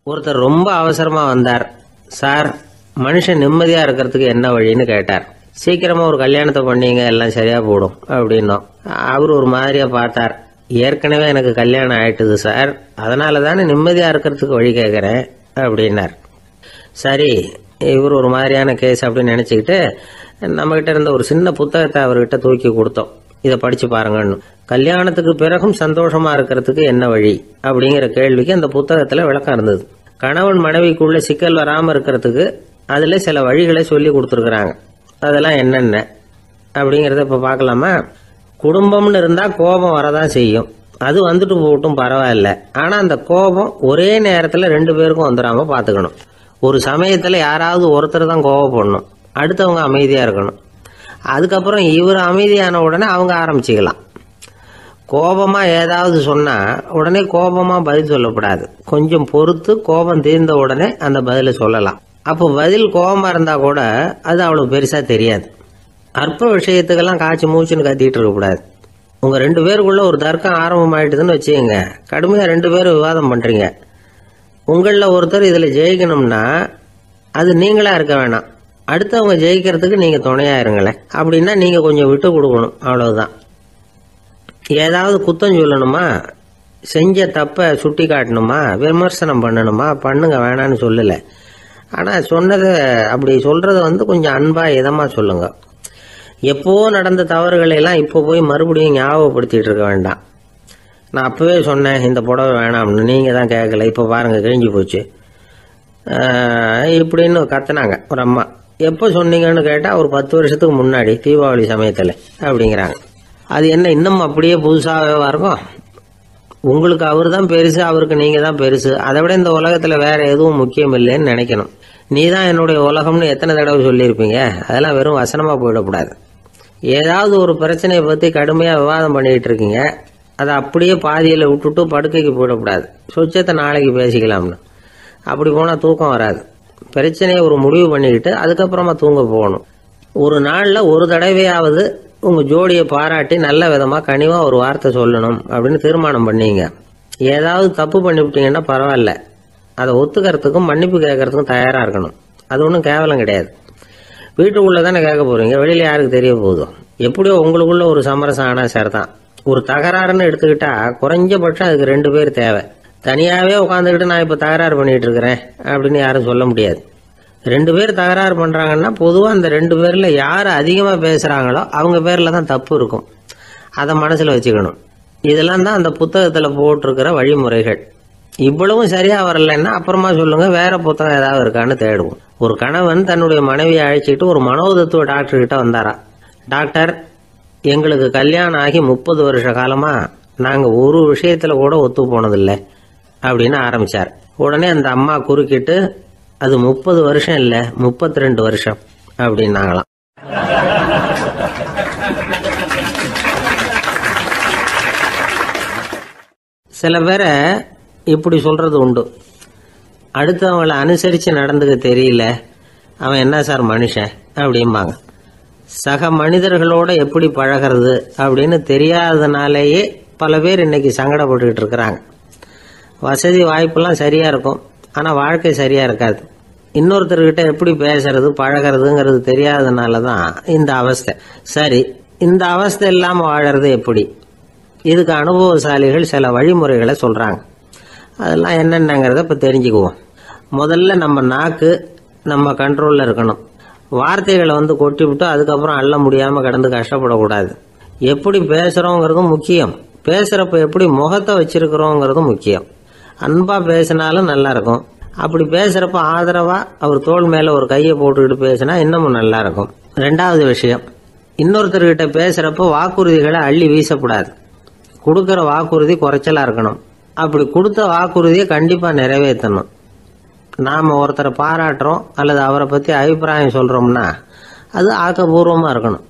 ஒருத்தர் ரொம்ப அவசரமா வந்தார். சார், மனுஷன் நிம்மதியா இருக்கிறதுக்கு என்ன வழின்னு கேட்டார். சீக்கிரமா ஒரு கல்யாணத்தை பண்ணீங்க, எல்லாம் சரியா போடும் அப்படின்னோம். அவர் ஒரு மாதிரியா பார்த்தார். ஏற்கனவே எனக்கு கல்யாணம் ஆயிட்டுது சார், அதனால தானே நிம்மதியா இருக்கிறதுக்கு வழி கேட்கறேன் அப்படின்னார். சரி, இவர் ஒரு மாதிரியான கேஸ் அப்படின்னு நினைச்சுக்கிட்டு நம்ம கிட்ட இருந்த ஒரு சின்ன புத்தகத்தை அவர்கிட்ட தூக்கி கொடுத்தோம். இதை படிச்சு பாருங்கன்னு. கல்யாணத்துக்கு பிறகும் சந்தோஷமா இருக்கிறதுக்கு என்ன வழி அப்படிங்கிற கேள்விக்கு அந்த புத்தகத்துல விளக்கம் இருந்தது. கணவன் மனைவிக்குள்ள சிக்கல் வராம இருக்கிறதுக்கு அதுல சில வழிகளை சொல்லி கொடுத்துருக்குறாங்க. அதெல்லாம் என்னென்ன அப்படிங்கறத இப்ப பார்க்கலாமா? குடும்பம்னு இருந்தா கோபம் வரதான் செய்யும். அது வந்துட்டு போகட்டும், பரவாயில்ல. ஆனா அந்த கோபம் ஒரே நேரத்துல ரெண்டு பேருக்கும் வந்துடாம பாத்துக்கணும். ஒரு சமயத்துல யாராவது ஒருத்தர் தான் கோபப்படணும், அடுத்தவங்க அமைதியா இருக்கணும். அதுக்கப்புறம் இவர் அமைதியான உடனே அவங்க ஆரம்பிச்சுக்கலாம். கோபமா ஏதாவது சொன்னா உடனே கோபமா பதில் சொல்லக்கூடாது. கொஞ்சம் பொறுத்து கோபம் தீர்ந்த உடனே அந்த பதில சொல்லலாம். அப்போ பதில் கோபமா இருந்தா கூட அது அவ்வளவு பெருசா தெரியாது. அற்ப விஷயத்துக்கெல்லாம் காய்ச்சி மூச்சுன்னு கத்திட்டு இருக்கக்கூடாது. உங்க ரெண்டு பேருக்குள்ள ஒரு தர்க்கம் ஆரம்பமாயிட்டுதுன்னு வச்சுக்கோங்க. கடுமையா ரெண்டு பேரும் விவாதம் பண்றீங்க. உங்கள ஒருத்தர் இதுல ஜெயிக்கணும்னா அது நீங்களா இருக்க வேணாம், அடுத்தவங்க ஜெயிக்கிறதுக்கு நீங்க துணையா இருங்களேன். அப்படின்னா நீங்க கொஞ்சம் விட்டு கொடுக்கணும், அவ்வளவுதான். ஏதாவது குத்தம் சொல்லணுமா, செஞ்ச தப்ப சுட்டி காட்டணுமா, விமர்சனம் பண்ணணுமா, பண்ணுங்க, வேணான்னு சொல்லல. ஆனா சொன்னதை அப்படி சொல்றத கொஞ்சம் அன்பா இதமா சொல்லுங்க. எப்போ நடந்த தவறுகளை எல்லாம் இப்போ போய் மறுபடியும் ஞாபகப்படுத்திட்டு இருக்க வேண்டாம். நான் அப்பவே சொன்னேன் இந்த புடவை வேணாம்னு, நீங்க தான் கேட்கல, இப்ப பாருங்க கிழிஞ்சு போச்சு இப்படின்னு கத்துனாங்க ஒரு அம்மா. எப்போ சொன்னீங்கன்னு கேட்டா ஒரு 10 வருஷத்துக்கு முன்னாடி தீபாவளி சமயத்துல அப்படிங்கிறாங்க. அது என்ன இன்னும் அப்படியே புதுசாகவே இருக்கும்? உங்களுக்கு அவர் தான் பெருசு, அவருக்கு நீங்க தான் பெருசு. அதை விட இந்த உலகத்துல வேற எதுவும் முக்கியம் இல்லைன்னு நினைக்கணும். நீ தான் என்னுடைய உலகம்னு எத்தனை தடவை சொல்லியிருப்பீங்க? அதெல்லாம் வெறும் வசனமா போயிடக்கூடாது. ஏதாவது ஒரு பிரச்சனையை பத்தி கடுமையா விவாதம் பண்ணிட்டு இருக்கீங்க, அதை அப்படியே பாதியில விட்டுட்டு படுக்கைக்கு போயிடக்கூடாது. சொச்சத்தை நாளைக்கு பேசிக்கலாம்னு. அப்படி போனா தூக்கம் வராது. பிரச்சனையை ஒரு முடிவு பண்ணிக்கிட்டு அதுக்கப்புறமா தூங்க போகணும். ஒரு நாள்ல ஒரு தடவையாவது உங்க ஜோடியை பாராட்டி நல்ல விதமா கனிவா ஒரு வார்த்தை சொல்லணும் அப்படின்னு தீர்மானம் பண்ணீங்க. ஏதாவது தப்பு பண்ணிவிட்டீங்கன்னா பரவாயில்ல, அதை ஒத்துக்கிறதுக்கும் மன்னிப்பு கேட்கறதுக்கும் தயாரா இருக்கணும். அது ஒன்றும் கேவலம் கிடையாது. வீட்டுக்குள்ள தானே கேட்க போறீங்க, வெளியில யாருக்கு தெரிய போதும்? எப்படியோ உங்களுக்குள்ள ஒரு சமரசம் ஆனா சரிதான். ஒரு தகராறுன்னு எடுத்துக்கிட்டா குறைஞ்சபட்சம் அதுக்கு 2 பேர் தேவை. தனியாவே உட்காந்துக்கிட்டு நான் இப்ப தகராறு பண்ணிட்டு இருக்கிறேன் அப்படின்னு யாரும் சொல்ல முடியாது. 2 பேர் தகராறு பண்றாங்கன்னா பொதுவா அந்த 2 பேர்ல யாரு அதிகமா பேசுறாங்களோ அவங்க பேர்ல தான் தப்பு இருக்கும். அதை மனசுல வச்சுக்கணும். இதெல்லாம் தான் அந்த புத்தகத்துல போட்டிருக்கிற வழிமுறைகள். இவ்வளவும் சரியா வரலன்னா அப்புறமா சொல்லுங்க, வேற புத்தகம் ஏதாவது இருக்கான்னு தேடுவோம். ஒரு கணவன் தன்னுடைய மனைவியை அழைச்சிட்டு ஒரு மனோதத்துவ டாக்டர் கிட்ட வந்தாரா. டாக்டர், எங்களுக்கு கல்யாணம் ஆகி 30 வருஷ காலமா நாங்க ஒரு விஷயத்துல கூட ஒத்து போனதில்லை அப்படின்னு ஆரம்பிச்சார். உடனே அந்த அம்மா குறுக்கிட்டு, அது 30 வருஷம் இல்ல 32 வருஷம் அப்படின்னாங்களாம். சில பேரை இப்படி சொல்றது உண்டு. அடுத்தவங்களை அனுசரிச்சு நடந்துக்க தெரியல, அவன் என்ன சார் மனுஷன் அப்படிம்பாங்க. சக மனிதர்களோட எப்படி பழகிறது அப்படின்னு தெரியாததுனாலேயே பல பேர் இன்னைக்கு சங்கடப்பட்டுக்கிட்டு இருக்கிறாங்க. வசதி வாய்ப்பெல்லாம் சரியா இருக்கும், ஆனா வாழ்க்கை சரியா இருக்காது. இன்னொருத்தர்கிட்ட எப்படி பேசுறது பழகிறதுங்கிறது தெரியாததுனாலதான் இந்த அவஸ்தை. சரி, இந்த அவஸ்தை இல்லாம வாழறது எப்படி? இதுக்கு அனுபவசாலிகள் சில வழிமுறைகளை சொல்றாங்க. அதெல்லாம் என்னென்னங்கிறத இப்ப தெரிஞ்சுக்குவோம். முதல்ல நம்ம நாக்கு நம்ம கண்ட்ரோல்ல இருக்கணும். வார்த்தைகளை கொட்டி விட்டு அதுக்கப்புறம் அள்ள முடியாம கிடந்து கஷ்டப்படக்கூடாது. எப்படி பேசுறோங்கிறதும் முக்கியம், பேசுறப்ப எப்படி முகத்தை வச்சிருக்கிறோங்கிறதும் முக்கியம். அன்பா பேசினாலும் நல்லா இருக்கும். அப்படி பேசுறப்ப ஆதரவா அவர் தோள் மேல ஒரு கையை போட்டுக்கிட்டு பேசினா இன்னமும் நல்லா இருக்கும். 2வது விஷயம், இன்னொருத்தர்கிட்ட பேசுறப்ப வாக்குறுதிகளை அள்ளி வீசக்கூடாது. கொடுக்கற வாக்குறுதி குறைச்சலா இருக்கணும். அப்படி கொடுத்த வாக்குறுதியை கண்டிப்பா நிறைவேற்றணும். நாம ஒருத்தரை பாராட்டுறோம் அல்லது அவரை பத்தி அபிப்பிராயம் சொல்றோம்னா அது ஆக்கப்பூர்வமா இருக்கணும்.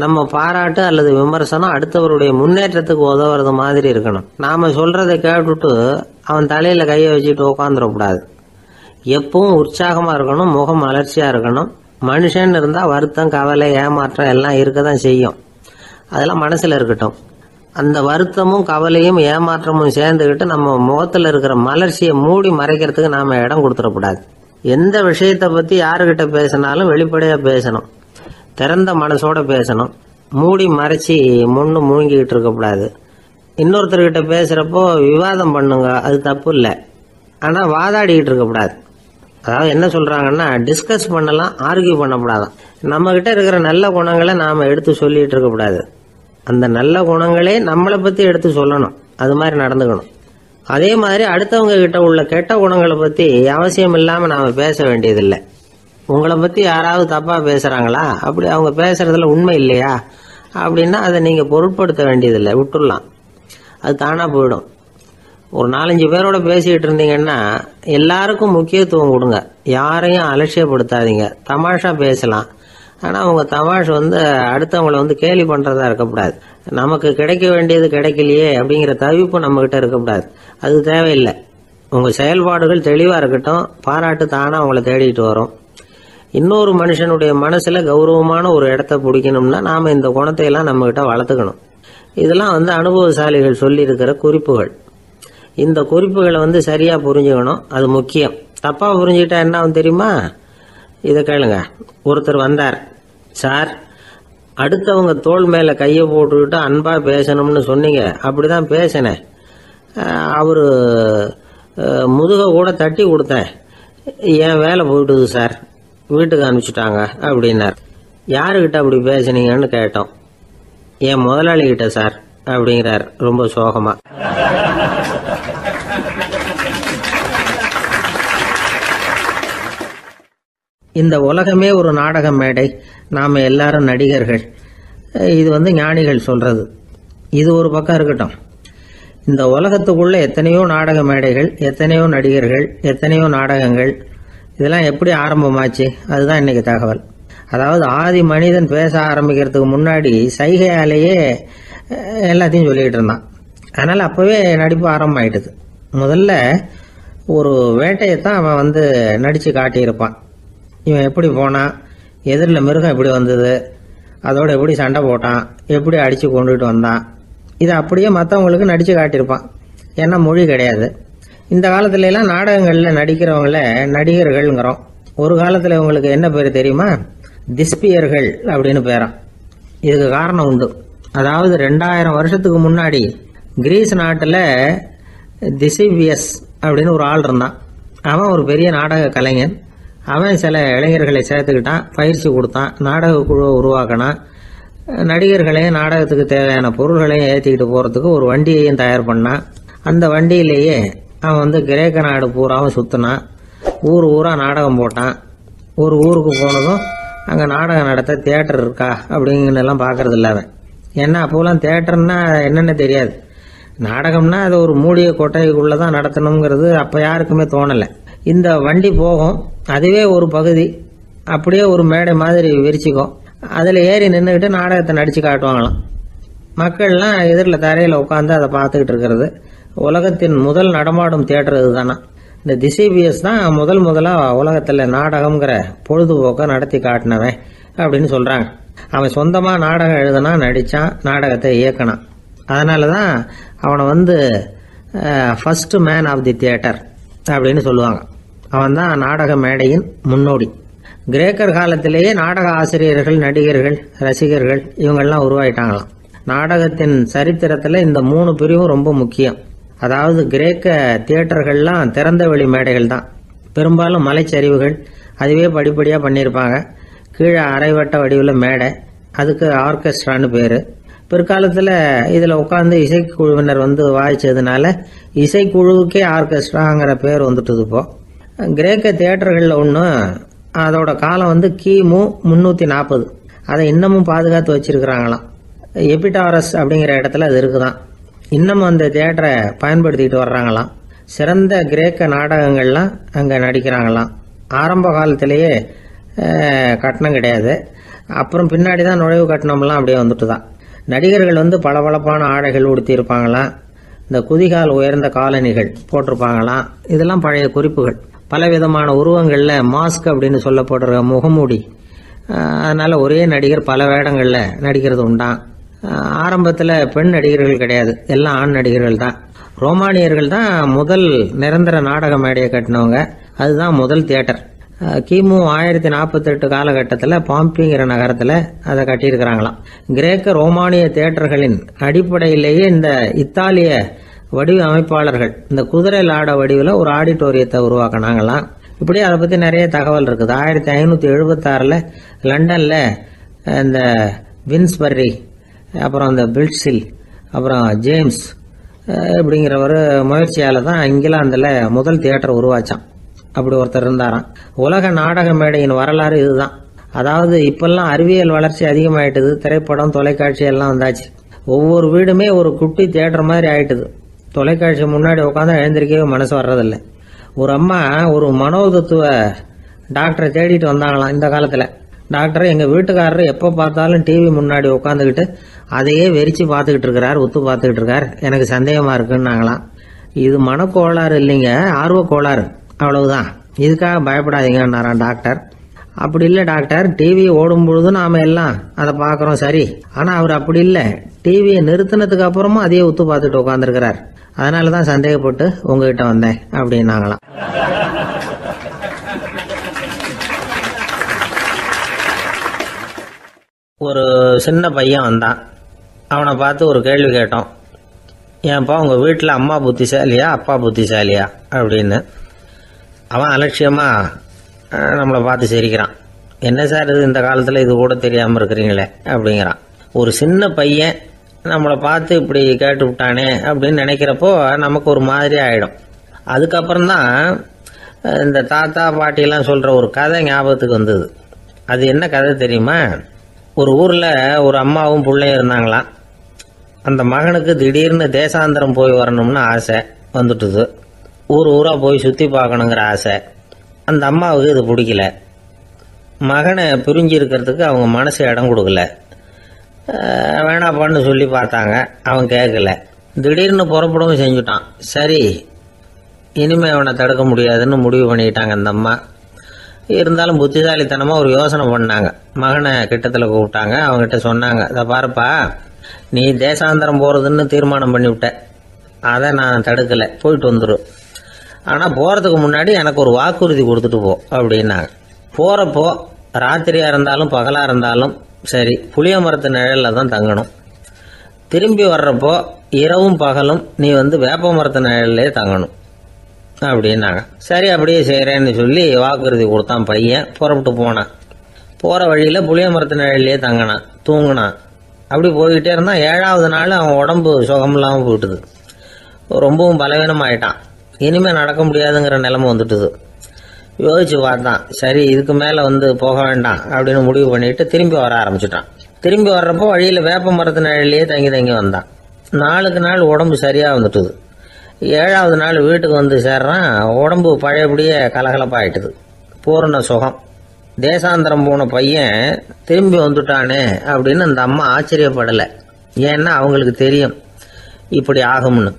நம்ம பாராட்டு அல்லது விமர்சனம் அடுத்தவருடைய முன்னேற்றத்துக்கு உதவுறது மாதிரி இருக்கணும். நாம சொல்றதை கேட்டுட்டு அவன் தலையில கையை வச்சுட்டு உட்காந்துடக்கூடாது. எப்பவும் உற்சாகமா இருக்கணும், முகம் மலர்ச்சியா இருக்கணும். மனுஷன் இருந்தா வருத்தம், கவலை, ஏமாற்றம் எல்லாம் இருக்கதான் செய்யும். அதெல்லாம் மனசுல இருக்கட்டும். அந்த வருத்தமும் கவலையும் ஏமாற்றமும் சேர்ந்துக்கிட்டு நம்ம முகத்துல இருக்கிற மலர்ச்சியை மூடி மறைக்கிறதுக்கு நாம இடம் கொடுத்துடக்கூடாது. எந்த விஷயத்தை பத்தி யாருக்கிட்ட பேசினாலும் வெளிப்படையா பேசணும், திறந்த மனசோட பேசணும். மூடி மறைச்சி முன்னு முழுங்கிக்கிட்டு இருக்கக்கூடாது. இன்னொருத்தர்கிட்ட பேசுறப்போ விவாதம் பண்ணுங்க, அது தப்பு இல்லை. ஆனா வாதாடிக்கிட்டு இருக்கக்கூடாது. அதாவது என்ன சொல்றாங்கன்னா, டிஸ்கஸ் பண்ணலாம், ஆர்கியூ பண்ணக்கூடாதான். நம்ம கிட்ட இருக்கிற நல்ல குணங்களை நாம எடுத்து சொல்லிட்டு இருக்கக்கூடாது. அந்த நல்ல குணங்களே நம்மளை பத்தி எடுத்து சொல்லணும், அது மாதிரி நடந்துக்கணும். அதே மாதிரி அடுத்தவங்க கிட்ட உள்ள கெட்ட குணங்களை பத்தி அவசியம் இல்லாம நாம பேச வேண்டியதில்லை. உங்களை பத்தி யாராவது தப்பா பேசுறாங்களா, அப்படி அவங்க பேசுறதுல உண்மை இல்லையா அப்படின்னா அதை நீங்க பொருட்படுத்த வேண்டியதில்லை, விட்டுடலாம். அது தானா போயிடும். ஒரு 4-5 பேரோட பேசிக்கிட்டு இருந்தீங்கன்னா எல்லாருக்கும் முக்கியத்துவம் கொடுங்க, யாரையும் அலட்சியப்படுத்தாதீங்க. தமாஷா பேசலாம், ஆனா உங்க தமாஷ் அடுத்தவங்களை கேலி பண்றதா இருக்கக்கூடாது. நமக்கு கிடைக்க வேண்டியது கிடைக்கலையே அப்படிங்கிற தவிப்பு நம்ம கிட்ட இருக்கக்கூடாது, அது தேவையில்லை. உங்க செயல்பாடுகள் தெளிவா இருக்கட்டும், பாராட்டு தானா உங்களை தேடிட்டு வரும். இன்னொரு மனுஷனுடைய மனசுல கௌரவமான ஒரு இடத்த பிடிக்கணும்னா நாம இந்த குணத்தை எல்லாம் நம்ம கிட்ட வளர்த்துக்கணும். இதெல்லாம் அனுபவசாலிகள் சொல்லி இருக்கிற குறிப்புகள். இந்த குறிப்புகளை சரியா புரிஞ்சுக்கணும், அது முக்கியம். தப்பா புரிஞ்சுக்கிட்டா என்ன ஆகும் தெரியுமா? இதை கேளுங்க. ஒருத்தர் வந்தார், சார் அடுத்தவங்க தோள் மேல கையை போட்டுக்கிட்டு அன்பா பேசணும்னு சொன்னீங்க, அப்படிதான் பேசினேன். அவரு முதுக கூட தட்டி கொடுத்தேன், என் வேலை போயிட்டுது சார், வீட்டுக்கு அனுப்பிச்சுட்டாங்க அப்படின்னார். யாருக்கிட்ட அப்படி பேசுனீங்கன்னு கேட்டோம். என் முதலாளி கிட்ட சார் அப்படிங்கிறார் ரொம்ப சோகமா. இந்த உலகமே ஒரு நாடக மேடை, நாம எல்லாரும் நடிகர்கள். இது ஞானிகள் சொல்றது. இது ஒரு பக்கம் இருக்கட்டும். இந்த உலகத்துக்குள்ள எத்தனையோ நாடக மேடைகள், எத்தனையோ நடிகர்கள், எத்தனையோ நாடகங்கள், இதெல்லாம் எப்படி ஆரம்பமாச்சு? அதுதான் இன்னைக்கு தகவல். அதாவது ஆதி மனிதன் பேச ஆரம்பிக்கிறதுக்கு முன்னாடி சைகையாலேயே எல்லாத்தையும் சொல்லிக்கிட்டு இருந்தான். அதனால அப்பவே நடிப்பு ஆரம்பமாயிட்டுது. முதல்ல ஒரு வேட்டையத்தான் அவன் நடிச்சு காட்டியிருப்பான். இவன் எப்படி போனான், எதிரில் மிருகம் எப்படி வந்தது, அதோட எப்படி சண்டை போட்டான், எப்படி அடிச்சு கொண்டுட்டு வந்தான், இதை அப்படியே மற்றவங்களுக்கு நடிச்சு காட்டியிருப்பான். ஏன்னா மொழி கிடையாது. இந்த காலத்துல எல்லாம் நாடகங்கள்ல நடிக்கிறவங்கள நடிகர்கள்ங்கிறோம். ஒரு காலத்துல இவங்களுக்கு என்ன பேரு தெரியுமா? திஸ்பியர்கள் அப்படின்னு பேராம். இதுக்கு காரணம் உண்டு. அதாவது 2000 வருஷத்துக்கு முன்னாடி கிரீஸ் நாட்டுல திசிபியஸ் அப்படின்னு ஒரு ஆள் இருந்தான். அவன் ஒரு பெரிய நாடக கலைஞன். அவன் சில இளைஞர்களை சேர்த்துக்கிட்டான், பயிற்சி கொடுத்தான், நாடக குழுவை உருவாக்கினான். நடிகர்களையும் நாடகத்துக்கு தேவையான பொருள்களையும் ஏற்றிக்கிட்டு போறதுக்கு ஒரு வண்டியையும் தயார் பண்ணான். அந்த வண்டியிலேயே அவன் கிரேக்க நாடு பூராவும் சுத்தினான். ஊர் ஊரா நாடகம் போட்டான். ஒரு ஊருக்கு போனதும் அங்க நாடகம் நடத்த தியேட்டர் இருக்கா அப்படிங்கலாம் பாக்குறது இல்ல அவன். ஏன்னா அப்போலாம் தியேட்டர்னா என்னன்னு தெரியாது. நாடகம்னா அது ஒரு மூடிய கொட்டைக்குள்ளதான் நடத்தணுங்கிறது அப்ப யாருக்குமே தோணல. இந்த வண்டி போகும், அதுவே ஒரு பகுதி அப்படியே ஒரு மேடை மாதிரி விரிச்சுக்கும். அதுல ஏறி நின்றுகிட்டு நாடகத்தை நடிச்சு காட்டுவாங்களாம். மக்கள்லாம் எதிரில் தரையில உட்காந்து அதை பார்த்துக்கிட்டு இருக்கிறது. உலகத்தின் முதல் நடமாடும் தியேட்டர் இதுதானா. இந்த திசிபியஸ் தான் முதலா உலகத்துல நாடகம்ங்கிற பொழுதுபோக்க நடத்தி காட்டினவன் அப்படின்னு சொல்றாங்க. அவன் சொந்தமா நாடகம் எழுதுனா, நடிச்சான், நாடகத்தை இயக்கினான். அதனாலதான் அவனை first man of the theatre அப்படின்னு சொல்லுவாங்க. அவன் தான் நாடக மேடையின் முன்னோடி. கிரேக்கர் காலத்திலேயே நாடக ஆசிரியர்கள், நடிகர்கள், ரசிகர்கள் இவங்கெல்லாம் உருவாயிட்டாங்களாம். நாடகத்தின் சரித்திரத்துல இந்த 3 பிரிவும் ரொம்ப முக்கியம். அதாவது கிரேக்க தியேட்டர்கள்லாம் திறந்த வெளி மேடைகள் தான். பெரும்பாலும் மலைச்சரிவுகள், அதுவே படிப்படியா பண்ணியிருப்பாங்க. கீழே அரைவட்ட வடிவில் மேடை, அதுக்கு ஆர்கெஸ்ட்ரான்னு பேரு. பிற்காலத்துல இதுல உட்காந்து இசைக்குழுவினர் வாய்ச்சதுனால இசைக்குழுவுக்கே ஆர்கெஸ்ட்ராங்கிற பேர் வந்துட்டுது. இப்போ கிரேக்க தியேட்டர்கள்ல ஒண்ணு, அதோட காலம் கிமு 340. அதை இன்னமும் பாதுகாத்து வச்சிருக்கிறாங்களாம். எபிடாரஸ் அப்படிங்கிற இடத்துல அது இருக்குதான். இன்னமும் அந்த தியேட்டரை பயன்படுத்திட்டு வர்றாங்களாம். சிறந்த கிரேக்க நாடகங்கள்லாம் அங்க நடிக்கிறாங்களாம். ஆரம்ப காலத்திலேயே கட்டணம் கிடையாது. அப்புறம் பின்னாடி தான் நுழைவு கட்டணம்லாம் அப்படியே வந்துட்டுதான். நடிகர்கள் பளபளப்பான ஆடைகள் உடுத்தி இருப்பாங்களாம். இந்த குதிகால் உயர்ந்த காலணிகள் போட்டிருப்பாங்களாம். இதெல்லாம் பழைய குறிப்புகள். பலவிதமான உருவங்கள்ல மாஸ்க் அப்படின்னு சொல்லப்படுற முகமூடி. அதனால ஒரே நடிகர் பல வேடங்கள்ல நடிக்கிறது உண்டாம். ஆரம்பத்தில் பெண் நடிகர்கள் கிடையாது, எல்லாம் ஆண் நடிகர்கள் தான். ரோமானியர்கள் தான் முதல் நிரந்தர நாடக மேடையை கட்டினவங்க. அதுதான் முதல் தியேட்டர். கிமு 1048 காலகட்டத்தில் பாம்பிங்கிற நகரத்தில் அதை கட்டியிருக்கிறாங்களாம். கிரேக்க ரோமானிய தியேட்டர்களின் அடிப்படையிலேயே இந்த இத்தாலிய வடிவ அமைப்பாளர்கள் இந்த குதிரை லாட வடிவில் ஒரு ஆடிட்டோரியத்தை உருவாக்கினாங்களாம். இப்படி அதை பற்றி நிறைய தகவல் இருக்குது. 1576 லண்டனில் இந்த வின்ஸ்பர்ரி, அப்புறம் இந்த பில்ட்ஸில், அப்புறம் ஜேம்ஸ் இப்படிங்கிறவர் முயற்சியால் தான் இங்கிலாந்தில் முதல் தியேட்டர் உருவாச்சான். அப்படி ஒருத்தர் இருந்தாராம். உலக நாடக மேடையின் வரலாறு இதுதான். அதாவது இப்பெல்லாம் அறிவியல் வளர்ச்சி அதிகமாயிட்டுது, திரைப்படம் தொலைக்காட்சி எல்லாம் வந்தாச்சு. ஒவ்வொரு வீடுமே ஒரு குட்டி தியேட்டர் மாதிரி ஆயிட்டுது. தொலைக்காட்சி முன்னாடி உட்காந்து எழுந்திருக்கவே மனசு வர்றதில்லை. ஒரு அம்மா ஒரு மனோதத்துவ டாக்டரை தேடிட்டு வந்தாங்களாம் இந்த காலத்தில். டாக்டர், எங்கள் வீட்டுக்காரர் எப்போ பார்த்தாலும் டிவி முன்னாடி உட்காந்துக்கிட்டு அதையே வெறிச்சு பார்த்துக்கிட்டு இருக்கிறார், உத்து பார்த்துக்கிட்டு இருக்கார், எனக்கு சந்தேகமாக இருக்குன்னாங்களாம். இது மனக்கோளாறு இல்லைங்க, ஆர்வ கோளாறு, அவ்வளவுதான், இதுக்காக பயப்படாதீங்கன்னாராம் டாக்டர். அப்படி இல்லை டாக்டர், டிவி ஓடும் பொழுது நாம எல்லாம் அதை பார்க்குறோம் சரி, ஆனால் அவர் அப்படி இல்லை, டிவியை நிறுத்தினதுக்கு அப்புறமும் அதையே உத்து பார்த்துட்டு உட்காந்துருக்கிறார், அதனால தான் சந்தேகப்பட்டு உங்ககிட்ட வந்தேன் அப்படின்னாங்களாம். ஒரு சின்ன பையன் வந்தான். அவனை பார்த்து ஒரு கேள்வி கேட்டோம். ஏன்ப்பா உங்கள் வீட்டில் அம்மா புத்திசாலியா அப்பா புத்திசாலியா அப்படின்னு. அவன் அலட்சியமாக நம்மளை பார்த்து சிரிக்கிறான். என்ன சார் இது, இந்த காலத்தில் இது கூட தெரியாமல் இருக்கிறீங்களே அப்படிங்கிறான். ஒரு சின்ன பையன் நம்மளை பார்த்து இப்படி கேட்டு விட்டானே அப்படின்னு நினைக்கிறப்போ நமக்கு ஒரு மாதிரி ஆகிடும். அதுக்கப்புறம்தான் இந்த தாத்தா பாட்டியெல்லாம் சொல்கிற ஒரு கதை ஞாபகத்துக்கு வந்தது. அது என்ன கதை தெரியுமா? ஒரு ஊரில் ஒரு அம்மாவும் பிள்ளையும் இருந்தாங்களாம். அந்த மகனுக்கு திடீர்னு தேசாந்திரம் போய் வரணும்னு ஆசை வந்துட்டுது. ஊராக போய் சுற்றி பார்க்கணுங்கிற ஆசை. அந்த அம்மாவுக்கு இது பிடிக்கல. மகனை பிரிஞ்சு இருக்கிறதுக்கு அவங்க மனசு இடம் கொடுக்கல. வேணாப்பான்னு சொல்லி பார்த்தாங்க, அவன் கேட்கல. திடீர்னு புறப்படவும் செஞ்சுட்டான். சரி, இனிமேல் அவனை தடுக்க முடியாதுன்னு முடிவு பண்ணிக்கிட்டாங்க அந்த அம்மா. இருந்தாலும் புத்திசாலித்தனமாக ஒரு யோசனை பண்ணாங்க. மகனை கிட்டத்தில் கூப்பிட்டாங்க. அவங்ககிட்ட சொன்னாங்க, இதை பாருப்பா, நீ தேசாந்திரம் போகிறதுன்னு தீர்மானம் பண்ணிவிட்ட, அதை நான் தடுக்கலை, போயிட்டு வந்துடும். ஆனால் போகிறதுக்கு முன்னாடி எனக்கு ஒரு வாக்குறுதி கொடுத்துட்டு போ அப்படின்னாங்க. போகிறப்போ ராத்திரியாக இருந்தாலும் பகலாக இருந்தாலும் சரி, புளிய மரத்து நிழலில் தான் தங்கணும். திரும்பி வர்றப்போ இரவும் பகலும் நீ வேப்ப மரத்து நிழல்லே தங்கணும் அப்படின்னாங்க. சரி, அப்படியே செய்கிறேன்னு சொல்லி வாக்குறுதி கொடுத்தான் பையன். புறப்பட்டு போனான். போகிற வழியில் புளிய மரத்து நிழல்லே தங்கினான், தூங்கினான். அப்படி போய்கிட்டே இருந்தான். 7வது நாள் அவன் உடம்பு சுகமில்லாமல் போயிட்டுது. ரொம்பவும் பலவீனமாயிட்டான். இனிமேல் நடக்க முடியாதுங்கிற நிலைமை வந்துட்டுது. யோசிச்சு பார்த்தான். சரி, இதுக்கு மேலே போக வேண்டாம் அப்படின்னு முடிவு பண்ணிட்டு திரும்பி வர ஆரம்பிச்சுட்டான். திரும்பி வர்றப்போ வழியில் வேப்ப மரத்து நிழல்லையே தங்கி தங்கி வந்தான். நாளுக்கு நாள் உடம்பு சரியாக வந்துட்டுது. 7வது நாள் வீட்டுக்கு சேர்றான். உடம்பு பழையபடியே கலகலப்பாயிட்டுது. பூரண சுகம். தேசாந்திரம் போன பையன் திரும்பி வந்துட்டானே அப்படின்னு அந்த அம்மா ஆச்சரியப்படலை. ஏன்னா அவங்களுக்கு தெரியும் இப்படி ஆகும்னு.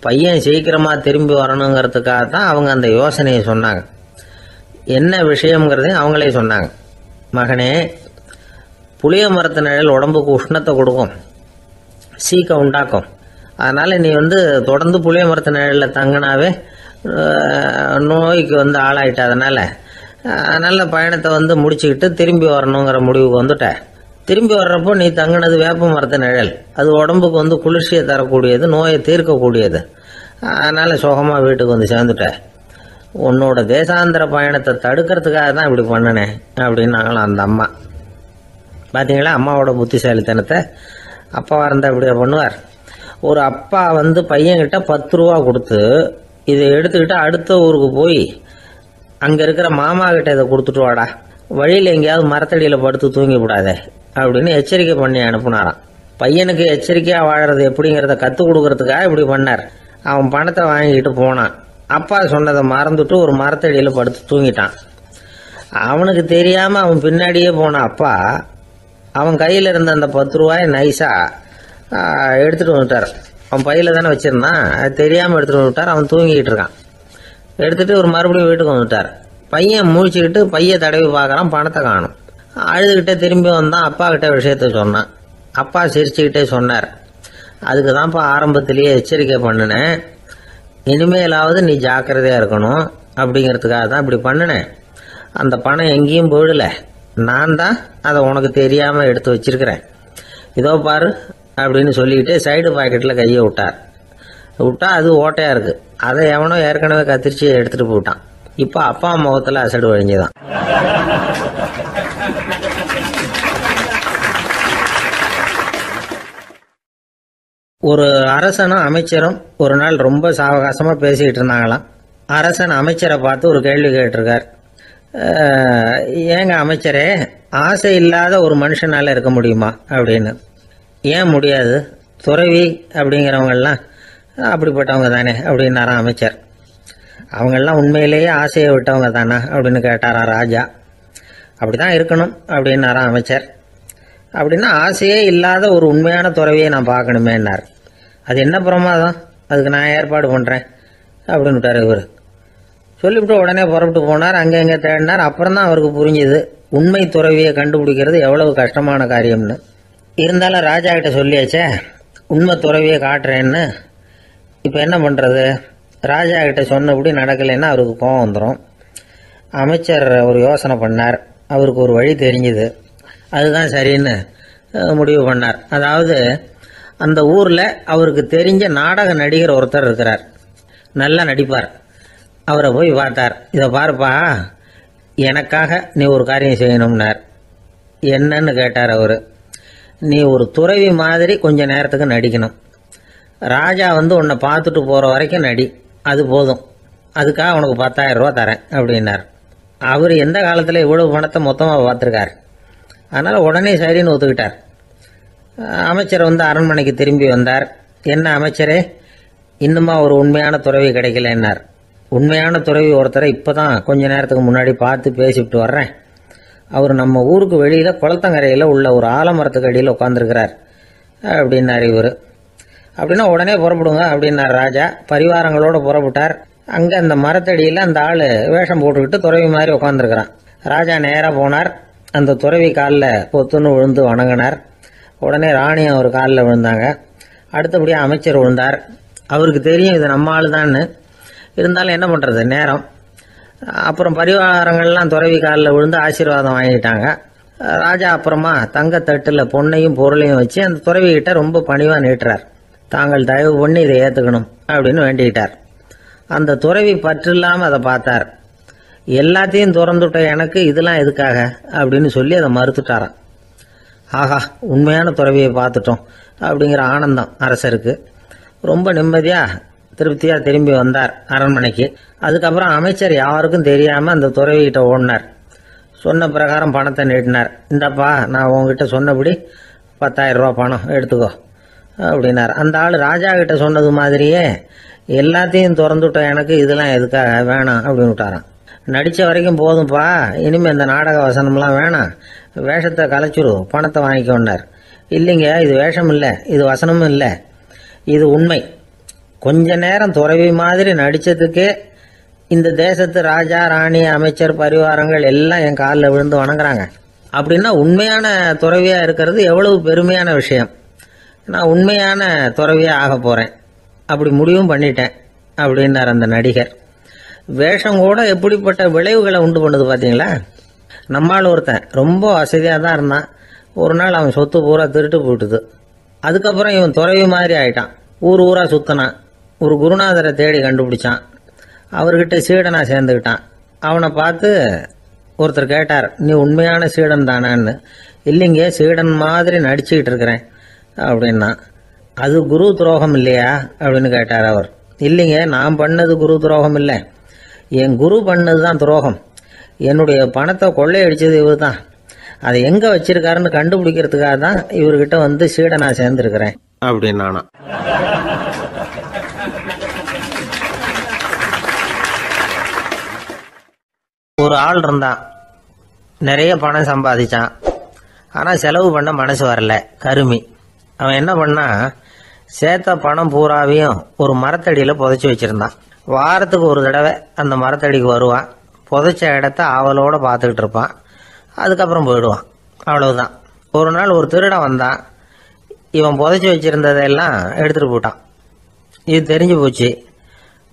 பையன் சீக்கிரமாக திரும்பி வரணுங்கிறதுக்காக தான் அவங்க அந்த யோசனையை சொன்னாங்க. என்ன விஷயங்கிறதையும் அவங்களே சொன்னாங்க. மகனே, புளிய மரத்து நிழல் உடம்புக்கு உஷ்ணத்தை கொடுக்கும், சீக்கம் உண்டாக்கும். அதனால் நீ தொடர்ந்து புளிய மரத்து நிழலில் தங்கினாவே நோய்க்கு ஆளாயிட்ட. அதனால் பயணத்தை முடிச்சுக்கிட்டு திரும்பி வரணுங்கிற முடிவுக்கு வந்துட்ட. திரும்பி வர்றப்போ நீ தங்கினது வேப்ப மரத்து நிழல். அது உடம்புக்கு குளிர்ச்சியை தரக்கூடியது, நோயை தீர்க்கக்கூடியது. அதனால் சுகமாக வீட்டுக்கு சேர்ந்துட்ட. உன்னோட தேசாந்திர பயணத்தை தடுக்கிறதுக்காக தான் இப்படி பண்ணினேன் அப்படின்னாங்களாம் அந்த அம்மா. பார்த்தீங்களா அம்மாவோட புத்திசாலித்தனத்தை? அப்பாவாக இருந்தால் இப்படியா பண்ணுவார்? ஒரு அப்பா பையன்கிட்ட 10 ரூபா கொடுத்து இதை எடுத்துக்கிட்டு அடுத்த ஊருக்கு போய் அங்கே இருக்கிற மாமா கிட்ட இதை கொடுத்துட்டு வாடா, வழியில் எங்கேயாவது மரத்தடியில் படுத்து தூங்கி விடாதே அப்படின்னு எச்சரிக்கை பண்ணி அனுப்புனாராம். பையனுக்கு எச்சரிக்கையாக வாழறது எப்படிங்கிறத கற்றுக் கொடுக்கறதுக்காக இப்படி பண்ணார். அவன் பணத்தை வாங்கிட்டு போனான். அப்பா சொன்னதை மறந்துட்டு ஒரு மரத்தடியில் படுத்து தூங்கிட்டான். அவனுக்கு தெரியாமல் அவன் பின்னாடியே போன அப்பா அவன் கையில் இருந்த அந்த 10 ரூபாயை நைஸாக எடுத்துகிட்டு வந்துட்டார். அவன் பையில் தானே வச்சுருந்தான், அது தெரியாமல் எடுத்துகிட்டு வந்துட்டார். அவன் தூங்கிக்கிட்டு இருக்கான். எடுத்துகிட்டு ஒரு மறுபடியும் வீட்டுக்கு வந்துட்டார். பையன் முழிச்சுக்கிட்டு பையை தடவி பார்க்குறான், பணத்தை காணும். அழுதுகிட்டே திரும்பி வந்தான். அப்பா கிட்ட விஷயத்த சொன்னான். அப்பா சிரிச்சுக்கிட்டே சொன்னார், அதுக்கு தான்ப்பா ஆரம்பத்திலேயே எச்சரிக்கை பண்ணினேன், இனிமேலாவது நீ ஜாக்கிரதையா இருக்கணும் அப்படிங்கிறதுக்காக தான் இப்படி பண்ணினேன். அந்த பணம் எங்கேயும் போயிடல, நான் தான் அதை உனக்கு தெரியாம எடுத்து வச்சிருக்கிறேன், இதோ பாரு அப்படின்னு சொல்லிக்கிட்டு சைடு பாக்கெட்டில் கையை விட்டா அது ஓட்டையா இருக்கு. அதை எவனோ ஏற்கனவே கத்திரிச்சு எடுத்துட்டு போயிட்டான். இப்போ அப்பா முகத்தில் அசடு வழிஞ்சுதான். ஒரு அரசனும் அமைச்சரும் ஒரு நாள் ரொம்ப சாவகாசமாக பேசிக்கிட்டு இருந்தாங்களாம். அரசன் அமைச்சரை பார்த்து ஒரு கேள்வி கேட்டிருக்கார். ஏங்க அமைச்சரே, ஆசை இல்லாத ஒரு மனுஷனால இருக்க முடியுமா அப்படின்னு. ஏன் முடியாது, துறவி அப்படிங்கிறவங்கெல்லாம் அப்படிப்பட்டவங்க தானே அப்படின்னாராம் அமைச்சர். அவங்கெல்லாம் உண்மையிலேயே ஆசையை விட்டவங்க தானா அப்படின்னு கேட்டாரா ராஜா. அப்படிதான் இருக்கணும் அப்படின்னாராம் அமைச்சர். அப்படின்னா ஆசையே இல்லாத ஒரு உண்மையான துறவியை நான் பார்க்கணுமேன்னார். அது என்ன பிரமாதம், அதுக்கு நான் ஏற்பாடு பண்ணுறேன் அப்படின்னு விட்டார் இவர். சொல்லிவிட்டு உடனே புறப்பட்டு போனார். அங்கே எங்கே தேடினார். அப்புறம் தான் அவருக்கு புரிஞ்சுது உண்மை துறவியை கண்டுபிடிக்கிறது எவ்வளவு கஷ்டமான காரியம்னு. இருந்தாலும் ராஜா கிட்ட சொல்லியாச்சே, உண்மை துறவியை காட்டுறேன்னு. இப்போ என்ன பண்ணுறது? ராஜா கிட்ட சொன்னபடி நடக்கலைன்னா அவருக்கு கோபம் வந்துடும். அமைச்சர் ஒரு யோசனை பண்ணார். அவருக்கு ஒரு வழி தெரிஞ்சுது. அதுதான் சரின்னு முடிவு பண்ணார். அதாவது அந்த ஊரில் அவருக்கு தெரிஞ்ச நாடக நடிகர் ஒருத்தர் இருக்கிறார், நல்லா நடிப்பார். அவரை போய் பார்த்தார். இதை பாருப்பா, எனக்காக நீ ஒரு காரியம் செய்யணும்னார். என்னன்னு கேட்டார் அவர். நீ ஒரு துறவி மாதிரி கொஞ்ச நேரத்துக்கு நடிக்கணும். ராஜா உன்னை பார்த்துட்டு போகிற வரைக்கும் நடி, அது போதும். அதுக்காக உனக்கு 10,000 ரூபா தரேன் அப்படின்னார். அவர் எந்த காலத்தில் இவ்வளவு பணத்தை மொத்தமாக பார்த்துருக்கார். அதனால் உடனே சரின்னு ஒத்துக்கிட்டார். அமைச்சர் அரண்மனைக்கு திரும்பி வந்தார். என்ன அமைச்சரே, இன்னுமா ஒரு உண்மையான துறவி கிடைக்கலன்னார். உண்மையான துறவி ஒருத்தரை இப்போ தான் கொஞ்ச நேரத்துக்கு முன்னாடி பார்த்து பேசிவிட்டு வர்றேன். அவர் நம்ம ஊருக்கு வெளியில் குளத்தங்கரையில் உள்ள ஒரு ஆலமரத்துக்கு அடியில் உட்காந்துருக்கிறார் அப்படின்னார் இவர். அப்படின்னா உடனே புறப்படுங்க அப்படின்னார் ராஜா. பரிவாரங்களோடு புறப்பட்டார். அங்கே அந்த மரத்தடியில் அந்த ஆள் வேஷம் போட்டுக்கிட்டு துறவி மாதிரி உட்காந்துருக்கிறான். ராஜா நேராக போனார். அந்த துறவி காலில் பொத்துன்னு விழுந்து வணங்கினார். உடனே ராணி அவர் காலில் விழுந்தாங்க. அடுத்தபடியாக அமைச்சர் விழுந்தார். அவருக்கு தெரியும் இது நம்ம ஆள் தான்னு. இருந்தாலும் என்ன பண்ணுறது, நேரம். அப்புறம் பரிவாரங்கள்லாம் துறவி காலில் விழுந்து ஆசீர்வாதம் வாங்கிட்டாங்க. ராஜா அப்புறமா தங்கத்தட்டில் பொண்ணையும் பொருளையும் வச்சு அந்த துறவிகிட்ட ரொம்ப பணிவாக நீட்டுறார். தாங்கள் தயவு பண்ணி இதை ஏற்றுக்கணும் அப்படின்னு வேண்டிக்கிட்டார். அந்த துறவி பற்றில்லாமல் அதை பார்த்தார். எல்லாத்தையும் திறந்துட்ட எனக்கு இதெல்லாம் எதுக்காக அப்படின்னு சொல்லி அதை மறுத்துட்டாராம். ஆஹா, உண்மையான துறவியை பார்த்துட்டோம் அப்படிங்கிற ஆனந்தம் அரசருக்கு. ரொம்ப நிம்மதியாக திருப்தியாக திரும்பி வந்தார் அரண்மனைக்கு. அதுக்கப்புறம் அமைச்சர் யாருக்கும் தெரியாமல் அந்த துறவிகிட்ட ஓடினார். சொன்ன பிரகாரம் பணத்தை நீட்டினார். இந்தப்பா, நான் உங்ககிட்ட சொன்னபடி 10,000 ரூபா பணம் எடுத்துக்கோ அப்படின்னார். அந்த ஆள் ராஜா கிட்ட சொன்னது மாதிரியே எல்லாத்தையும் திறந்துவிட்ட எனக்கு இதெல்லாம் எதுக்காக வேணாம் அப்படின்னு விட்டாராம். நடித்த வரைக்கும் போதும்ப்பா, இனிமேல் இந்த நாடக வசனம்லாம் வேணாம், வேஷத்தை கலைச்சிரு, பணத்தை வாங்கிக்கோன்னார். இல்லைங்க, இது வேஷம் இல்லை, இது வசனமும் இல்லை, இது உண்மை. கொஞ்ச நேரம் துறவி மாதிரி நடித்ததுக்கே இந்த தேசத்து ராஜா, ராணி, அமைச்சர், பரிவாரங்கள் எல்லாம் என் காலில் விழுந்து வணங்குறாங்க. அப்படின்னா உண்மையான துறவியாக இருக்கிறது எவ்வளவு பெருமையான விஷயம். நான் உண்மையான துறவியாக ஆக போகிறேன், அப்படி முடிவும் பண்ணிட்டேன் அப்படின்னார் அந்த நடிகர். வேஷம் கூட எப்படிப்பட்ட விளைவுகளை உண்டு பண்ணுது பார்த்தீங்களா. நம்மால் ஒருத்தன் ரொம்ப வசதியாக தான் இருந்தான். ஒரு நாள் அவன் சொத்து பூரா திருட்டு போட்டுது. அதுக்கப்புறம் இவன் துறவி மாதிரி ஆயிட்டான். ஊர் ஊராக சுத்தினான். ஒரு குருநாதரை தேடி கண்டுபிடிச்சான். அவர்கிட்ட சீடனா சேர்ந்துக்கிட்டான். அவனை பார்த்து ஒருத்தர் கேட்டார், நீ உண்மையான சீடன் தானான்னு. இல்லைங்க, சீடன் மாதிரி நடிச்சுக்கிட்டு இருக்கிறேன் அப்படின்னா. அது குரு துரோகம் இல்லையா அப்படின்னு கேட்டார் அவர். இல்லைங்க, நான் பண்ணது குரு துரோகம் இல்லை, என் குரு பண்ணது தான் துரோகம். என்னுடைய பணத்தை கொள்ளையடிச்சது இவர் தான். அதை எங்கே வச்சிருக்காருன்னு கண்டுபிடிக்கிறதுக்காக தான் இவர்கிட்ட சீடனா சேர்ந்துருக்கிறேன் அப்படின்னானா. ஒரு ஆள் இருந்தான், நிறைய பணம் சம்பாதிச்சான். ஆனால் செலவு பண்ண மனசு வரல, கருமி. அவன் என்ன பண்ணா, சேர்த்த பணம் பூராவையும் ஒரு மரத்தடியில் புதைச்சி வச்சிருந்தான். வாரத்துக்கு ஒரு தடவை அந்த மரத்தடிக்கு வருவான். புதைச்ச இடத்த ஆவலோடு பார்த்துக்கிட்டு இருப்பான். அதுக்கப்புறம் போயிடுவான். அவ்வளவுதான். ஒரு நாள் ஒரு திருடன் வந்தான். இவன் புதைச்சி வச்சிருந்ததெல்லாம் எடுத்துட்டு போட்டான். இது தெரிஞ்சு போச்சு.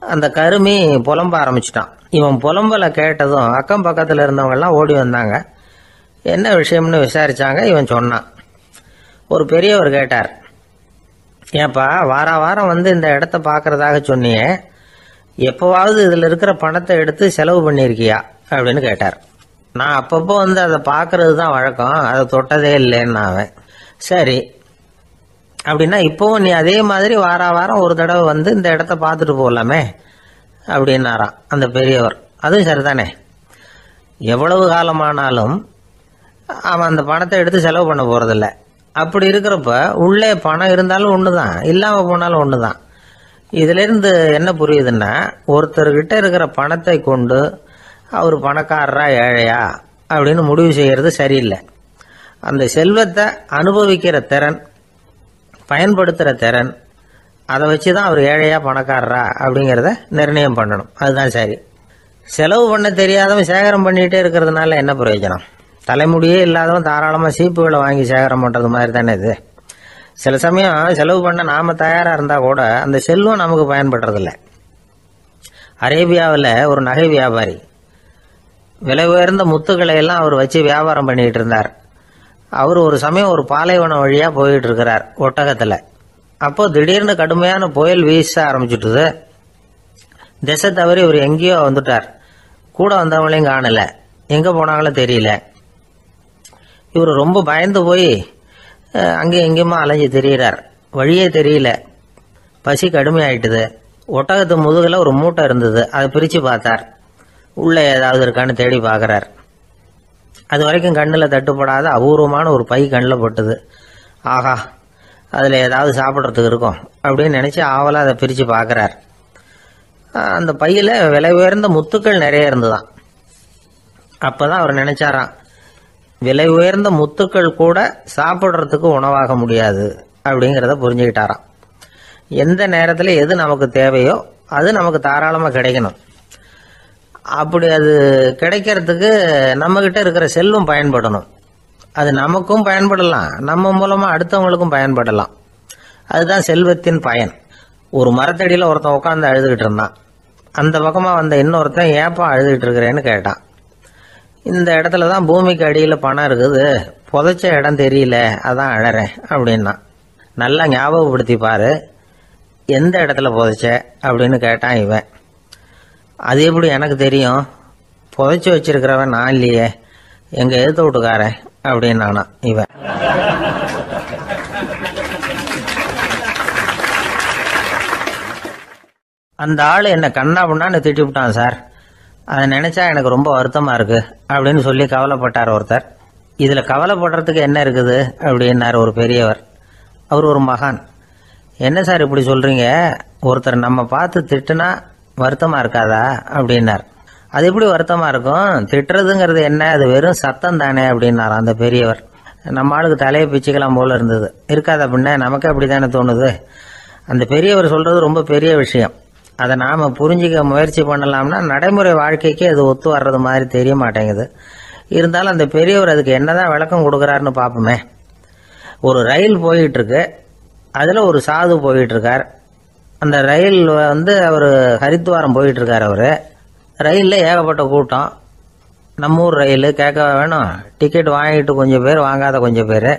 அந்த கருமி புலம்ப ஆரம்பிச்சிட்டான். இவன் புலம்பலை கேட்டதும் அக்கம் பக்கத்தில் இருந்தவங்க எல்லாம் ஓடி வந்தாங்க. என்ன விஷயம்னு விசாரிச்சாங்க. இவன் சொன்னான். ஒரு பெரியவர் கேட்டார், ஏப்பா வாரம் வந்து இந்த இடத்த பார்க்கறதாக சொன்னியே, எப்போவாவது இதில் இருக்கிற பணத்தை எடுத்து செலவு பண்ணியிருக்கியா அப்படின்னு கேட்டார். நான் அப்பப்போ வந்து அதை பார்க்கறது தான் வழக்கம், அதை தொட்டதே இல்லைன்னு அவன். சரி அப்படின்னா இப்போவும் நீ அதே மாதிரி வாரம் ஒரு தடவை வந்து இந்த இடத்த பார்த்துட்டு போகலாமே அப்படின்னாராம் அந்த பெரியவர். அதுவும் சரிதானே, எவ்வளவு காலமானாலும் அவன் அந்த பணத்தை எடுத்து செலவு பண்ண போறதில்ல. அப்படி இருக்கிறப்ப உள்ளே பணம் இருந்தாலும் ஒன்று தான், இல்லாமல் போனாலும் ஒன்று தான். இதிலிருந்து என்ன புரியுதுன்னா, ஒருத்தர்கிட்ட இருக்கிற பணத்தை கொண்டு அவர் பணக்காரரா ஏழையா அப்படின்னு முடிவு செய்கிறது சரியில்லை. அந்த செல்வத்தை அனுபவிக்கிற திறன், பயன்படுத்துகிற திறன், அதை வச்சு தான் அவர் ஏழையா பணக்காரரா அப்படிங்கிறத நிர்ணயம் பண்ணணும். அதுதான் சரி. செலவு பண்ண தெரியாதவன் சேகரம் பண்ணிகிட்டே இருக்கிறதுனால என்ன பிரயோஜனம்? தலைமுடியே இல்லாதவன் தாராளமாக சீப்புகளை வாங்கி சேகரம் பண்ணுறது மாதிரி தானே இது. சில சமயம் செலவு பண்ண நாம் தயாராக இருந்தால் கூட அந்த செல்வம் நமக்கு பயன்படுறதில்ல. அரேபியாவில் ஒரு நகை வியாபாரி விலை உயர்ந்த முத்துக்களை எல்லாம் அவர் வச்சு வியாபாரம் பண்ணிகிட்டு இருந்தார். அவர் ஒரு சமயம் ஒரு பாலைவனம் வழியாக போயிட்டு இருக்கிறார் ஒட்டகத்தில். அப்போ திடீர்னு கடுமையான புயல் வீச ஆரம்பிச்சுட்டுது. திசை தவறி இவர் எங்கேயோ வந்துட்டார். கூட வந்தவங்களையும் காணலை, எங்கே போனாங்களோ தெரியல. இவர் ரொம்ப பயந்து போய் அங்கே எங்கேயுமா அலைஞ்சு திரியிறார். வழியே தெரியல. பசி கடுமையாயிட்டுது. ஒட்டகத்து முதுகில் ஒரு மூட்டை இருந்தது. அதை பிரித்து பார்த்தார். உள்ளே ஏதாவது இருக்கான்னு தேடி பார்க்குறார். அது வரைக்கும் கண்ணில் தட்டுப்படாத அபூர்வமான ஒரு பை கண்ணில் பட்டுது. ஆஹா, அதில் ஏதாவது சாப்பிட்றதுக்கு இருக்கும் அப்படின்னு நினச்சி ஆவலாக அதை பிரித்து பார்க்குறார். அந்த பையில் விலை உயர்ந்த முத்துக்கள் நிறைய இருந்துதான். அப்போ தான் அவர் நினைச்சாராம், விலை உயர்ந்த முத்துக்கள் கூட சாப்பிட்றதுக்கு உணவாக முடியாது அப்படிங்கிறத புரிஞ்சுக்கிட்டாராம். எந்த நேரத்தில் எது நமக்கு தேவையோ அது நமக்கு தாராளமாக கிடைக்கணும். அப்படி அது கிடைக்கிறதுக்கு நம்மகிட்ட இருக்கிற செல்வம் பயன்படணும். அது நமக்கும் பயன்படலாம், நம்ம மூலமாக அடுத்தவங்களுக்கும் பயன்படலாம். அதுதான் செல்வத்தின் பயன். ஒரு மரத்தடியில் ஒருத்தன் உட்காந்து அழுதுகிட்டு இருந்தான். அந்த பக்கமாக வந்த இன்னொருத்தன் ஏப்பா அழுதுகிட்டு இருக்கிறேன்னு கேட்டான். இந்த இடத்துல தான் பூமிக்கு அடியில் பணம் இருக்குது, புதைச்ச இடம் தெரியல, அதான் அழறேன் அப்படின்னா. நல்லா ஞாபகப்படுத்தி பாரு, எந்த இடத்துல புதைச்ச அப்படின்னு கேட்டான் இவன். அது எப்படி எனக்கு தெரியும், புதைச்சி வச்சிருக்கிறவன் நான் இல்லையே, எங்க எழுத்து வீட்டுக்காரன் அப்படின்னானா இவன். அந்த ஆள் என்ன கண்ணா பண்ணான்னு திட்டி விட்டான் சார், அதை நினைச்சா எனக்கு ரொம்ப வருத்தமா இருக்கு அப்படின்னு சொல்லி கவலைப்பட்டார் ஒருத்தர். இதுல கவலைப்படுறதுக்கு என்ன இருக்குது அப்படின்னாரு ஒரு பெரியவர். அவர் ஒரு மகான். என்ன சார் இப்படி சொல்றீங்க, ஒருத்தர் நம்ம பார்த்து திட்டுனா வருத்தமா இருக்காதா அப்படின்னார். அது எப்படி வருத்தமா இருக்கும், திட்டுறதுங்கிறது என்ன, அது வெறும் சத்தம் தானே அப்படின்னார் அந்த பெரியவர். நம்ம ஆளுக்கு தலையை பிச்சுக்கலாம் போல இருந்தது. இருக்காது அப்படின்னா நமக்கு அப்படித்தானே தோணுது. அந்த பெரியவர் சொல்றது ரொம்ப பெரிய விஷயம். அதை நாம் புரிஞ்சிக்க முயற்சி பண்ணலாம்னா நடைமுறை வாழ்க்கைக்கு அது ஒத்து வர்றது மாதிரி தெரிய மாட்டேங்குது. இருந்தாலும் அந்த பெரியவர் அதுக்கு என்னதான் விளக்கம் கொடுக்குறாருன்னு பார்ப்போமே. ஒரு ரயில் போயிட்டு இருக்கு, அதில் ஒரு சாது போயிட்டு இருக்கார். அந்த ரயில் வந்து அவர் ஹரித்வாரம் போயிட்டு இருக்கார். அவர் ரயிலில் ஏகப்பட்ட கூட்டம். நம்ம ஊர் ரயில் கேட்க வேணும், டிக்கெட் வாங்கிட்டு கொஞ்சம் பேர், வாங்காத கொஞ்சம் பேர்.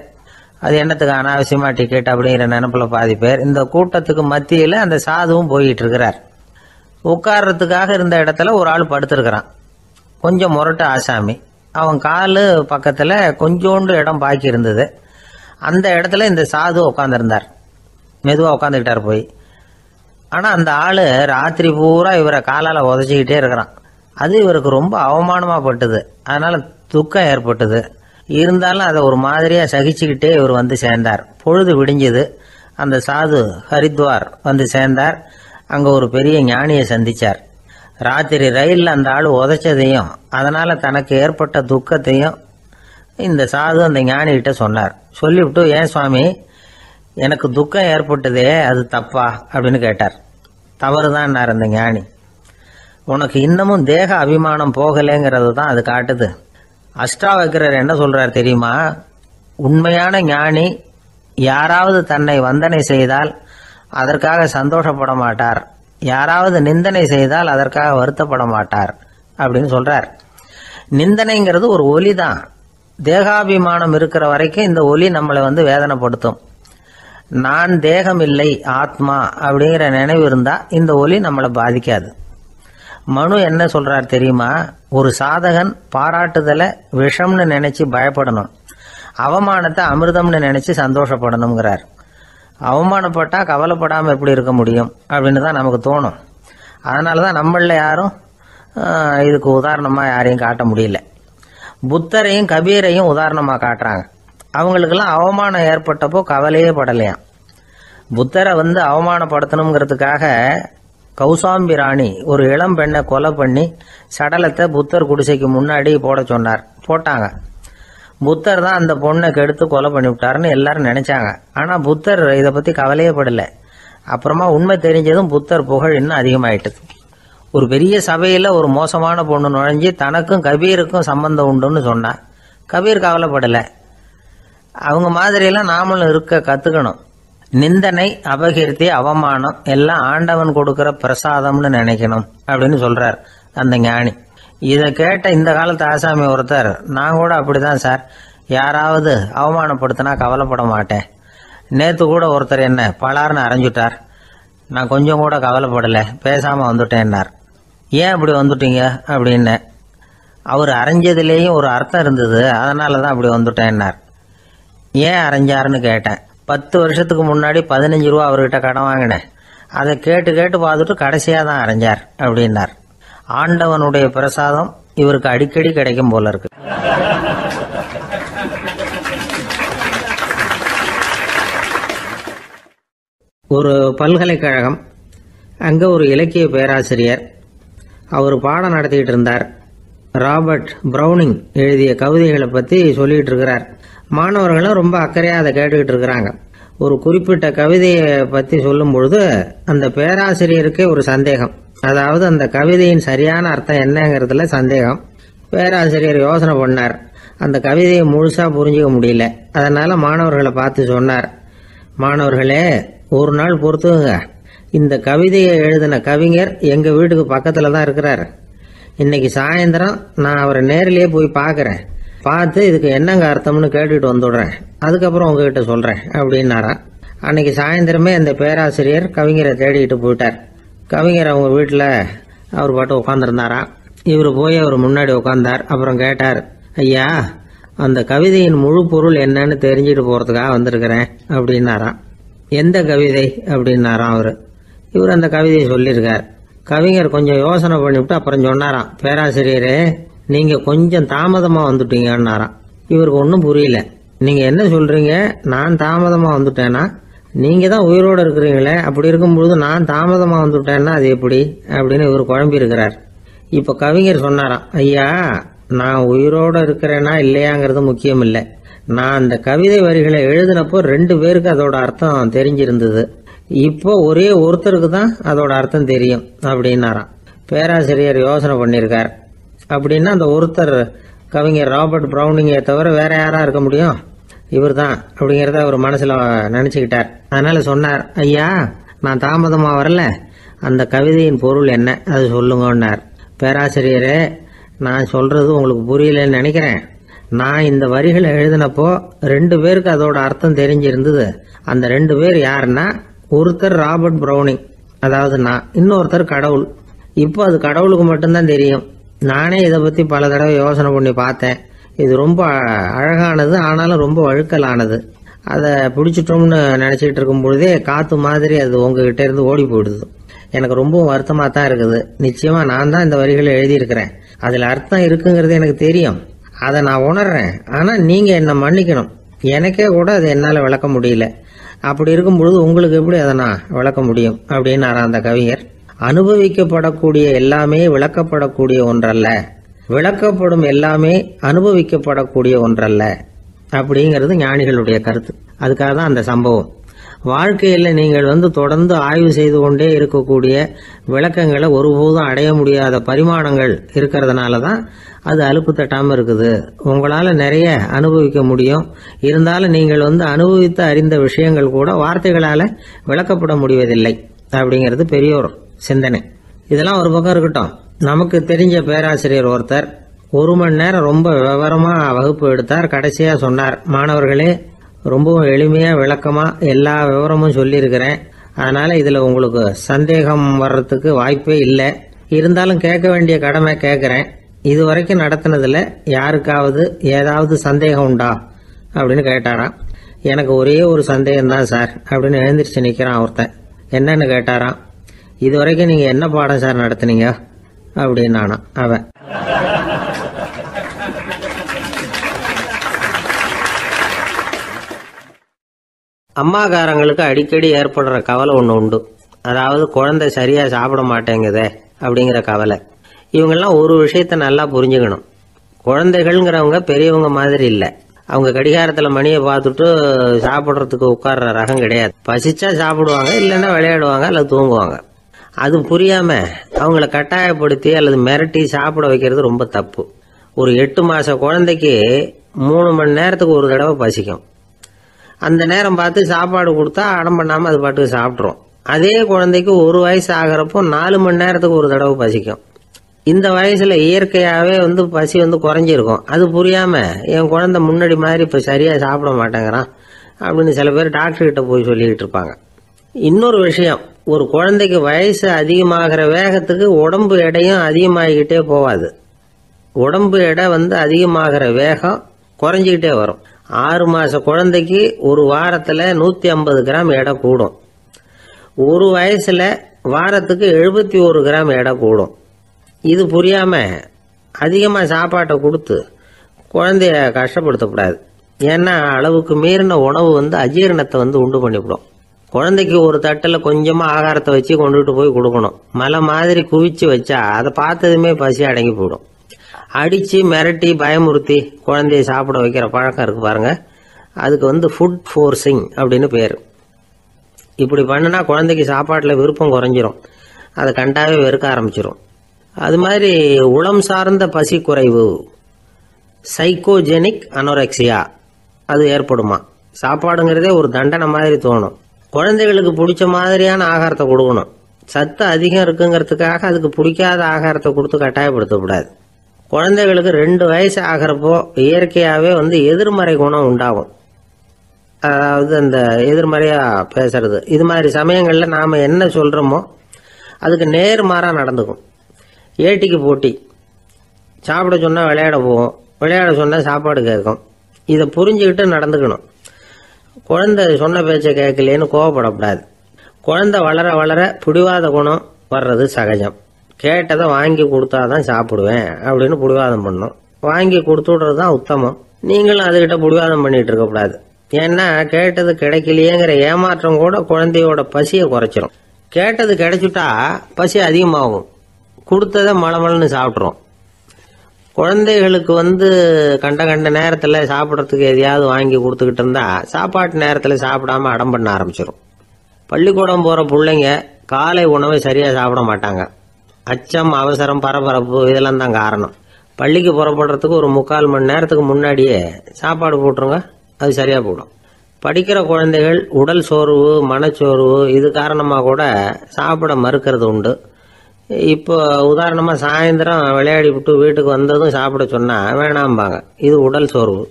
அது என்னத்துக்கு அனாவசியமாக டிக்கெட் அப்படிங்கிற நினைப்பில் பாதி பேர். இந்த கூட்டத்துக்கு மத்தியில் அந்த சாதுவும் போயிட்டு இருக்கிறார். உட்கார்றதுக்காக இருந்த இடத்துல ஒரு ஆள் படுத்திருக்கிறான். கொஞ்சம் முரட்டு ஆசாமி. அவன் காலு பக்கத்தில் கொஞ்சோண்டு இடம் பாக்கி இருந்தது. அந்த இடத்துல இந்த சாது உட்காந்துருந்தார். மெதுவாக உட்காந்துக்கிட்டார் போய். ஆனால் அந்த ஆள் ராத்திரி பூரா இவரை காலால் உதச்சிக்கிட்டே இருக்கிறான். அது இவருக்கு ரொம்ப அவமானமாக பட்டுது. அதனால துக்கம் ஏற்பட்டது. இருந்தாலும் அதை ஒரு மாதிரியாக சகிச்சுக்கிட்டே இவர் வந்து சேர்ந்தார். பொழுது விடிஞ்சது. அந்த சாது ஹரித்வார் வந்து சேர்ந்தார். அங்கே ஒரு பெரிய ஞானியை சந்திச்சார். ராத்திரி ரயிலில் அந்த ஆள் உதைச்சதையும் அதனால் தனக்கு ஏற்பட்ட துக்கத்தையும் இந்த சாது அந்த ஞானிகிட்ட சொன்னார். சொல்லிவிட்டு, ஏன் சுவாமி, எனக்கு துக்கம் ஏற்பட்டதே அது தப்பா அப்படின்னு கேட்டார். தவறுதான் அந்த ஞானி. உனக்கு இன்னமும் தேக அபிமானம் போகலைங்கிறது தான் அது காட்டுது. அஷ்டாவக்கிரர் என்ன சொல்றார் தெரியுமா, உண்மையான ஞானி யாராவது தன்னை வந்தனை செய்தால் அதற்காக சந்தோஷப்பட மாட்டார், யாராவது நிந்தனை செய்தால் அதற்காக வருத்தப்பட மாட்டார் அப்படின்னு சொல்றார். நிந்தனைங்கிறது ஒரு ஒலி தான். தேகாபிமானம் இருக்கிற வரைக்கும் இந்த ஒலி நம்மளை வேதனைப்படுத்தும். நான் தேகம் இல்லை ஆத்மா அப்படிங்கிற நினைவு இருந்தா இந்த ஒலி நம்மளை பாதிக்காது. மனு என்ன சொல்றார் தெரியுமா? ஒரு சாதகன் பாராட்டுதலை விஷம்னு நினைச்சு பயப்படணும், அவமானத்தை அமிர்தம்னு நினைச்சு சந்தோஷப்படணுங்கிறார். அவமானப்பட்டா கவலைப்படாம எப்படி இருக்க முடியும் அப்படின்னு தான் நமக்கு தோணும். அதனாலதான் நம்மள யாரும் இதுக்கு உதாரணமா யாரையும் காட்ட முடியல. புத்தரையும் கபீரையும் உதாரணமா காட்டுறாங்க. அவங்களுக்கெல்லாம் அவமானம் ஏற்பட்டப்போ கவலையே படலையாம். புத்தரை அவமானப்படுத்தணுங்கிறதுக்காக கௌசாம்பி ராணி ஒரு இளம் பெண்ணை கொலை பண்ணி சடலத்தை புத்தர் குடிசைக்கு முன்னாடி போட சொன்னார். போட்டாங்க. புத்தர் தான் அந்த பொண்ணை கெடுத்து கொலை பண்ணி விட்டாருன்னு எல்லாரும் நினைச்சாங்க. ஆனா புத்தர் இதை பத்தி கவலையே படல. அப்புறமா உண்மை தெரிஞ்சதும் புத்தர் புகழ் இன்னும் அதிகமாயிட்டது. ஒரு பெரிய சபையில ஒரு மோசமான பொண்ணு நுழைஞ்சு தனக்கும் கபீருக்கும் சம்பந்தம் உண்டுன்னு சொன்னா கபீர் கவலைப்படல. அவங்க மாதிரியெல்லாம் நாமளும் இருக்க கத்துக்கணும். நிந்தனை, அபகீர்த்தி, அவமானம் எல்லாம் ஆண்டவன் கொடுக்கிற பிரசாதம்னு நினைக்கணும் அப்படின்னு சொல்றார் அந்த ஞானி. இதை கேட்ட இந்த காலத்து ஆசாமி ஒருத்தர், நான் கூட அப்படிதான் சார், யாராவது அவமானப்படுத்தினா கவலைப்பட மாட்டேன். நேத்து கூட ஒருத்தர் என்ன பலார்னு அரைஞ்சுட்டார், நான் கொஞ்சம் கூட கவலைப்படல, பேசாம வந்துட்டேன்னார். ஏன் அப்படி வந்துட்டீங்க அப்படின்னு. அவர் அரைஞ்சதுலேயும் ஒரு அர்த்தம் இருந்தது, அதனாலதான் அப்படி வந்துட்டேன்னார். ஏன் அரைஞ்சாருன்னு கேட்டேன். 10 வருஷத்துக்கு முன்னாடி 15 ரூபா அவர்கிட்ட கடன் வாங்கினேன், அதை கேட்டு கேட்டு பார்த்துட்டு கடைசியா தான் அரைஞ்சார் அப்படின்னார். ஆண்டவனுடைய பிரசாதம் இவருக்கு அடிக்கடி கிடைக்கும் போல இருக்கு. ஒரு பல்கலைக்கழகம், அங்க ஒரு இலக்கிய பேராசிரியர், அவர் பாடம் நடத்திட்டு இருந்தார். ராபர்ட் பிரவுனிங் எழுதிய கவிதைகளை பத்தி சொல்லிட்டு இருக்கிறார். மாணவர்களும் ரொம்ப அக்கறையா அதை கேட்டுக்கிட்டு இருக்கிறாங்க. ஒரு குறிப்பிட்ட கவிதையை பத்தி சொல்லும் பொழுது அந்த பேராசிரியருக்கே ஒரு சந்தேகம். அதாவது அந்த கவிதையின் சரியான அர்த்தம் என்னங்கிறதுல சந்தேகம். பேராசிரியர் யோசனை பண்ணார். அந்த கவிதையை முழுசா புரிஞ்சுக்க முடியல. அதனால மாணவர்களை பார்த்து சொன்னார், மாணவர்களே, ஒரு நாள் பொறுத்துங்க, இந்த கவிதையை எழுதின கவிஞர் எங்க வீட்டுக்கு பக்கத்துல தான் இருக்கிறாரு. இன்னைக்கு சாயந்தரம் நான் அவரை நேரிலேயே போய் பார்க்கறேன், பார்த்து இதுக்கு என்னங்க அர்த்தம்னு கேட்டுட்டு வந்துடுறேன், அதுக்கப்புறம் உங்ககிட்ட சொல்றேன் அப்படின்னாராம். அன்னைக்கு சாயந்தரமே அந்த பேராசிரியர் கவிஞரை தேடிட்டு போயிட்டார். கவிஞர் அவங்க வீட்டுல அவர் பாட்டு உட்காந்துருந்தாராம். இவர் போய் அவர் முன்னாடி உட்கார்ந்தார். அப்புறம் கேட்டார், ஐயா, அந்த கவிதையின் முழு பொருள் என்னன்னு தெரிஞ்சுட்டு போறதுக்காக வந்திருக்கிறேன் அப்படின்னாராம். எந்த கவிதை அப்படின்னாராம் அவரு. இவர் அந்த கவிதையை சொல்லியிருக்கார். கவிஞர் கொஞ்சம் யோசனை பண்ணிவிட்டு அப்புறம் சொன்னாராம், பேராசிரியரே, நீங்க கொஞ்சம் தாமதமா வந்துட்டீங்கன்னாராம். இவருக்கு ஒன்றும் புரியல. நீங்க என்ன சொல்றீங்க? நான் தாமதமா வந்துட்டேன்னா? நீங்க தான் உயிரோட இருக்கிறீங்களே, அப்படி இருக்கும்பொழுது நான் தாமதமா வந்துட்டேன்னா அது எப்படி அப்படின்னு இவர் குழம்பி இருக்கிறார். இப்ப கவிஞர் சொன்னாராம், ஐயா, நான் உயிரோட இருக்கிறேன்னா இல்லையாங்கிறது முக்கியம் இல்லை. நான் அந்த கவிதை வரிகளை எழுதினப்போ 2 பேருக்கு அதோட அர்த்தம் தெரிஞ்சிருந்தது. இப்போ ஒரே ஒருத்தருக்கு தான் அதோட அர்த்தம் தெரியும் அப்படின்னாராம். பேராசிரியர் யோசனை பண்ணியிருக்கார். அப்படின்னா அந்த ஒருத்தர் கவிஞர் ராபர்ட் பிரவுனிங்கை தவிர வேற யாரா இருக்க முடியும்? இவர் தான் அப்படிங்கறத அவர் மனசுல நினைச்சுக்கிட்டார். அதனால சொன்னார், ஐயா, நான் தாமதமா வரல, அந்த கவிதையின் பொருள் என்ன அது சொல்லுங்கன்னார். பேராசிரியரே, நான் சொல்றது உங்களுக்கு புரியலன்னு நினைக்கிறேன். நான் இந்த வரிகளை எழுதினப்போ 2 பேருக்கு அதோட அர்த்தம் தெரிஞ்சிருந்தது. அந்த 2 பேர் யாருன்னா, ஒருத்தர் ராபர்ட் பிரவுனிங், அதாவது நான், இன்னொருத்தர் கடவுள். இப்போ அது கடவுளுக்கு மட்டும்தான் தெரியும். நானே இதை பத்தி பல தடவை யோசனை பண்ணி பார்த்தேன். இது ரொம்ப அழகானது, ஆனாலும் ரொம்ப வழுக்கலானது. அதை பிடிச்சிட்டோம்னு நினைச்சிட்டு இருக்கும் பொழுதே காத்து மாதிரி அது உங்ககிட்ட இருந்து ஓடி போயிடுது. எனக்கு ரொம்பவும் வருத்தமா தான் இருக்குது. நிச்சயமா நான் தான் இந்த வரிகளை எழுதியிருக்கிறேன். அதுல அர்த்தம் இருக்குங்கிறது எனக்கு தெரியும், அதை நான் உணர்றேன். ஆனா நீங்க என்ன மன்னிக்கணும், எனக்கே கூட அதை என்னால விளக்க முடியல. அப்படி இருக்கும் பொழுது உங்களுக்கு எப்படி அதை நான் விளக்க முடியும் அப்படின்னாரா அந்த கவிஞர். அனுபவிக்கப்படக்கூடிய எல்லாமே விளக்கப்படக்கூடிய ஒன்றல்ல, விளக்கப்படும் எல்லாமே அனுபவிக்கப்படக்கூடிய ஒன்றல்ல அப்படிங்கிறது ஞானிகளுடைய கருத்து. அதுக்காக தான் அந்த சம்பவம். வாழ்க்கையில் நீங்கள் தொடர்ந்து ஆய்வு செய்து கொண்டே இருக்கக்கூடிய விளக்கங்களை ஒருபோதும் அடைய முடியாத பரிமாணங்கள் இருக்கிறதுனால தான் அது அலுப்பு தட்டாமல் இருக்குது. உங்களால் நிறைய அனுபவிக்க முடியும். இருந்தாலும் நீங்கள் அனுபவித்து அறிந்த விஷயங்கள் கூட வார்த்தைகளால் விளக்கப்பட முடிவதில்லை அப்படிங்கிறது பெரிய ஒரு சிந்தனை. இதெல்லாம் ஒரு பக்கம் இருக்கட்டும். நமக்கு தெரிஞ்ச பேராசிரியர் ஒருத்தர் 1 மணி நேரம் ரொம்ப விவரமாக வகுப்பு எடுத்தார். கடைசியாக சொன்னார், மாணவர்களே, ரொம்பவும் எளிமையாக விளக்கமாக எல்லா விவரமும் சொல்லியிருக்கிறேன். அதனால் இதில் உங்களுக்கு சந்தேகம் வர்றதுக்கு வாய்ப்பே இல்லை. இருந்தாலும் கேட்க வேண்டிய கடமை கேட்குறேன். இது வரைக்கும் நடத்தினதில் யாருக்காவது ஏதாவது சந்தேகம் உண்டா அப்படின்னு கேட்டாராம். எனக்கு ஒரே ஒரு சந்தேகம்தான் சார் அப்படின்னு எழுந்திரிச்சு நிற்கிறான் ஒருத்தன். என்னன்னு கேட்டாராம். இது வரைக்கும் நீங்கள் என்ன பாடம் சார் நடத்துனீங்க அப்படின்னானா அவன். அம்மாக்காரங்களுக்கு அடிக்கடி ஏற்படுற கவலை ஒன்று உண்டு. அதாவது குழந்தை சரியா சாப்பிட மாட்டேங்குதே அப்படிங்கிற கவலை. இவங்கெல்லாம் ஒரு விஷயத்த நல்லா புரிஞ்சுக்கணும். குழந்தைகள்ங்கிறவங்க பெரியவங்க மாதிரி இல்லை. அவங்க கடிகாரத்தில் மணியை பார்த்துட்டு சாப்பிட்றதுக்கு உட்கார்ற ரகம் கிடையாது. பசிச்சா சாப்பிடுவாங்க, இல்லைன்னா விளையாடுவாங்க அல்லது தூங்குவாங்க. அது புரியாம அவங்கள கட்டாயப்படுத்தி அல்லது மிரட்டி சாப்பிட வைக்கிறது ரொம்ப தப்பு. ஒரு 8 மாச குழந்தைக்கு 3 மணி நேரத்துக்கு ஒரு தடவை பசிக்கும். அந்த நேரம் பார்த்து சாப்பாடு கொடுத்தா அடம் பண்ணாமல் அது பாட்டுக்கு சாப்பிட்றோம். அதே குழந்தைக்கு 1 வயசு ஆகிறப்போ 4 மணி நேரத்துக்கு ஒரு தடவை பசிக்கும். இந்த வயசுல இயற்கையாகவே பசி குறைஞ்சிருக்கும். அது புரியாம என் குழந்தை முன்னாடி மாதிரி இப்போ சரியா சாப்பிட மாட்டேங்கிறான் அப்படின்னு சில பேர் டாக்டர்கிட்ட போய் சொல்லிக்கிட்டு இருப்பாங்க. இன்னொரு விஷயம், ஒரு குழந்தைக்கு வயசு அதிகமாகிற வேகத்துக்கு உடம்பு எடையும் அதிகமாகிக்கிட்டே போகாது. உடம்பு எடை அதிகமாகிற வேகம் குறைஞ்சிக்கிட்டே வரும். 6 மாச குழந்தைக்கு ஒரு வாரத்தில் 150 கிராம் எடை கூடும். ஒரு வயசுல வாரத்துக்கு 71 கிராம் எடை கூடும். இது புரியாம அதிகமாக சாப்பாட்டை கொடுத்து குழந்தைய கஷ்டப்படுத்தக்கூடாது. ஏன்னா அளவுக்கு மீறின உணவு அஜீரணத்தை உண்டு பண்ணிவிடும். குழந்தைக்கு ஒரு தட்டில் கொஞ்சமாக ஆகாரத்தை வச்சு கொண்டுட்டு போய் கொடுக்கணும். மலை மாதிரி குவிச்சு வச்சா அதை பார்த்ததுமே பசி அடங்கி போயிடும். அடித்து மிரட்டி பயமுறுத்தி குழந்தைய சாப்பிட வைக்கிற பழக்கம் இருக்கு பாருங்க, அதுக்கு ஃபுட் ஃபோர்ஸிங் அப்படின்னு பேர். இப்படி பண்ணினா குழந்தைக்கு சாப்பாட்டில் விருப்பம் குறைஞ்சிரும். அதை கண்டாவே வெறுக்க ஆரம்பிச்சிடும். அது மாதிரி உளம் சார்ந்த பசி குறைவு, சைக்கோஜெனிக் அனோரெக்சியா, அது ஏற்படுமா. சாப்பாடுங்கிறதே ஒரு தண்டனை மாதிரி தோணும். குழந்தைகளுக்கு பிடிச்ச மாதிரியான ஆகாரத்தை கொடுக்கணும். சத்து அதிகம் இருக்குங்கிறதுக்காக அதுக்கு பிடிக்காத ஆகாரத்தை கொடுத்து கட்டாயப்படுத்தக்கூடாது. குழந்தைகளுக்கு 2 வயசு ஆகிறப்போ இயற்கையாகவே எதிர்மறை குணம் உண்டாகும். அதாவது அந்த எதிர்மறையாக பேசுறது. இது மாதிரி சமயங்களில் நாம் என்ன சொல்கிறோமோ அதுக்கு நேர்மாறாக நடந்துக்கும். ஏட்டிக்கு போட்டி. சாப்பிட சொன்னால் விளையாட போகும், விளையாட சொன்னால் சாப்பாடு கேட்கும். இதை புரிஞ்சுக்கிட்டு நடந்துக்கணும். குழந்தை சொன்ன பேச்சை கேட்கலேன்னு கோவப்படக்கூடாது. குழந்தை வளர வளர பிடிவாத குணம் வர்றது சகஜம். கேட்டதை வாங்கி கொடுத்தாதான் சாப்பிடுவேன் அப்படின்னு பிடிவாதம் பண்ணும். வாங்கி கொடுத்து விடுறது தான் உத்தமம். நீங்களும் அதுகிட்ட பிடிவாதம் பண்ணிட்டு இருக்கக்கூடாது. ஏன்னா கேட்டது கிடைக்கலையேங்கிற ஏமாற்றம் கூட குழந்தையோட பசியை குறைச்சிரும். கேட்டது கிடைச்சிட்டா பசி அதிகமாகும். கொடுத்ததை மளமளன்னு சாப்பிட்றோம். குழந்தைகளுக்கு கண்ட கண்ட நேரத்தில் சாப்பிட்றதுக்கு எதையாவது வாங்கி கொடுத்துக்கிட்டு இருந்தா சாப்பாட்டு நேரத்தில் சாப்பிடாம அடம் பண்ண ஆரம்பிச்சிடும். பள்ளிக்கூடம் போகிற பிள்ளைங்க காலை உணவை சரியாக சாப்பிட மாட்டாங்க. அச்சம், அவசரம், பரபரப்பு இதெல்லாம் தான் காரணம். பள்ளிக்கு புறப்படுறதுக்கு ஒரு 3/4 மணி நேரத்துக்கு முன்னாடியே சாப்பாடு போட்டுருங்க, அது சரியாக போடும். படிக்கிற குழந்தைகள் உடல் சோர்வு, மனச்சோர்வு இது காரணமாக கூட சாப்பிட மறுக்கிறது உண்டு. இப்போ உதாரணமாக சாயந்தரம் விளையாடி விட்டு வீட்டுக்கு வந்ததும் சாப்பிட சொன்னால் வேணாம்பாங்க. இது உடல் சோர்வு.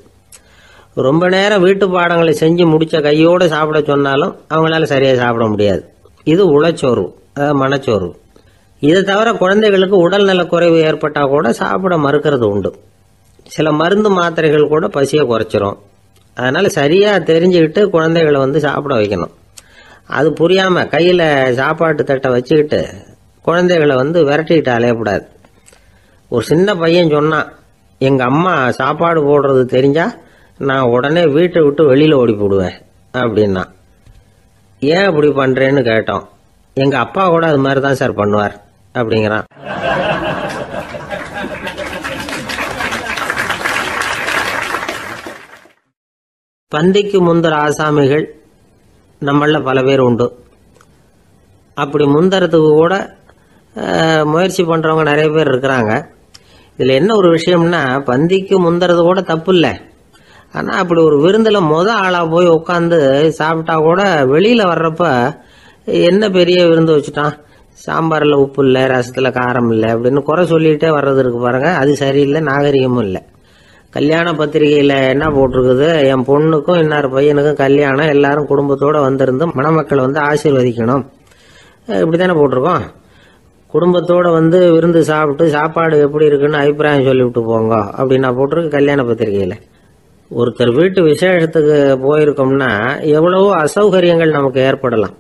ரொம்ப நேரம் வீட்டு பாடங்களை செஞ்சு முடித்த கையோடு சாப்பிட சொன்னாலும் அவங்களால சரியாக சாப்பிட முடியாது. இது உளச்சோர்வு, அதாவது மனச்சோர்வு. இதை தவிர குழந்தைகளுக்கு உடல் நலக்குறைவு ஏற்பட்டால் கூட சாப்பிட மறுக்கிறது உண்டு. சில மருந்து மாத்திரைகள் கூட பசியை குறைச்சிரும். அதனால் சரியாக தெரிஞ்சுக்கிட்டு குழந்தைகளை சாப்பிட வைக்கணும். அது புரியாமல் கையில் சாப்பாட்டு தட்டை வச்சுக்கிட்டு குழந்தைகளை விரட்டிக்கிட்டு அலையக்கூடாது. ஒரு சின்ன பையன் சொன்னான், எங்கள் அம்மா சாப்பாடு போடுறது தெரிஞ்சா நான் உடனே வீட்டை விட்டு வெளியில் ஓடி போடுவேன் அப்படின்னா. ஏன் அப்படி பண்ணுறேன்னு கேட்டோம். எங்கள் அப்பா கூட அது மாதிரி தான் சார் பண்ணுவார் அப்படிங்கிறான். பந்திக்கு முந்தர ஆசாமிகள் நம்மள பல பேர் உண்டு. அப்படி முந்தறதுக்கு கூட முயற்சி பண்ணுறவங்க நிறைய பேர் இருக்கிறாங்க. இதில் என்ன ஒரு விஷயம்னா, பந்திக்கு முந்துறது கூட தப்பு இல்லை. ஆனால் அப்படி ஒரு விருந்தில் ஆளாக போய் உட்காந்து சாப்பிட்டா கூட வெளியில் வர்றப்ப என்ன பெரிய விருந்து வச்சுட்டான், சாம்பாரில் உப்பு இல்லை, ரசத்தில் காரம் இல்லை அப்படின்னு குறை சொல்லிகிட்டே வர்றது இருக்கு பாருங்க, அது சரியில்லை, நாகரிகமும் இல்லை. கல்யாண பத்திரிகையில் என்ன போட்டிருக்குது, என் பொண்ணுக்கும் இன்னார் பையனுக்கும் கல்யாணம், எல்லாரும் குடும்பத்தோடு வந்திருந்து மணமக்கள் ஆசீர்வதிக்கணும், இப்படி தானே போட்டிருக்கோம். குடும்பத்தோடு விருந்து சாப்பிட்டு சாப்பாடு எப்படி இருக்குன்னு அபிப்பிராயம் சொல்லிவிட்டு போங்க அப்படின்னா போட்டிருக்கு கல்யாண பத்திரிகையில். ஒருத்தர் வீட்டு விசேஷத்துக்கு போயிருக்கோம்னா எவ்வளவோ அசௌகரியங்கள் நமக்கு ஏற்படலாம்.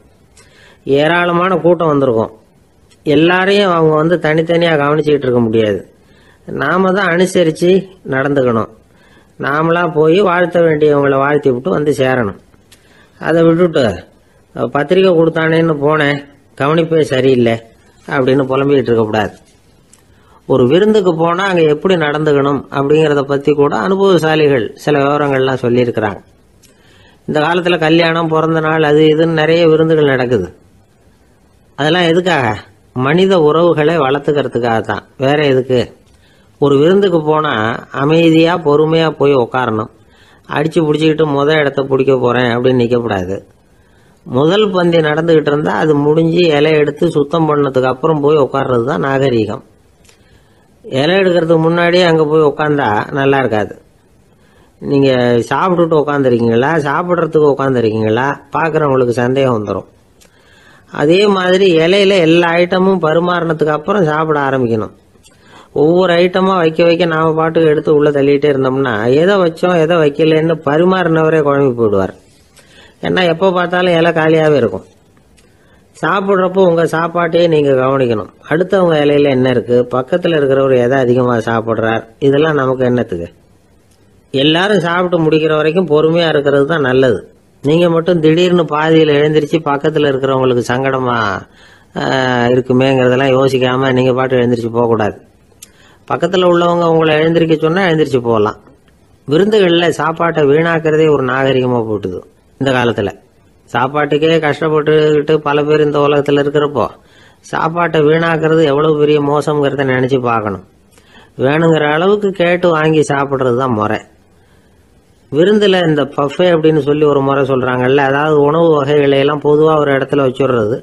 ஏராளமான கூட்டம் வந்திருக்கும். எல்லாரையும் அவங்க தனித்தனியாக கவனிச்சுக்கிட்டு இருக்க முடியாது. நாம தான் அனுசரித்து நடந்துக்கணும். நாமளா போய் வாழ்த்த வேண்டியவங்களை வாழ்த்தி விட்டு சேரணும். அதை விட்டுட்டு பத்திரிக்கை கொடுத்தானேன்னு போனேன், கவனிப்பே சரியில்லை அப்படின்னு புலம்பிக்கிட்டு இருக்கக்கூடாது. ஒரு விருந்துக்கு போனால் அங்கே எப்படி நடந்துக்கணும் அப்படிங்கிறத பற்றி கூட அனுபவசாலிகள் சில விவரங்கள்லாம் சொல்லியிருக்கிறாங்க. இந்த காலத்தில் கல்யாணம், பிறந்த நாள், அது இதுன்னு நிறைய விருந்துகள் நடக்குது. அதெல்லாம் எதுக்காக? மனித உறவுகளை வளர்த்துக்கிறதுக்காக தான், வேற எதுக்கு? ஒரு விருந்துக்கு போனால் அமைதியாக பொறுமையாக போய் உட்காரணும். அடித்து பிடிச்சிக்கிட்டு இடத்த பிடிக்க போகிறேன் அப்படின்னு நிற்கக்கூடாது. முதல் பந்தி நடந்துக்கிட்டு இருந்தால் அது முடிஞ்சு இலை எடுத்து சுத்தம் பண்ணதுக்கு அப்புறம் போய் உட்கார்றது தான் நாகரீகம். இலை எடுக்கிறதுக்கு முன்னாடியே அங்கே போய் உட்காந்தா நல்லா இருக்காது. நீங்கள் சாப்பிட்டுட்டு உட்காந்துருக்கீங்களா, சாப்பிட்றதுக்கு உட்காந்துருக்கீங்களா, பார்க்குறவங்களுக்கு சந்தேகம் வந்துடும். அதே மாதிரி இலையில எல்லா ஐட்டமும் பரிமாறினதுக்கு அப்புறம் சாப்பிட ஆரம்பிக்கணும். ஒவ்வொரு ஐட்டமாக வைக்க வைக்க நாம் பாட்டுக்கு எடுத்து உள்ளே தள்ளிகிட்டே இருந்தோம்னா எதை வச்சோம் எதை வைக்கலன்னு பரிமாறினவரே குழம்பி போயிடுவார். ஏன்னா எப்போ பார்த்தாலும் இலை காலியாகவே இருக்கும். சாப்பிட்றப்போ உங்கள் சாப்பாட்டையே நீங்கள் கவனிக்கணும். அடுத்தவங்க இலையில என்ன இருக்குது, பக்கத்தில் இருக்கிறவர் எதை அதிகமாக சாப்பிட்றார், இதெல்லாம் நமக்கு என்னத்துக்கு? எல்லாரும் சாப்பிட்டு முடிக்கிற வரைக்கும் பொறுமையாக இருக்கிறது தான் நல்லது. நீங்கள் மட்டும் திடீர்னு பாதியில் எழுந்திரிச்சு பக்கத்தில் இருக்கிறவங்களுக்கு சங்கடமாக இருக்குமேங்கிறதெல்லாம் யோசிக்காமல் நீங்கள் பாட்டு எழுந்திரிச்சு போகக்கூடாது. பக்கத்தில் உள்ளவங்க உங்களை எழுந்திரிக்க சொன்னால் எழுந்திரிச்சு போகலாம். விருந்துகளில் சாப்பாட்டை வீணாக்கிறதே ஒரு நாகரிகமாக போட்டுது. இந்த காலத்தில் சாப்பாட்டுக்கே கஷ்டப்பட்டுக்கிட்டு பல பேர் இந்த உலகத்தில் இருக்கிறப்போ சாப்பாட்டை வீணாக்கிறது எவ்வளோ பெரிய மோசங்கிறத நினச்சி பார்க்கணும். வேணுங்கிற அளவுக்கு கேட்டு வாங்கி சாப்பிட்றது தான் முறை. விருந்தில் இந்த பஃபே அப்படின்னு சொல்லி ஒரு முறை சொல்கிறாங்கல்ல, அதாவது உணவு வகைகளையெல்லாம் பொதுவாக ஒரு இடத்துல வச்சுடுறது,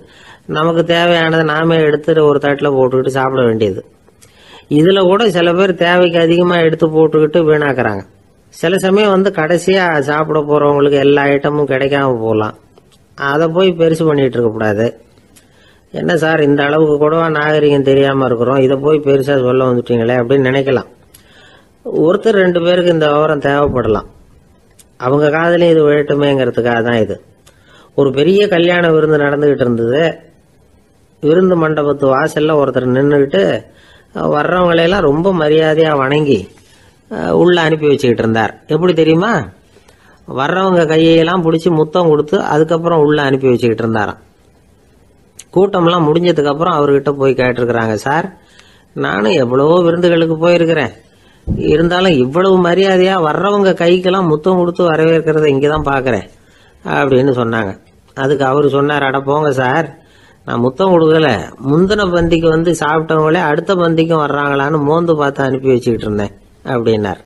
நமக்கு தேவையானதை நாமே எடுத்துட்டு ஒரு தட்டில் போட்டுக்கிட்டு சாப்பிட வேண்டியது. இதில் கூட சில பேர் தேவைக்கு அதிகமாக எடுத்து போட்டுக்கிட்டு வீணாக்குறாங்க. சில சமயம் கடைசியாக சாப்பிட போகிறவங்களுக்கு எல்லா ஐட்டமும் கிடைக்காம போகலாம். அதை போய் பெருசு பண்ணிகிட்டு இருக்கக்கூடாது. என்ன சார் இந்த அளவுக்கு கூடவா நாகரிகம் தெரியாமல் இருக்கிறோம், இதை போய் பெருசாக சொல்ல வந்துட்டீங்களே அப்படின்னு நினைக்கலாம். ஒருத்தர் 2 பேருக்கு இந்த விவரம் தேவைப்படலாம். அவங்க காதலையும் இது விழட்டுமேங்கிறதுக்காக தான் இது. ஒரு பெரிய கல்யாண விருந்து நடந்துக்கிட்டு இருந்தது. விருந்து மண்டபத்து வாசலில் ஒருத்தர் நின்றுக்கிட்டு வர்றவங்களையெல்லாம் ரொம்ப மரியாதையாக வணங்கி உள்ளே அனுப்பி வச்சுக்கிட்டு இருந்தார். எப்படி தெரியுமா? வர்றவங்க கையெல்லாம் பிடிச்சி முத்தம் கொடுத்து அதுக்கப்புறம் உள்ளே அனுப்பி வச்சுக்கிட்டு இருந்தாராம். கூட்டம்லாம் முடிஞ்சதுக்கப்புறம் அவர்கிட்ட போய் கேட்டிருக்கிறாங்க, சார் நானும் எவ்வளவோ விருந்துகளுக்கு போயிருக்கிறேன், இருந்தாலும் இவ்வளவு மரியாதையாக வர்றவங்க கைக்கெல்லாம் முத்தம் கொடுத்து வரவேற்கிறத இங்கே தான் பார்க்குறேன் அப்படின்னு சொன்னாங்க. அதுக்கு அவர் சொன்னார், அட போங்க சார், நான் முத்தம் கொடுக்கல, முந்தின பந்திக்கு சாப்பிட்டவங்களே அடுத்த பந்திக்கும் வர்றாங்களான்னு மோந்து பார்த்து அனுப்பி வச்சுக்கிட்டு இருந்தேன் அப்படின்னார்.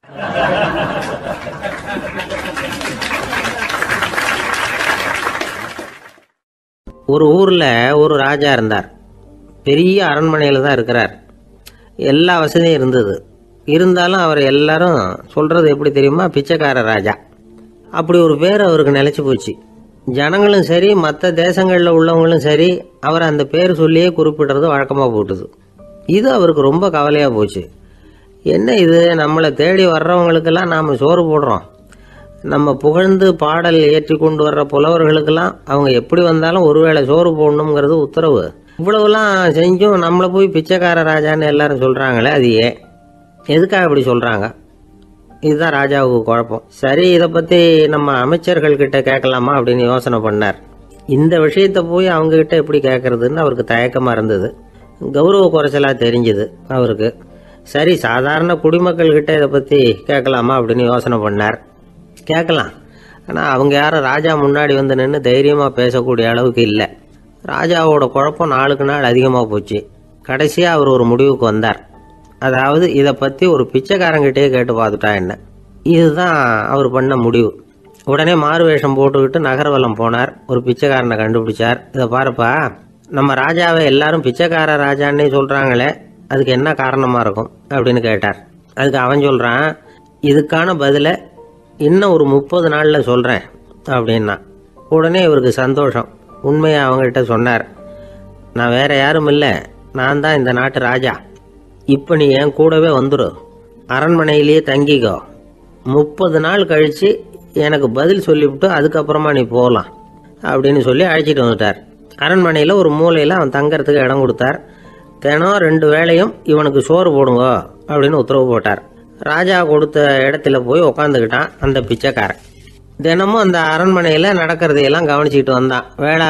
ஒரு ஊரில் ஒரு ராஜா இருந்தார். பெரிய அரண்மனையில் தான் இருக்கிறார். எல்லா வசதியும் இருந்தது. இருந்தாலும் அவர் எல்லாரும் சொல்கிறது எப்படி தெரியுமா? பிச்சைக்கார ராஜா. அப்படி ஒரு பேர் அவருக்கு நிலைச்சி போச்சு. ஜனங்களும் சரி மற்ற தேசங்களில் உள்ளவங்களும் சரி அவர் அந்த பேர் சொல்லியே குறிப்பிடுறது வழக்கமாக போட்டுது. இது அவருக்கு ரொம்ப கவலையாக போச்சு. என்ன இது, நம்மளை தேடி வர்றவங்களுக்கெல்லாம் நாம் சோறு போடுறோம், நம்ம புகழ்ந்து பாடல் ஏற்றி கொண்டு வர்ற புலவர்களுக்கெல்லாம் அவங்க எப்படி வந்தாலும் ஒருவேளை சோறு போடணுங்கிறது உத்தரவு. இவ்வளவுலாம் செஞ்சும் நம்மளை போய் பிச்சைக்கார ராஜான்னு எல்லாரும் சொல்கிறாங்களே, அது ஏன், எதுக்காக இப்படி சொல்கிறாங்க? இதுதான் ராஜாவுக்கு குழப்பம். சரி, இதை பற்றி நம்ம அமைச்சர்கள்கிட்ட கேட்கலாமா அப்படின்னு யோசனை பண்ணார். இந்த விஷயத்தை போய் அவங்ககிட்ட எப்படி கேட்கறதுன்னு அவருக்கு தயக்கமாக இருந்தது. கௌரவ குறைச்சலாக தெரிஞ்சுது அவருக்கு. சரி, சாதாரண குடிமக்கள்கிட்ட இதை பற்றி கேட்கலாமா அப்படின்னு யோசனை பண்ணார். கேட்கலாம், ஆனால் அவங்க யாரும் ராஜா முன்னாடி வந்து நின்று தைரியமாக பேசக்கூடிய அளவுக்கு இல்லை. ராஜாவோட குழப்பம் நாளுக்கு நாள் அதிகமாக போச்சு. கடைசியாக அவர் ஒரு முடிவுக்கு வந்தார். அதாவது இதை பற்றி ஒரு பிச்சைக்காரங்கிட்டே கேட்டு பார்த்துட்டா என்ன. இதுதான் அவர் பண்ண முடிவு. உடனே மாறு வேஷம் போட்டுக்கிட்டு நகர்வலம் போனார். ஒரு பிச்சைக்காரனை கண்டுபிடிச்சார். இதை பாருப்பா, நம்ம ராஜாவை எல்லாரும் பிச்சைக்கார ராஜான்னே சொல்கிறாங்களே, அதுக்கு என்ன காரணமாக இருக்கும் அப்படின்னு கேட்டார். அதுக்கு அவன் சொல்கிறான், இதுக்கான பதிலை இன்னும் ஒரு 30 நாளில் சொல்கிறேன் அப்படின்னா. உடனே இவருக்கு சந்தோஷம். உண்மையை அவங்ககிட்ட சொன்னார். நான் வேற யாரும் இல்லை, நான் தான் இந்த நாட்டு ராஜா. இப்போ நீ என் கூடவே வந்துடு, அரண்மனையிலேயே தங்கிக்கோ. 30 நாள் கழித்து எனக்கு பதில் சொல்லிவிட்டு அதுக்கப்புறமா நீ போகலாம் அப்படின்னு சொல்லி அழைச்சிட்டு வந்துட்டார். அரண்மனையில் ஒரு மூலையில் அவன் தங்கறதுக்கு இடம் கொடுத்தார். தினம் 2 வேளையும் இவனுக்கு சோறு போடுங்க அப்படின்னு உத்தரவு போட்டார். ராஜா கொடுத்த இடத்துல போய் உக்காந்துக்கிட்டான் அந்த பிச்சைக்காரன். தினமும் அந்த அரண்மனையில் நடக்கிறதையெல்லாம் கவனிச்சிக்கிட்டு வந்தான்.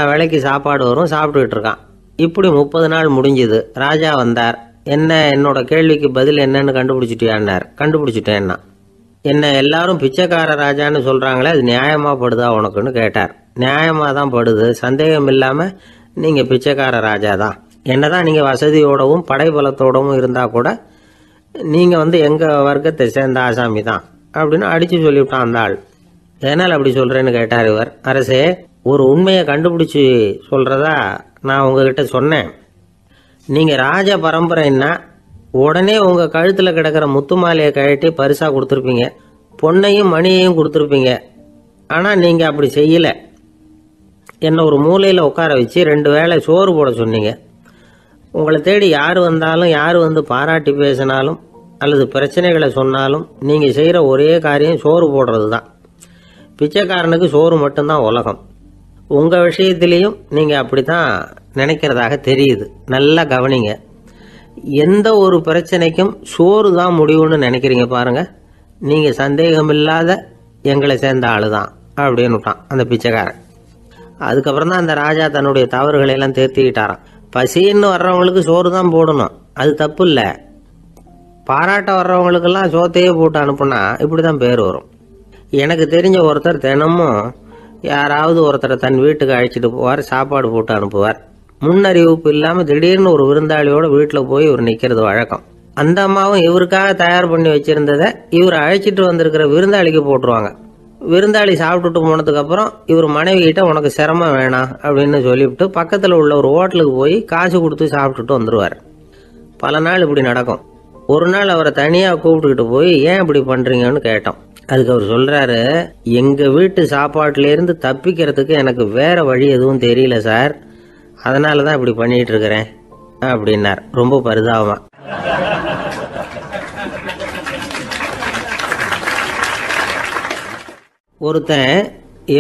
வேளைக்கு சாப்பாடு வரும், சாப்பிட்டுக்கிட்டு இருக்கான். இப்படி 30 நாள் முடிஞ்சுது. ராஜா வந்தார். என்ன, என்னோட கேள்விக்கு பதில் என்னன்னு கண்டுபிடிச்சிட்டியான்னார். கண்டுபிடிச்சிட்டேன்னா. என்ன எல்லாரும் பிச்சைக்கார ராஜான்னு சொல்கிறாங்களே, அது நியாயமாக படுதா உனக்குன்னு கேட்டார். நியாயமாக தான் படுது, சந்தேகம் இல்லாமல் நீங்கள் பிச்சைக்கார ராஜா தான். என்னதான் நீங்கள் வசதியோடவும் படைபலத்தோடவும் இருந்தால் கூட நீங்கள் எங்கள் வர்க்கத்தை சேர்ந்த ஆசாமி தான் அப்படின்னு அடித்து சொல்லிவிட்டான் அந்த ஆள். எதனால் அப்படி சொல்கிறேன்னு கேட்டார் இவர். அரசே, ஒரு உண்மையை கண்டுபிடிச்சி சொல்கிறதா நான் உங்ககிட்ட சொன்னேன். நீங்கள் ராஜ பரம்பரைன்னா உடனே உங்கள் கழுத்தில் கிடக்கிற முத்து மாலையை கழட்டி பரிசாக கொடுத்துருப்பீங்க, பொன்னையும் மணியையும் கொடுத்துருப்பீங்க. ஆனால் நீங்கள் அப்படி செய்யலை. என்னை ஒரு மூலையில் உட்கார வச்சு 2 வேளை சோறு போட சொன்னீங்க. உங்களை தேடி யார் வந்தாலும், யார் பாராட்டி பேசினாலும் அல்லது பிரச்சனைகளை சொன்னாலும் நீங்கள் செய்கிற ஒரே காரியம் சோறு போடுறது தான். பிச்சைக்காரனுக்கு சோறு மட்டும்தான் உலகம். உங்கள் விஷயத்திலையும் நீங்கள் அப்படி தான் நினைக்கிறதாக தெரியுது. நல்லா கவனிங்க. எந்த ஒரு பிரச்சனைக்கும் சோறு தான் முடிவுன்னு நினைக்கிறீங்க பாருங்க. நீங்கள் சந்தேகமில்லாத எங்களை சேர்ந்த ஆளு தான் அப்படின்னு விட்டான் அந்த பிச்சைக்காரன். அதுக்கப்புறம் தான் அந்த ராஜா தன்னுடைய தவறுகளை எல்லாம் தேர்த்திக்கிட்டாராம். பசின்னு வர்றவங்களுக்கு சோறு தான் போடணும், அது தப்பு இல்லை. பாராட்ட வர்றவங்களுக்கெல்லாம் சோத்தையே போட்டு அனுப்புனா இப்படி தான் பேர் வரும். எனக்கு தெரிஞ்ச ஒருத்தர் தினமும் யாராவது ஒருத்தரை தன் வீட்டுக்கு அழைச்சிட்டு போவார், சாப்பாடு போட்டு அனுப்புவார். முன்னறிவிப்பு இல்லாமல் திடீர்னு ஒரு விருந்தாளியோட வீட்டில் போய் இவர் நிற்கிறது வழக்கம். அந்த அம்மாவும் இவருக்காக தயார் பண்ணி வச்சிருந்ததை இவர் அழைச்சிட்டு வந்திருக்கிற விருந்தாளிக்கு போட்டுருவாங்க. விருந்தாளி சாப்பிட்டுட்டு போனதுக்கப்புறம் இவர் மனைவி கிட்ட உனக்கு சிரமம் வேணாம் அப்படின்னு சொல்லிவிட்டு பக்கத்தில் உள்ள ஒரு ஹோட்டலுக்கு போய் காசு கொடுத்து சாப்பிட்டுட்டு வந்துடுவார். பல நாள் இப்படி நடக்கும். ஒரு நாள் அவரை தனியாக கூப்பிட்டுக்கிட்டு போய் ஏன் இப்படி பண்ணுறீங்கன்னு கேட்டோம். அதுக்கு அவர் சொல்கிறாரு, எங்கள் வீட்டு சாப்பாட்டிலேருந்து தப்பிக்கிறதுக்கு எனக்கு வேற வழி எதுவும் தெரியல சார், அதனால தான் இப்படி பண்ணிட்டு இருக்கிறேன் அப்படின்னார் ரொம்ப பரிதாபமா. ஒருத்தன்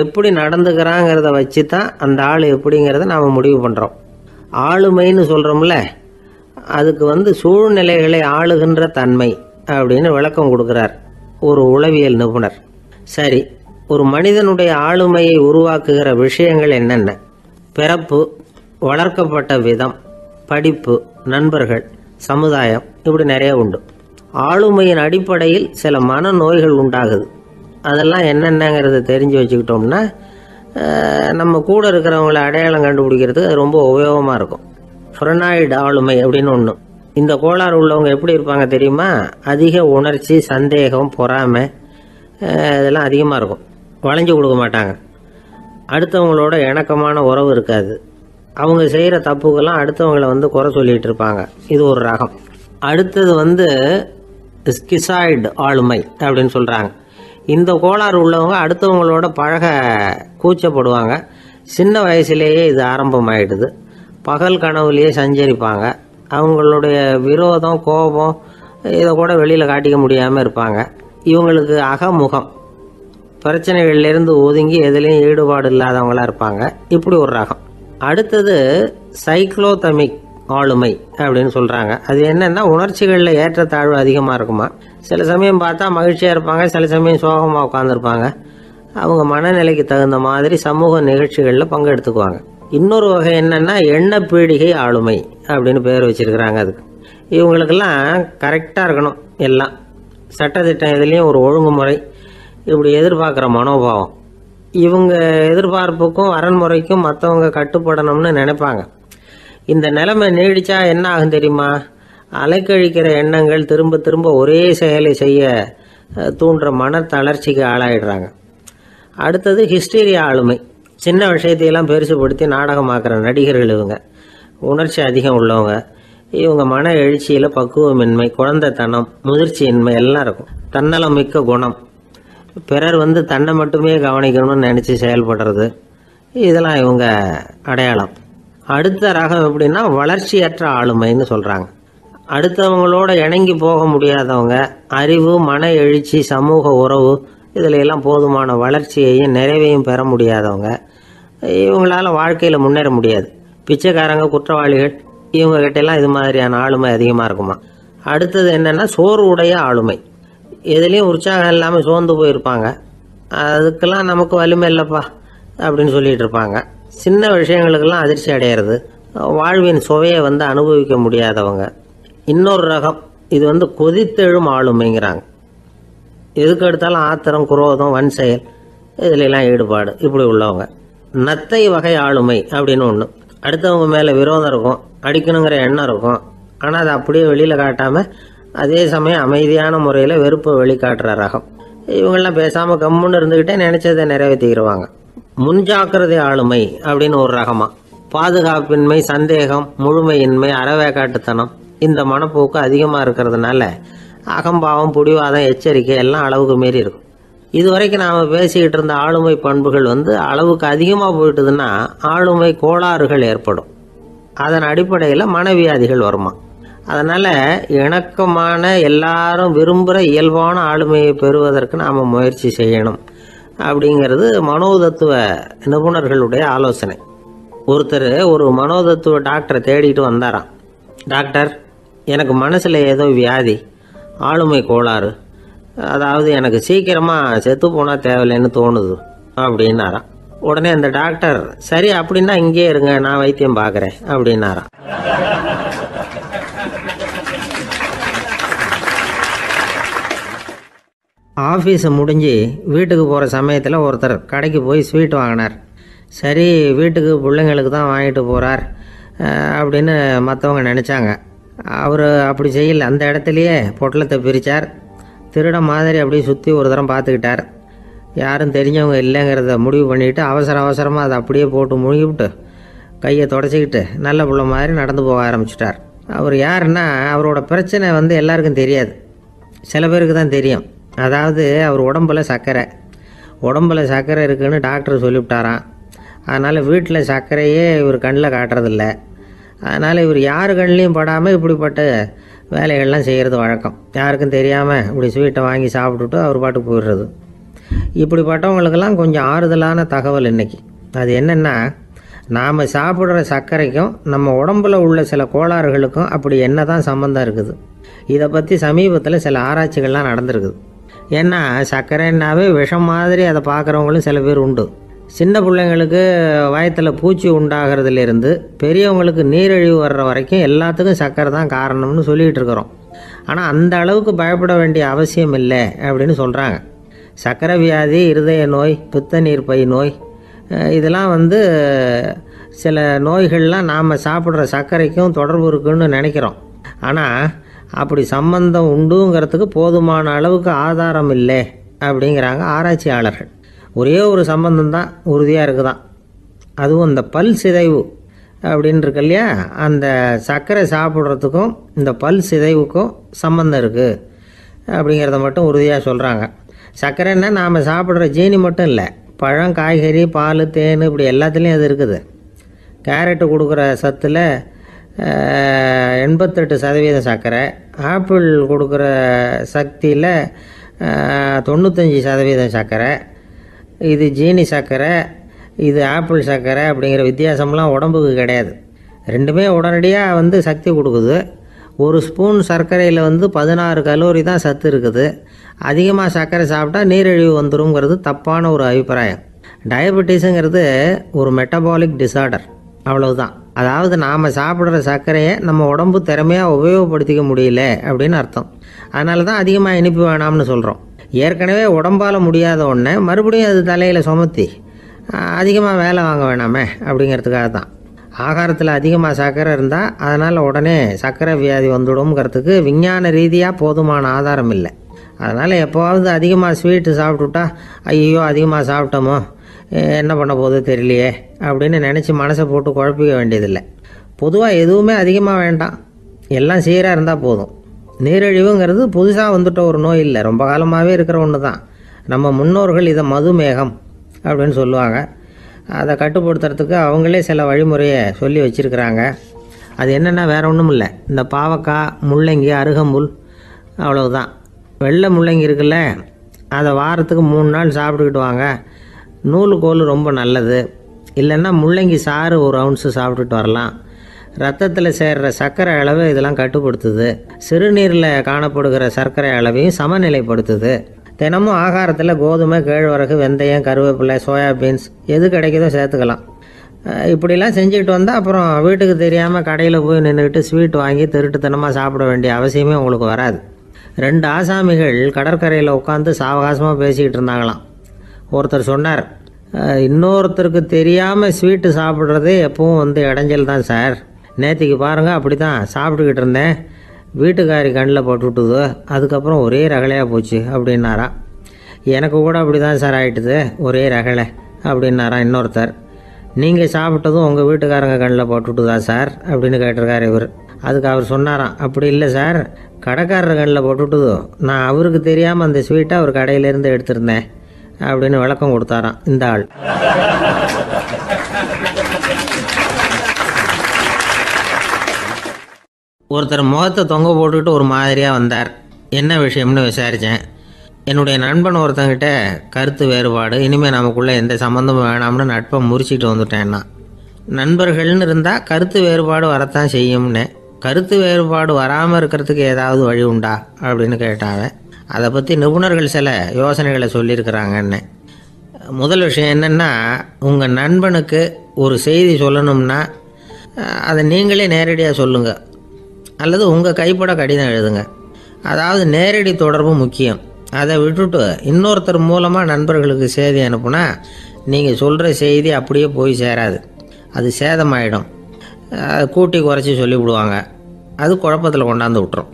எப்படி நடந்துக்கிறாங்கிறத வச்சு தான் அந்த ஆள் எப்படிங்கிறத நாம் முடிவு பண்ணுறோம். ஆளுமைன்னு சொல்கிறோம்ல, அதுக்கு சூழ்நிலைகளை ஆளுகின்ற தன்மை அப்படின்னு விளக்கம் கொடுக்குறார் ஒரு உளவியல் நிபுணர். சரி, ஒரு மனிதனுடைய ஆளுமையை உருவாக்குகிற விஷயங்கள் என்னென்ன? பிறப்பு, வளர்க்கப்பட்ட விதம், படிப்பு, நண்பர்கள், சமுதாயம், இப்படி நிறைய உண்டு. ஆளுமையின் அடிப்படையில் சில மனநோய்கள் உண்டாகுது. அதெல்லாம் என்னென்னங்கிறத தெரிஞ்சு வச்சுக்கிட்டோம்னா நம்ம கூட இருக்கிறவங்களை அடையாளம் கண்டுபிடிக்கிறதுக்கு அது ரொம்ப உபயோகமாக இருக்கும். ஃப்ரெனாய்டு ஆளுமை அப்படின்னு ஒன்று. இந்த கோளாறு உள்ளவங்க எப்படி இருப்பாங்க தெரியுமா? அதிக உணர்ச்சி, சந்தேகம், பொறாமை இதெல்லாம் அதிகமாக இருக்கும். வளைஞ்சு கொடுக்க மாட்டாங்க. அடுத்தவங்களோட இணக்கமான உறவு இருக்காது. அவங்க செய்கிற தப்புக்கெல்லாம் அடுத்தவங்களை குறை சொல்லிகிட்டு இருப்பாங்க. இது ஒரு ரகம். அடுத்தது ஸ்கிசாய்டு ஆளுமை அப்படின்னு சொல்கிறாங்க. இந்த கோளாறு உள்ளவங்க அடுத்தவங்களோட பழக கூச்சப்படுவாங்க. சின்ன வயசுலேயே இது ஆரம்பமாயிடுது. பகல் கனவுலேயே சஞ்சரிப்பாங்க. அவங்களுடைய விரோதம், கோபம் இதை கூட வெளியில் காட்டிக்க முடியாமல் இருப்பாங்க. இவங்களுக்கு அகமுகம், பிரச்சனைகள்லேருந்து ஒதுங்கி எதுலேயும் ஈடுபாடு இல்லாதவங்களாக இருப்பாங்க. இப்படி ஒரு ரகம். அடுத்தது சைக்ளோதமிக் ஆளுமை அப்படின்னு சொல்கிறாங்க. அது என்னென்னா உணர்ச்சிகளில் ஏற்றத்தாழ்வு அதிகமாக இருக்குமா. சில சமயம் பார்த்தா மகிழ்ச்சியாக இருப்பாங்க, சில சமயம் சோகமாக உட்காந்துருப்பாங்க. அவங்க மனநிலைக்கு தகுந்த மாதிரி சமூக நிகழ்ச்சிகளில் பங்கெடுத்துக்குவாங்க. இன்னொரு வகை என்னென்னா எண்ணப்பீடிகை ஆளுமை அப்படின்னு பேர் வச்சிருக்கிறாங்க. அதுக்கு இவங்களுக்கெல்லாம் கரெக்டாக இருக்கணும், எல்லாம் சட்டத்திட்டம் எதுலேயும் ஒரு ஒழுங்குமுறை, இப்படி எதிர்பார்க்குற மனோபாவம். இவங்க எதிர்பார்ப்புக்கும் வரன்முறைக்கும் மற்றவங்க கட்டுப்படணும்னு நினைப்பாங்க. இந்த நிலைமை நீடிச்சா என்ன ஆகும் தெரியுமா? அலைக்கழிக்கிற எண்ணங்கள் திரும்ப திரும்ப ஒரே செயலை செய்ய தூண்டுற மன தளர்ச்சிக்கு ஆளாயிடுறாங்க. அடுத்தது ஹிஸ்டீரியா ஆளுமை. சின்ன விஷயத்தையெல்லாம் பெருசுபடுத்தி நாடகமாக்குற நடிகர்கள் இவங்க. உணர்ச்சி அதிகம் உள்ளவங்க. இவங்க மன எழுச்சியில் பக்குவமின்மை, குழந்தைத்தனம், முதிர்ச்சியின்மை எல்லாம் இருக்கும். தன்னலம் மிக்க குணம். பிறர் தன்னை மட்டுமே கவனிக்கணும்னு நினச்சி செயல்படுறது, இதெல்லாம் இவங்க அடையாளம். அடுத்த ரகம் எப்படின்னா வளர்ச்சியற்ற ஆளுமைன்னு சொல்கிறாங்க. அடுத்தவங்களோட இணங்கி போக முடியாதவங்க, அறிவு, மன எழுச்சி, சமூக உறவு இதில் எல்லாம் போதுமான வளர்ச்சியையும் நிறைவையும் பெற முடியாதவங்க. இவங்களால வாழ்க்கையில் முன்னேற முடியாது. பிச்சைக்காரங்க, குற்றவாளிகள் இவங்க கிட்டெல்லாம் இது மாதிரியான ஆளுமை அதிகமாக இருக்குமா. அடுத்தது என்னென்னா சோர்வுடைய ஆளுமை. எதுலேயும் உற்சாகம் இல்லாமல் சோர்ந்து போயிருப்பாங்க. அதுக்கெல்லாம் நமக்கு வலிமை இல்லைப்பா அப்படின்னு சொல்லிட்டு இருப்பாங்க. சின்ன விஷயங்களுக்கெல்லாம் அதிர்ச்சி அடையிறது, வாழ்வின் சுவையை அனுபவிக்க முடியாதவங்க. இன்னொரு ரகம் இது கொதித்தெழும் ஆளுமைங்கிறாங்க. எதுக்கு எடுத்தாலும் ஆத்திரம், குரோதம், வன் செயல் இதுலெல்லாம் ஈடுபாடு இப்படி உள்ளவங்க. நத்தை வகை ஆளுமை அப்படின்னு ஒன்று. அடுத்தவங்க மேலே விரோதம் இருக்கும், அடிக்கணுங்கிற எண்ணம் இருக்கும். ஆனால் அதை அப்படியே வெளியில் காட்டாமல் அதே சமயம் அமைதியான முறையில் வெறுப்பை வெளிக்காட்டுற ரகம். இவங்கெல்லாம் பேசாமல் கம்முன்னு இருந்துக்கிட்டே நினைச்சதை நிறைவேற்றிக்கிடுவாங்க. முன்ஜாக்கிரதை ஆளுமை அப்படின்னு ஒரு ரகமா. பாதுகாப்பின்மை, சந்தேகம், முழுமையின்மை, அறவேக்காட்டுத்தனம் இந்த மனப்போக்கு அதிகமாக இருக்கிறதுனால அகம்பாவம், புடிவாதம், எச்சரிக்கை எல்லாம் அளவுக்கு மீறி இருக்கும். இதுவரைக்கும் நாம் பேசிக்கிட்டு இருந்த ஆளுமை பண்புகள் அளவுக்கு அதிகமாக போயிட்டுதுன்னா ஆளுமை கோளாறுகள் ஏற்படும். அதன் அடிப்படையில் மனவியாதிகள் வருமா. அதனால் இணக்கமான எல்லாரும் விரும்புகிற இயல்பான ஆளுமையை பெறுவதற்கு நாம் முயற்சி செய்யணும் அப்படிங்கிறது மனோதத்துவ நிபுணர்களுடைய ஆலோசனை. ஒருத்தர் ஒரு மனோதத்துவ டாக்டரை தேடிட்டு வந்தாராம். டாக்டர், எனக்கு மனசில் ஏதோ வியாதி, ஆளுமை கோளாறு, அதாவது எனக்கு சீக்கிரமாக செத்து போனால் தேவையில்லைன்னு தோணுது அப்படின்னாராம். உடனே அந்த டாக்டர், சரி அப்படின்னா இங்கே இருங்க, நான் வைத்தியம் பார்க்குறேன் அப்படின்னாராம். ஆஃபீஸை முடிஞ்சு வீட்டுக்கு போகிற சமயத்தில் ஒருத்தர் கடைக்கு போய் ஸ்வீட் வாங்கினார். சரி, வீட்டுக்கு பிள்ளைங்களுக்கு தான் வாங்கிட்டு போகிறார் அப்படின்னு மற்றவங்க நினச்சாங்க. அவர் அப்படி செய்யல. அந்த இடத்துலையே பொட்டலத்தை பிரித்தார். திருட மாதிரி அப்படியே சுற்றி ஒரு தரம் பார்த்துக்கிட்டார். யாரும் தெரிஞ்சவங்க இல்லைங்கிறத முடிவு பண்ணிவிட்டு அவசரமாக அதை அப்படியே போட்டு முழுகிவிட்டு கையை தொடச்சிக்கிட்டு நல்ல பிள்ளை மாதிரி நடந்து போக ஆரம்பிச்சிட்டார். அவர் யாருன்னா, அவரோட பிரச்சனை எல்லாருக்கும் தெரியாது, சில பேருக்கு தான் தெரியும். அதாவது அவர் உடம்பில் சர்க்கரை இருக்குதுன்னு டாக்டர் சொல்லிவிட்டாராம். அதனால் வீட்டில் சர்க்கரையே இவர் கண்ணில் காட்டுறதில்ல. அதனால் இவர் யார் கண்ணிலையும் படாமல் இப்படிப்பட்ட வேலைகள்லாம் செய்கிறது வழக்கம். யாருக்கும் தெரியாமல் இப்படி ஸ்வீட்டை வாங்கி சாப்பிட்டுட்டு அவர் பாட்டுக்கு போயிடுறது. இப்படிப்பட்டவங்களுக்கெல்லாம் கொஞ்சம் ஆறுதலான தகவல் இன்றைக்கி. அது என்னென்னா, நாம் சாப்பிட்ற சர்க்கரைக்கும் நம்ம உடம்பில் உள்ள சில கோளாறுகளுக்கும் அப்படி என்ன தான் சம்மந்தம் இருக்குது. இதை பற்றி சமீபத்தில் சில ஆராய்ச்சிகள்லாம் நடந்திருக்குது. ஏன்னா சர்க்கரைன்னாவே விஷம் மாதிரி அதை பார்க்குறவங்களும் சில பேர் உண்டு. சின்ன பிள்ளைங்களுக்கு வயத்தில் பூச்சி உண்டாகிறதுலேருந்து பெரியவங்களுக்கு நீரிழிவு வர்ற வரைக்கும் எல்லாத்துக்கும் சர்க்கரை தான் காரணம்னு சொல்லிகிட்டு இருக்கிறோம். ஆனால் அந்த அளவுக்கு பயப்பட வேண்டிய அவசியம் இல்லை அப்படின்னு சொல்கிறாங்க. சர்க்கரை வியாதி, இருதய நோய், பித்த நீர்ப்பை நோய் இதெல்லாம் சில நோய்கள்லாம் நாம் சாப்பிட்ற சர்க்கரைக்கும் தொடர்பு இருக்குன்னு நினைக்கிறோம். ஆனால் அப்படி சம்பந்தம் உண்டுங்கிறதுக்கு போதுமான அளவுக்கு ஆதாரம் இல்லை அப்படிங்கிறாங்க ஆராய்ச்சியாளர்கள். ஒரே ஒரு சம்பந்தம் தான் உறுதியாக இருக்குதான். அதுவும் இந்த பல் சிதைவு அப்படின்னு இருக்கு இல்லையா, அந்த சர்க்கரை சாப்பிட்றதுக்கும் இந்த பல் சிதைவுக்கும் சம்பந்தம் இருக்குது அப்படிங்கிறத மட்டும் உறுதியாக சொல்கிறாங்க. சர்க்கரைன்னா நாம் சாப்பிட்ற ஜீனி மட்டும் இல்லை, பழம், காய்கறி, பால், தேன் இப்படி எல்லாத்துலேயும் அது இருக்குது. கேரட்டு கொடுக்குற சத்தில் 88% சர்க்கரை, ஆப்பிள் கொடுக்குற சக்தியில் 95% சர்க்கரை. இது ஜீனி சர்க்கரை, இது ஆப்பிள் சர்க்கரை அப்படிங்கிற வித்தியாசம்லாம் உடம்புக்கு கிடையாது. ரெண்டுமே உடனடியாக சக்தி கொடுக்குது. ஒரு ஸ்பூன் சர்க்கரையில் 16 கலோரி தான் சத்து இருக்குது. அதிகமாக சர்க்கரை சாப்பிட்டா நீரிழிவு வந்துருங்கிறது தப்பான ஒரு அபிப்பிராயம். டயபெட்டிஸுங்கிறது ஒரு மெட்டபாலிக் டிசார்டர், அவ்வளவுதான். அதாவது நாம் சாப்பிட்ற சர்க்கரையை நம்ம உடம்பு திறமையாக உபயோகப்படுத்திக்க முடியல அப்படின்னு அர்த்தம். அதனால தான் அதிகமாக இனிப்பு வேணாம்னு சொல்கிறோம். ஏற்கனவே உடம்பால் முடியாத ஒன்றை மறுபடியும் அது தலையில் சுமத்தி அதிகமாக வேலை வாங்க வேணாமே அப்படிங்கிறதுக்காக தான். ஆகாரத்தில் அதிகமாக சர்க்கரை இருந்தால் அதனால் உடனே சர்க்கரை வியாதி வந்துடும்ங்கிறதுக்கு விஞ்ஞான ரீதியாக போதுமான ஆதாரம் இல்லை. அதனால் எப்போவாவது அதிகமாக ஸ்வீட்டு சாப்பிட்டுட்டா ஐயோ அதிகமாக சாப்பிட்டோமோ என்ன பண்ண போகுது தெரியலையே அப்படின்னு நினச்சி மனசை போட்டு குழப்பிக்க வேண்டியதில்லை. பொதுவாக எதுவுமே அதிகமாக வேண்டாம், எல்லாம் சீராக இருந்தால் போதும். நீரிழிவுங்கிறது புதுசாக வந்துட்ட ஒரு நோய் இல்லை, ரொம்ப காலமாகவே இருக்கிற ஒன்று தான். நம்ம முன்னோர்கள் இதை மதுமேகம் அப்படின்னு சொல்லுவாங்க. அதை கட்டுப்படுத்துறதுக்கு அவங்களே சில வழிமுறையை சொல்லி வச்சுருக்கிறாங்க. அது என்னென்னா வேறு ஒன்றும் இல்லை, இந்த பாவக்காய், முள்ளங்கி, அருகம்புல் அவ்வளவுதான். வெள்ளை முள்ளங்கி இருக்குல்ல, அதை வாரத்துக்கு 3 நாள் சாப்பிட்டுக்கிட்டு வாங்க. நூலுக்கோல் ரொம்ப நல்லது. இல்லைன்னா முள்ளங்கி சாறு 1 ounce சாப்பிட்டுட்டு வரலாம். ரத்தத்தில் சேர்கிற சர்க்கரை அளவு இதெல்லாம் கட்டுப்படுத்துது. சிறுநீரில் காணப்படுகிற சர்க்கரை அளவையும் சமநிலைப்படுத்துது. தினமும் ஆகாரத்தில் கோதுமை, கேழ்வரகு, வெந்தயம், கருவேப்பிலை, சோயாபீன்ஸ் எது கிடைக்குதோ சேர்த்துக்கலாம். இப்படிலாம் செஞ்சுக்கிட்டு வந்தால் அப்புறம் வீட்டுக்கு தெரியாமல் கடையில் போய் நின்றுக்கிட்டு ஸ்வீட் வாங்கி திருட்டுத்தனமாக சாப்பிட வேண்டிய அவசியமே உங்களுக்கு வராது. 2 ஆசாமிகள் கடற்கரையில் உட்காந்து சாவகாசமாக பேசிக்கிட்டு இருந்தாங்களாம். ஒருத்தர் சொன்னார், இன்னொருத்தருக்கு தெரியாமல் ஸ்வீட்டு சாப்பிட்றதே எப்பவும் இடைஞ்சல் தான் சார். நேற்றுக்கு பாருங்கள் அப்படி தான் சாப்பிட்டுக்கிட்டு இருந்தேன், வீட்டுக்காரி கண்ணில் போட்டுவிட்டுது, அதுக்கப்புறம் ஒரே ரகலையாக போச்சு அப்படின்னாரா. எனக்கு கூட அப்படி தான் சார் ஆகிட்டுது, ஒரே ரகலை அப்படின்னாரா இன்னொருத்தர். நீங்கள் சாப்பிட்டதும் உங்கள் வீட்டுக்காரங்க கண்ணில் போட்டுவிட்டுதா சார் அப்படின்னு கேட்டிருக்காரு இவர். அதுக்கு அவர் சொன்னாராம், அப்படி இல்லை சார், கடைக்காரர் கண்ணில் போட்டுவிட்டுதோ, நான் அவருக்கு தெரியாமல் அந்த ஸ்வீட்டை அவர் கடையிலேருந்து எடுத்திருந்தேன் அப்படின்னு விளக்கம் கொடுத்தாராம் இந்த ஆள். ஒருத்தர் முகத்தை தொங்க போட்டுக்கிட்டு ஒரு மாதிரியாக வந்தார். என்ன விஷயம்னு விசாரித்தேன். என்னுடைய நண்பன் ஒருத்தங்கிட்ட கருத்து வேறுபாடு, இனிமேல் நமக்குள்ளே எந்த சம்மந்தமும் வேணாம்னு நட்பை முறிச்சிட்டு வந்துட்டேன்னா. நண்பர்கள்னு இருந்தால் கருத்து வேறுபாடு வரத்தான் செய்யும்னு. கருத்து வேறுபாடு வராமல் இருக்கிறதுக்கு ஏதாவது வழி உண்டா அப்படின்னு கேட்டாங்க. அதை பற்றி நிபுணர்கள் சில யோசனைகளை சொல்லியிருக்கிறாங்கன்னு. முதல் விஷயம் என்னென்னா, உங்கள் நண்பனுக்கு ஒரு செய்தி சொல்லணும்னா அதை நீங்களே நேரடியாக சொல்லுங்கள், அல்லது உங்கள் கைப்பட கடிதம் எழுதுங்க. அதாவது நேரடி தொடர்பு முக்கியம். அதை விட்டுட்டு இன்னொருத்தர் மூலமாக நண்பர்களுக்கு செய்தி அனுப்புனா நீங்கள் சொல்கிற செய்தி அப்படியே போய் சேராது, அது சேதமாயிடும். கூட்டி குறைச்சி சொல்லிவிடுவாங்க, அது குழப்பத்தில் கொண்டாந்து விட்டுரும்.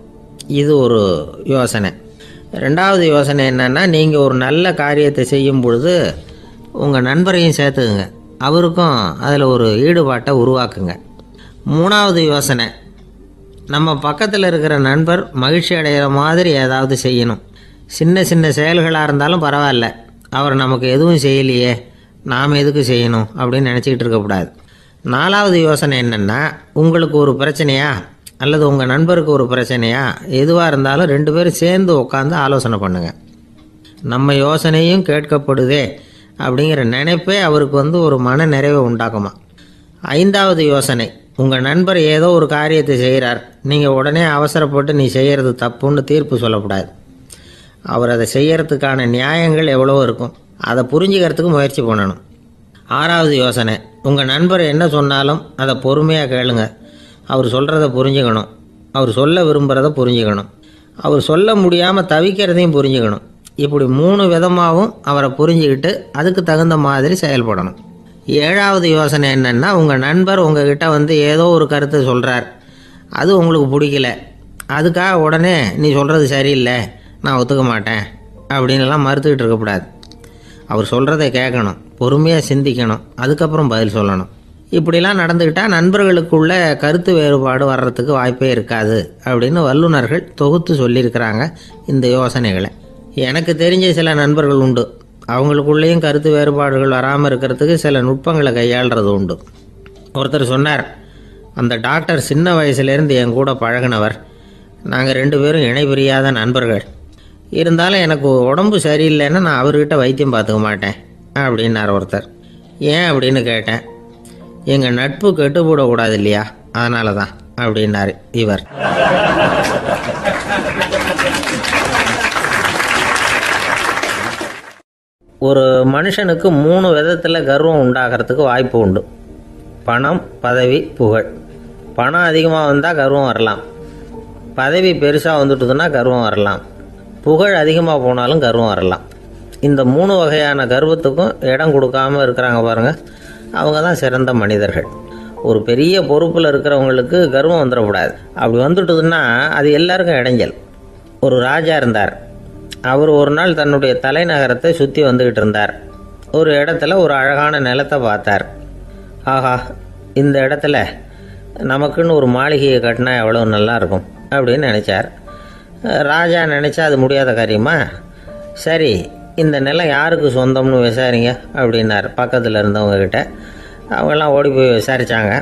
இது ஒரு யோசனை. 2வது யோசனை என்னென்னா, நீங்கள் ஒரு நல்ல காரியத்தை செய்யும் பொழுது உங்கள் நண்பரையும் சேர்த்துக்குங்க, அவருக்கும் அதில் ஒரு ஈடுபாட்டை உருவாக்குங்க. 3வது யோசனை, நம்ம பக்கத்தில் இருக்கிற நண்பர் மகிழ்ச்சி அடைகிற மாதிரி ஏதாவது செய்யணும். சின்ன சின்ன செயல்களாக இருந்தாலும் பரவாயில்ல, அவர் நமக்கு எதுவும் செய்யலையே, நாம் எதுக்கு செய்யணும் அப்படின்னு நினச்சிக்கிட்டு இருக்கக்கூடாது. 4வது யோசனை என்னென்னா, உங்களுக்கு ஒரு பிரச்சனையா அல்லது உங்கள் நண்பருக்கு ஒரு பிரச்சனையா, எதுவாக இருந்தாலும் 2 பேரும் சேர்ந்து உட்காந்து ஆலோசனை பண்ணுங்கள். நம்ம யோசனையும் கேட்கப்படுதே அப்படிங்கிற நினைப்பே அவருக்கு ஒரு மன நிறைவை உண்டாக்குமா. 5வது யோசனை, உங்கள் நண்பர் ஏதோ ஒரு காரியத்தை செய்கிறார், நீங்கள் உடனே அவசரப்பட்டு நீ செய்கிறது தப்புன்னு தீர்ப்பு சொல்லக்கூடாது. அவர் அதை செய்யறதுக்கான நியாயங்கள் எவ்வளோ இருக்கும், அதை புரிஞ்சுக்கிறதுக்கு முயற்சி பண்ணணும். 6வது யோசனை, உங்கள் நண்பர் என்ன சொன்னாலும் அதை பொறுமையாக கேளுங்க. அவர் சொல்கிறத புரிஞ்சுக்கணும், அவர் சொல்ல விரும்புகிறத புரிஞ்சுக்கணும், அவர் சொல்ல முடியாமல் தவிக்கிறதையும் புரிஞ்சுக்கணும். இப்படி 3 விதமாகவும் அவரை புரிஞ்சுக்கிட்டு அதுக்கு தகுந்த மாதிரி செயல்படணும். 7வது யோசனை என்னென்னா, உங்கள் நண்பர் உங்ககிட்ட ஏதோ ஒரு கருத்தை சொல்கிறார், அது உங்களுக்கு பிடிக்கல, அதுக்காக உடனே நீ சொல்கிறது சரியில்லை, நான் ஒத்துக்க மாட்டேன் அப்படின்லாம் மறுத்துக்கிட்டு இருக்கக்கூடாது. அவர் சொல்கிறத கேட்கணும், பொறுமையாக சிந்திக்கணும், அதுக்கப்புறம் பதில் சொல்லணும். இப்படிலாம் நடந்துக்கிட்டால் நண்பர்களுக்குள்ள கருத்து வேறுபாடு வர்றதுக்கு வாய்ப்பே இருக்காது அப்படின்னு வல்லுநர்கள் தொகுத்து சொல்லியிருக்கிறாங்க இந்த யோசனைகளை. எனக்கு தெரிஞ்ச சில நண்பர்கள் உண்டு, அவங்களுக்குள்ளேயும் கருத்து வேறுபாடுகள் வராமல் இருக்கிறதுக்கு சில நுட்பங்களை கையாளுறது உண்டு. ஒருத்தர் சொன்னார், அந்த டாக்டர் சின்ன வயசுலேருந்து என் கூட பழகினவர், நாங்கள் 2 பேரும் இணை பிரியாத நண்பர்கள். இருந்தாலும் எனக்கு உடம்பு சரியில்லைன்னா நான் அவர்கிட்ட வைத்தியம் பார்த்துக்க மாட்டேன் அப்படின்னார் ஒருத்தர். ஏன் அப்படின்னு கேட்டேன். எங்கள் நட்பு கெட்டுப்படக்கூடாது இல்லையா, அதனால தான் அப்படின்னார் இவர். ஒரு மனுஷனுக்கு 3 விதத்தில் கர்வம் உண்டாகிறதுக்கு வாய்ப்பு உண்டு. பணம், பதவி, புகழ். பணம் அதிகமாக வந்தால் கர்வம் வரலாம், பதவி பெருசாக வந்துட்டுதுன்னா கர்வம் வரலாம், புகழ் அதிகமாக போனாலும் கர்வம் வரலாம். இந்த 3 வகையான கர்வத்துக்கும் இடம் கொடுக்காம இருக்கிறாங்க பாருங்க, அவங்க தான் சிறந்த மனிதர்கள். ஒரு பெரிய பொறுப்பில் இருக்கிறவங்களுக்கு கர்வம் வந்துடக்கூடாது. அப்படி வந்துட்டுதுன்னா அது எல்லாருக்கும் இடைஞ்சல். ஒரு ராஜா இருந்தார். அவர் ஒரு நாள் தன்னுடைய தலைநகரத்தை சுற்றி வந்துக்கிட்டு இருந்தார். ஒரு இடத்துல ஒரு அழகான நிலத்தை பார்த்தார். ஆஹா, இந்த இடத்துல நமக்குன்னு ஒரு மாளிகையை கட்டினா எவ்வளோ நல்லா இருக்கும் அப்படின்னு நினச்சார். ராஜா நினச்சா அது முடியாத காரியமா? சரி, இந்த நிலம் யாருக்கு சொந்தம்னு விசாரிங்க அப்படின்னார் பக்கத்தில் இருந்தவங்கக்கிட்ட. அவங்கெல்லாம் ஓடி போய் விசாரித்தாங்க.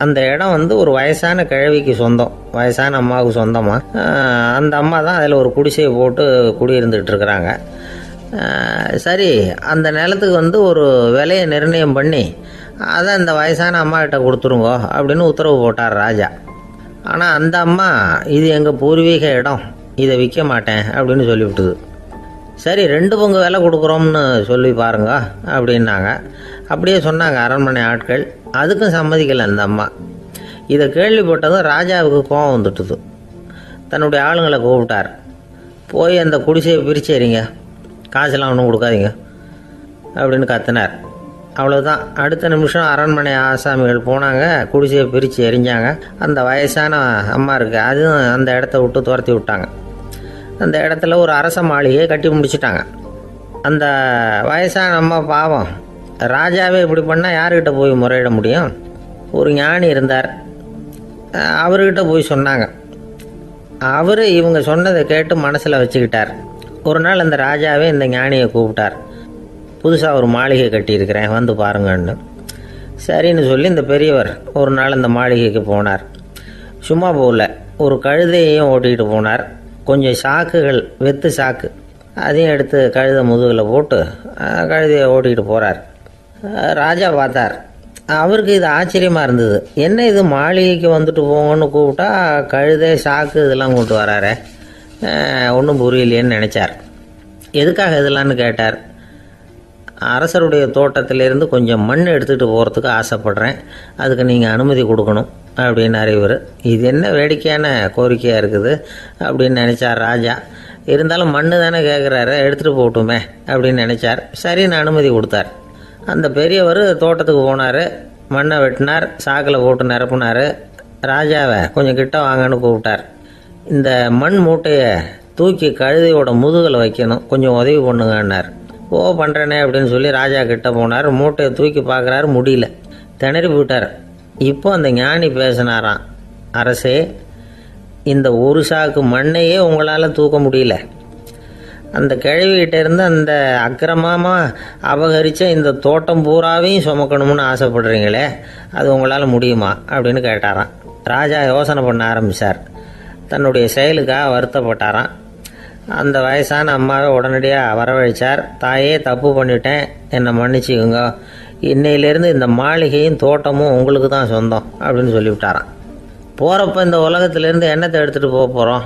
அந்த இடம் ஒரு வயசான கிழவிக்கு சொந்தம், வயசான அம்மாவுக்கு சொந்தமாக. அந்த அம்மா தான் அதில் ஒரு குடிசையை போட்டு குடியிருந்துகிட்டு இருக்கிறாங்க. சரி, அந்த நிலத்துக்கு ஒரு விலையை நிர்ணயம் பண்ணி அதை அந்த வயசான அம்மாக்கிட்ட கொடுத்துருங்கோ அப்படின்னு உத்தரவு போட்டார் ராஜா. ஆனால் அந்த அம்மா, இது எங்கள் பூர்வீக இடம், இதை விற்க மாட்டேன் அப்படின்னு சொல்லிவிட்டுது. சரி, 2 பங்கு விலை கொடுக்குறோம்னு சொல்லி பாருங்க அப்படின்னாங்க. அப்படியே சொன்னாங்க அரண்மனை ஆட்கள். அதுக்கும் சம்மதிக்கலை அந்த அம்மா. இதை கேள்விப்பட்டதும் ராஜாவுக்கு கோபம் வந்துட்டுது. தன்னுடைய ஆளுங்களை கூப்பிட்டார். போய் அந்த குடிசையை பிரித்து எறிங்க, காசெல்லாம் ஒன்றும் கொடுக்காதீங்க அப்படின்னு கத்தினார். அவ்வளோதான். அடுத்த நிமிஷம் அரண்மனை ஆசாமிகள் போனாங்க, குடிசையை பிரித்து எரிஞ்சாங்க. அந்த வயசான அம்மா இருக்குது, அதுவும் அந்த இடத்த விட்டு துரத்தி விட்டாங்க. அந்த இடத்துல ஒரு அரச மாளிகையை கட்டி முடிச்சிட்டாங்க. அந்த வயசான அம்மா பாவம், ராஜாவே இப்படி பண்ணால் யார்கிட்ட போய் முறையிட முடியும்? ஒரு ஞானி இருந்தார், அவர்கிட்ட போய் சொன்னாங்க. அவர் இவங்க சொன்னதை கேட்டு மனசில் வச்சுக்கிட்டார். ஒரு நாள் அந்த ராஜாவே இந்த ஞானியை கூப்பிட்டார். புதுசாக ஒரு மாளிகை கட்டியிருக்கிறேன், வந்து பாருங்கன்னு. சரின்னு சொல்லி இந்த பெரியவர் ஒரு நாள் அந்த மாளிகைக்கு போனார். சும்மா போகல, ஒரு கழுதையையும் ஓட்டிகிட்டு போனார். கொஞ்சம் சாக்குகள், வெத்து சாக்கு, அதையும் எடுத்து கழுதை முதுகில் போட்டு கழுதையை ஓட்டிகிட்டு போகிறார். ராஜா பார்த்தார். அவருக்கு இது ஆச்சரியமாக இருந்தது. என்ன இது, மாளிகைக்கு வந்துட்டு போங்கன்னு கூப்பிட்டா கழுதை சாக்கு இதெல்லாம் கொண்டு வராரு, ஒன்றும் புரியலையேன்னு நினச்சார். எதுக்காக இதெல்லாம்னு கேட்டார். அரசருடைய தோட்டத்திலேருந்து கொஞ்சம் மண் எடுத்துகிட்டு போகிறதுக்கு ஆசைப்பட்றேன், அதுக்கு நீங்கள் அனுமதி கொடுக்கணும் அப்படின்னாரு இவர். இது என்ன வேடிக்கையான கோரிக்கையாக இருக்குது அப்படின்னு நினச்சார் ராஜா. இருந்தாலும் மண் தானே கேட்குறாரு, எடுத்துகிட்டு போகட்டுமே அப்படின்னு நினச்சார். சரின்னு அனுமதி கொடுத்தார். அந்த பெரியவர் தோட்டத்துக்கு போனார், மண்ணை வெட்டினார், சாக்கில் போட்டு நிரப்புனார். ராஜாவை கொஞ்சம் கிட்ட வாங்கன்னு கூப்பிட்டார். இந்த மண் மூட்டையை தூக்கி கழுதையோட முதுகில் வைக்கணும், கொஞ்சம் உதவி பண்ணுங்கன்னார். ஓ, பண்ணுறேனே அப்படின்னு சொல்லி ராஜா கிட்ட போனார். மூட்டையை தூக்கி பார்க்குறாரு, முடியல, திணறி போயிட்டார். இப்போ அந்த ஞானி பேசினாராம். அரசே, இந்த ஒரு சாக்கு மண்ணையே உங்களால் தூக்க முடியல, அந்த கிழவிகிட்ட இருந்து அந்த அக்கிரமமாக அபகரித்த இந்த தோட்டம் பூராவையும் சுமக்கணும்னு ஆசைப்படுறீங்களே, அது உங்களால் முடியுமா அப்படின்னு கேட்டாராம். ராஜா யோசனை பண்ண ஆரம்பித்தார். தன்னுடைய செயலுக்காக வருத்தப்பட்டாராம். அந்த வயசான அம்மாவை உடனடியாக வரவழைச்சார். தாயே, தப்பு பண்ணிட்டேன், என்னை மன்னிச்சுக்குங்க, இன்னையிலேருந்து இந்த மாளிகையும் தோட்டமும் உங்களுக்கு தான் சொந்தம் அப்படின்னு சொல்லிவிட்டாராம். போகிறப்ப இந்த உலகத்திலேருந்து எண்ணத்தை எடுத்துகிட்டு போக போகிறோம்,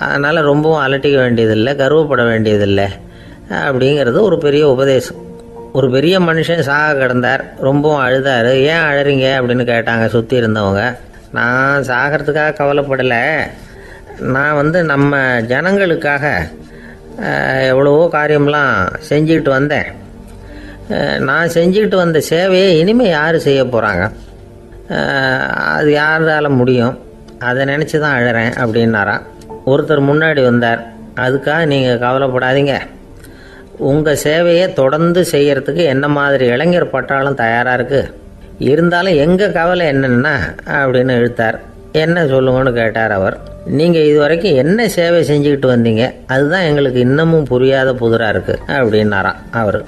அதனால் ரொம்பவும் அலட்டிக்க வேண்டியதில்லை, கர்வப்பட வேண்டியதில்லை அப்படிங்கிறது ஒரு பெரிய உபதேசம். ஒரு பெரிய மனுஷன் சாக கிடந்தார், ரொம்பவும் அழுதார். ஏன் அழறீங்க அப்படின்னு கேட்டாங்க சுற்றி இருந்தவங்க. நான் சாகிறதுக்காக கவலைப்படலை, நான் நம்ம ஜனங்களுக்காக எவ்வளவோ காரியம்லாம் செஞ்சுக்கிட்டு வந்தேன். நான் செஞ்சுக்கிட்டு வந்த சேவையை இனிமேல் யார் செய்ய போகிறாங்க, அது யாரால முடியும், அதை நினச்சி தான் அழறேன் அப்படின்னாராம். ஒருத்தர் முன்னாடி வந்தார். அதுக்காக நீங்கள் கவலைப்படாதீங்க, உங்கள் சேவையை தொடர்ந்து செய்கிறதுக்கு என்ன மாதிரி இளைஞர் பட்டாலும் தயாராக இருக்குது, இருந்தாலும் எங்கள் கவலை என்னென்னா அப்படின்னு இழுத்தார். என்ன சொல்லுங்கன்னு கேட்டார் அவர். நீங்கள் இது வரைக்கும் என்ன சேவை செஞ்சுக்கிட்டு வந்தீங்க, அதுதான் எங்களுக்கு இன்னமும் புரியாத புதிராக இருக்குது அப்படின்னாராம் அவர்.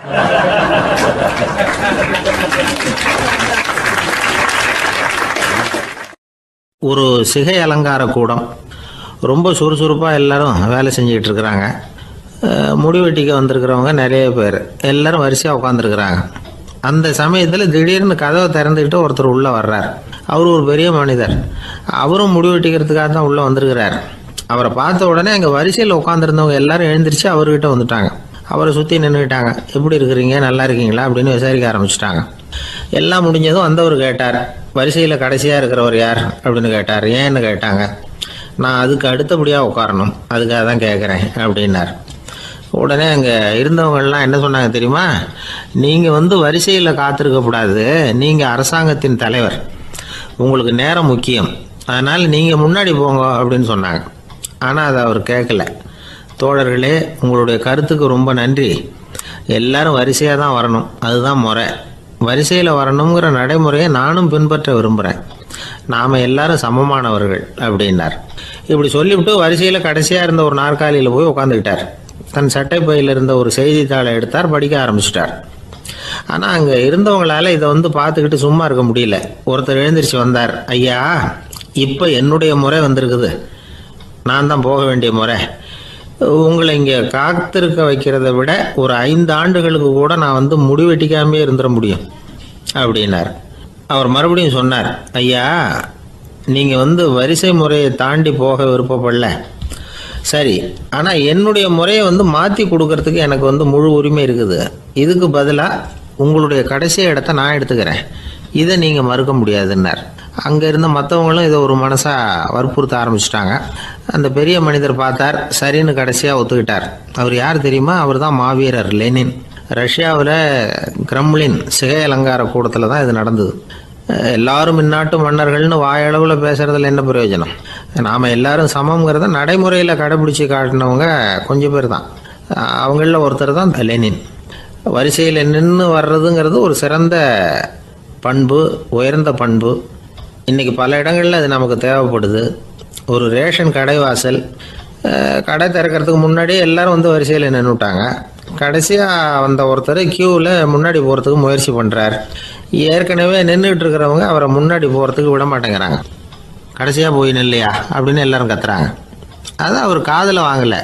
ஒரு சிகை அலங்கார கூடம், ரொம்ப சுறுசுறுப்பாக எல்லாரும் வேலை செஞ்சுக்கிட்டு இருக்கிறாங்க. முடிவெட்டிக்க வந்திருக்கிறவங்க நிறைய பேர், எல்லாரும் வரிசையாக உட்காந்துருக்குறாங்க. அந்த சமயத்தில் திடீர்னு கதவை திறந்துக்கிட்டு ஒருத்தர் உள்ளே வர்றார். அவர் ஒரு பெரிய மனிதர், அவரும் முடிவெட்டிக்கிறதுக்காக தான் உள்ளே வந்திருக்கிறார். அவரை பார்த்த உடனே அங்கே வரிசையில் உட்காந்துருந்தவங்க எல்லாரும் எழுந்திரிச்சு அவர்கிட்ட வந்துட்டாங்க. அவரை சுற்றி நின்றுக்கிட்டாங்க. எப்படி இருக்கிறீங்க, நல்லா இருக்கீங்களா அப்படின்னு விசாரிக்க ஆரம்பிச்சிட்டாங்க. எல்லாம் முடிஞ்சதும் வந்தவர் கேட்டார், வரிசையில் கடைசியாக இருக்கிறவர் யார் அப்படின்னு கேட்டார். ஏன்னு கேட்டாங்க. நான் அதுக்கு அடுத்தபடியாக உட்காரணும், அதுக்காக தான் கேட்குறேன் அப்படின்னார். உடனே அங்கே இருந்தவங்கெல்லாம் என்ன சொன்னாங்க தெரியுமா? நீங்கள் வரிசையில் காத்திருக்கக்கூடாது, நீங்கள் அரசாங்கத்தின் தலைவர், உங்களுக்கு நேரம் முக்கியம், அதனால் நீங்கள் முன்னாடி போங்க அப்படின்னு சொன்னாங்க. ஆனால் அதை அவர் கேட்கல. தோழர்களே, உங்களுடைய கருத்துக்கு ரொம்ப நன்றி. எல்லாரும் வரிசையாக தான் வரணும், அதுதான் முறை. வரிசையில் வரணுங்கிற நடைமுறையை நானும் பின்பற்ற விரும்புகிறேன். நாம் எல்லாரும் சமமானவர்கள் அப்படின்னார். இப்படி சொல்லிவிட்டு வரிசையில் கடைசியாக இருந்த ஒரு நாற்காலியில் போய் உட்காந்துக்கிட்டார். தன் சட்டை பையில் இருந்த ஒரு செய்தித்தாளை எடுத்தார், படிக்க ஆரம்பிச்சிட்டார். ஆனால் அங்கே இருந்தவங்களால இதை பார்த்துக்கிட்டு சும்மா இருக்க முடியல. ஒருத்தர் எழுந்திரிச்சு வந்தார். ஐயா, இப்போ என்னுடைய முறை வந்திருக்குது, நான் தான் போக வேண்டிய முறை. உங்களை இங்கே காத்திருக்க வைக்கிறத விட ஒரு 5 ஆண்டுகளுக்கு கூட நான் முடிவெட்டிக்காமே இருந்துட முடியும் அப்படின்னார். அவர் மறுபடியும் சொன்னார், ஐயா, நீங்கள் வரிசை முறையை தாண்டி போக விருப்பப்படல, சரி, ஆனால் என்னுடைய முறையை மாற்றி கொடுக்கறதுக்கு எனக்கு முழு உரிமை இருக்குது. இதுக்கு பதிலாக உங்களுடைய கடைசி இடத்த நான் எடுத்துக்கிறேன், இதை நீங்கள் மறுக்க முடியாதுன்னார். அங்கே இருந்த மற்றவங்களும் இதை ஒரு மனசாக வற்புறுத்த ஆரம்பிச்சிட்டாங்க. அந்த பெரிய மனிதர் பார்த்தார், சரின்னு கடைசியாக ஒத்துக்கிட்டார். அவர் யார் தெரியுமா? அவர் தான் மாவீரர் லெனின். ரஷ்யாவில் கிரெம்ளின் சிகை அலங்கார கூடத்தில் தான் இது நடந்தது. எல்லாரும் இந்நாட்டு மன்னர்கள்னு வாயளவில் பேசுறதுல என்ன பிரயோஜனம்? நாம் எல்லாரும் சமங்கிறத நடைமுறையில் கடைபிடிச்சி காட்டினவங்க கொஞ்சம் பேர் தான். அவங்களில் ஒருத்தர் தான் லெனின். வரிசையில் நின்று வர்றதுங்கிறது ஒரு சிறந்த பண்பு, உயர்ந்த பண்பு. இன்றைக்கி பல இடங்களில் அது நமக்கு தேவைப்படுது. ஒரு ரேஷன் கடைவாசல், கடை திறக்கிறதுக்கு முன்னாடியே எல்லாரும் வரிசையில் நின்றுட்டாங்க. கடைசியாக வந்த ஒருத்தர் க்யூவில் முன்னாடி போகிறதுக்கு முயற்சி பண்ணுறார். ஏற்கனவே நின்றுட்டு இருக்கிறவங்க அவரை முன்னாடி போகிறதுக்கு விட மாட்டேங்கிறாங்க. கடைசியாக போய் நில்லையா அப்படின்னு எல்லாரும் கத்துறாங்க. அது அவர் காதில் வாங்கலை.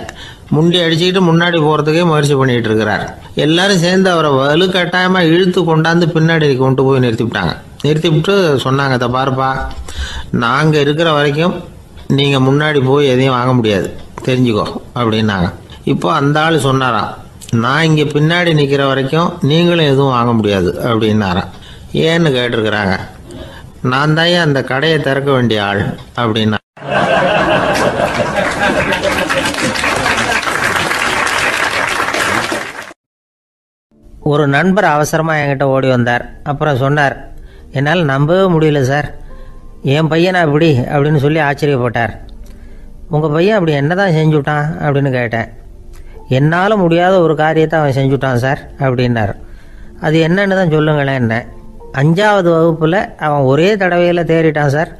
முண்டி அடிச்சுக்கிட்டு முன்னாடி போகிறதுக்கே முயற்சி பண்ணிகிட்டு இருக்கிறார். எல்லாரும் சேர்ந்து அவரை வலுக்கட்டாயமாக இழுத்து கொண்டாந்து பின்னாடி கொண்டு போய் நிறுத்திவிட்டாங்க. நிறுத்திவிட்டு சொன்னாங்க, இதை பாருப்பா, நாங்கள் இருக்கிற வரைக்கும் நீங்கள் முன்னாடி போய் எதையும் வாங்க முடியாது, தெரிஞ்சுக்கோ அப்படின்னாங்க. இப்போ அந்த ஆள் சொன்னாராம், நான் இங்கே பின்னாடி நிற்கிற வரைக்கும் நீங்களும் எதுவும் வாங்க முடியாது அப்படின்னாராம். ஏன்னு கேட்டிருக்கிறாங்க. நான் தான் அந்த கடையை திறக்க வேண்டிய ஆள் அப்படின்னா. ஒரு நண்பர் அவசரமாக என்கிட்ட ஓடி வந்தார். அப்புறம் சொன்னார், என்னால் நம்பவே முடியல சார், என் பையனா இப்படி அப்படின்னு சொல்லி ஆச்சரியப்பட்டார். உங்கள் பையன் அப்படி என்ன தான் செஞ்சுட்டான் அப்படின்னு கேட்டேன். என்னால் முடியாத ஒரு காரியத்தை அவன் செஞ்சுட்டான் சார் அப்படின்னார். அது என்னன்னு தான் சொல்லுங்களேன். என்ன 5வது வகுப்பில் அவன் ஒரே தடவையில் தேறிட்டான் சார்,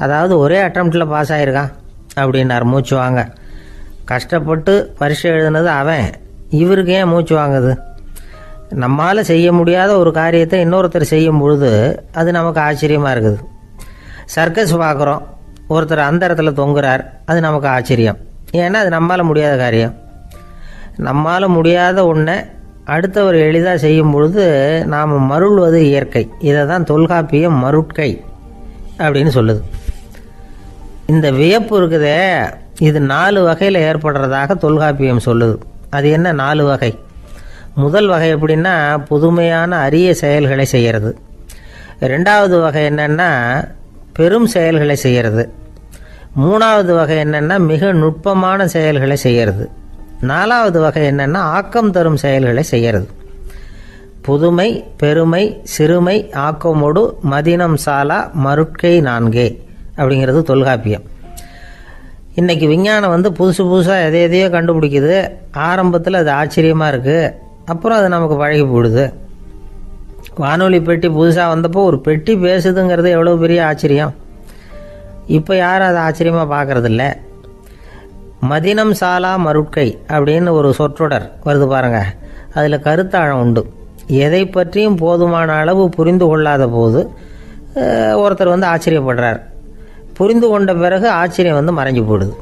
அதாவது ஒரே அட்டம்ப்டில் பாஸ் ஆகிருக்கான் அப்படின்னார் மூச்சு வாங்க. கஷ்டப்பட்டு பரீட்சை எழுதுனது அவன், இவருக்கு ஏன் மூச்சு வாங்குது? நம்மால் செய்ய முடியாத ஒரு காரியத்தை இன்னொருத்தர் செய்யும் பொழுது அது நமக்கு ஆச்சரியமாக இருக்குது. சர்க்கஸ் பார்க்குறோம், ஒருத்தர் அந்த இடத்துல தொங்குறார், அது நமக்கு ஆச்சரியம். ஏன்னா அது நம்மால் முடியாத காரியம். நம்மால் முடியாத ஒன்றை அடுத்தவர் எளிதாக செய்யும் பொழுது நாம் மருள்வது இயற்கை. இதை தான் தொல்காப்பியம் மருட்கை அப்படின்னு சொல்லுது. இந்த வியப்பு இருக்குதே, இது 4 வகையில் ஏற்படுறதாக தொல்காப்பியம் சொல்லுது. அது என்ன 4 வகை? முதல் வகை எப்படின்னா, புதுமையான அரிய செயல்களை செய்கிறது. 2வது வகை என்னென்னா பெரும் செயல்களை செய்கிறது. 3வது வகை என்னென்னா மிக நுட்பமான செயல்களை செய்கிறது. 4வது வகை என்னென்னா ஆக்கம் தரும் செயல்களை செய்கிறது. புதுமை, பெருமை, சிறுமை, ஆக்கமோடு மதினம் சாலா மருட்கை 4 அப்படிங்கிறது தொல்காப்பியம். இன்றைக்கி விஞ்ஞானம் புதுசு புதுசாக எதையோ கண்டுபிடிக்குது. ஆரம்பத்தில் அது ஆச்சரியமாக இருக்குது, அப்புறம் அது நமக்கு பழகி போடுது. வானொலி பெட்டி புதுசாக வந்தப்போ ஒரு பெட்டி பேசுதுங்கிறது எவ்வளோ பெரிய ஆச்சரியம். இப்போ யாரும் அதை ஆச்சரியமாக பார்க்குறதில்ல. மதினம் சாலா மருட்கை அப்படின்னு ஒரு சொற்றொடர் வருது பாருங்கள், அதில் கருத்தாழம் உண்டு. எதை பற்றியும் போதுமான அளவு புரிந்து கொள்ளாத போது ஒருத்தர் ஆச்சரியப்படுறார். புரிந்து கொண்ட பிறகு ஆச்சரியம் மறைஞ்சு போடுது.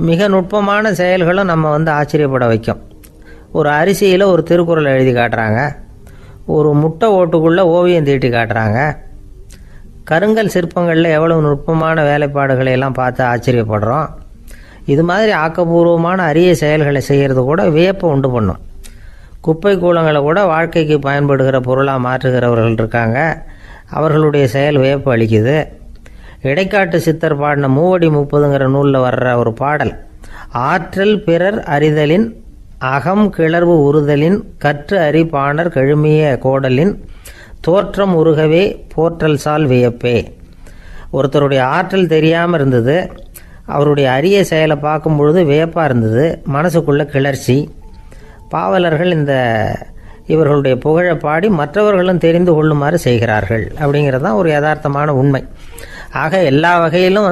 மிக நுட்பமான செயல்களும் நம்ம ஆச்சரியப்பட வைக்கும். ஒரு அரிசியில் ஒரு திருக்குறள் எழுதி காட்டுறாங்க, ஒரு முட்டை ஓட்டுக்குள்ளே ஓவியம் தீட்டி காட்டுறாங்க. கருங்கல் சிற்பங்களில் எவ்வளவு நுட்பமான வேலைப்பாடுகளை எல்லாம் பார்த்து ஆச்சரியப்படுறோம். இது மாதிரி ஆக்கப்பூர்வமான அரிய செயல்களை செய்கிறது கூட வியப்பை உண்டு பண்ணும். குப்பை கூலங்களை கூட வாழ்க்கைக்கு பயன்படுகிற பொருளாக மாற்றுகிறவர்கள் இருக்காங்க, அவர்களுடைய செயல் வியப்பு அளிக்குது. இடைக்காட்டு சித்தர் பாடின 30 நூலில் வர்ற ஒரு பாடல், ஆற்றல் பிறர் அறிதலின் அகம் கிளர்வு உறுதலின் கற்று அறிபாணர் கழுமிய கோடலின் தோற்றம் உருகவே போற்றல் சால் வியப்பே. ஒருத்தருடைய ஆற்றல் தெரியாமல் இருந்தது, அவருடைய அரிய செயலை பார்க்கும் பொழுது வியப்பாக இருந்தது, மனசுக்குள்ள கிளர்ச்சி. பாவலர்கள் இவர்களுடைய புகழை பாடி மற்றவர்களும் தெரிந்து கொள்ளுமாறு செய்கிறார்கள் அப்படிங்கிறது தான் ஒரு யதார்த்தமான உண்மை. ஆக எல்லா வகையிலும்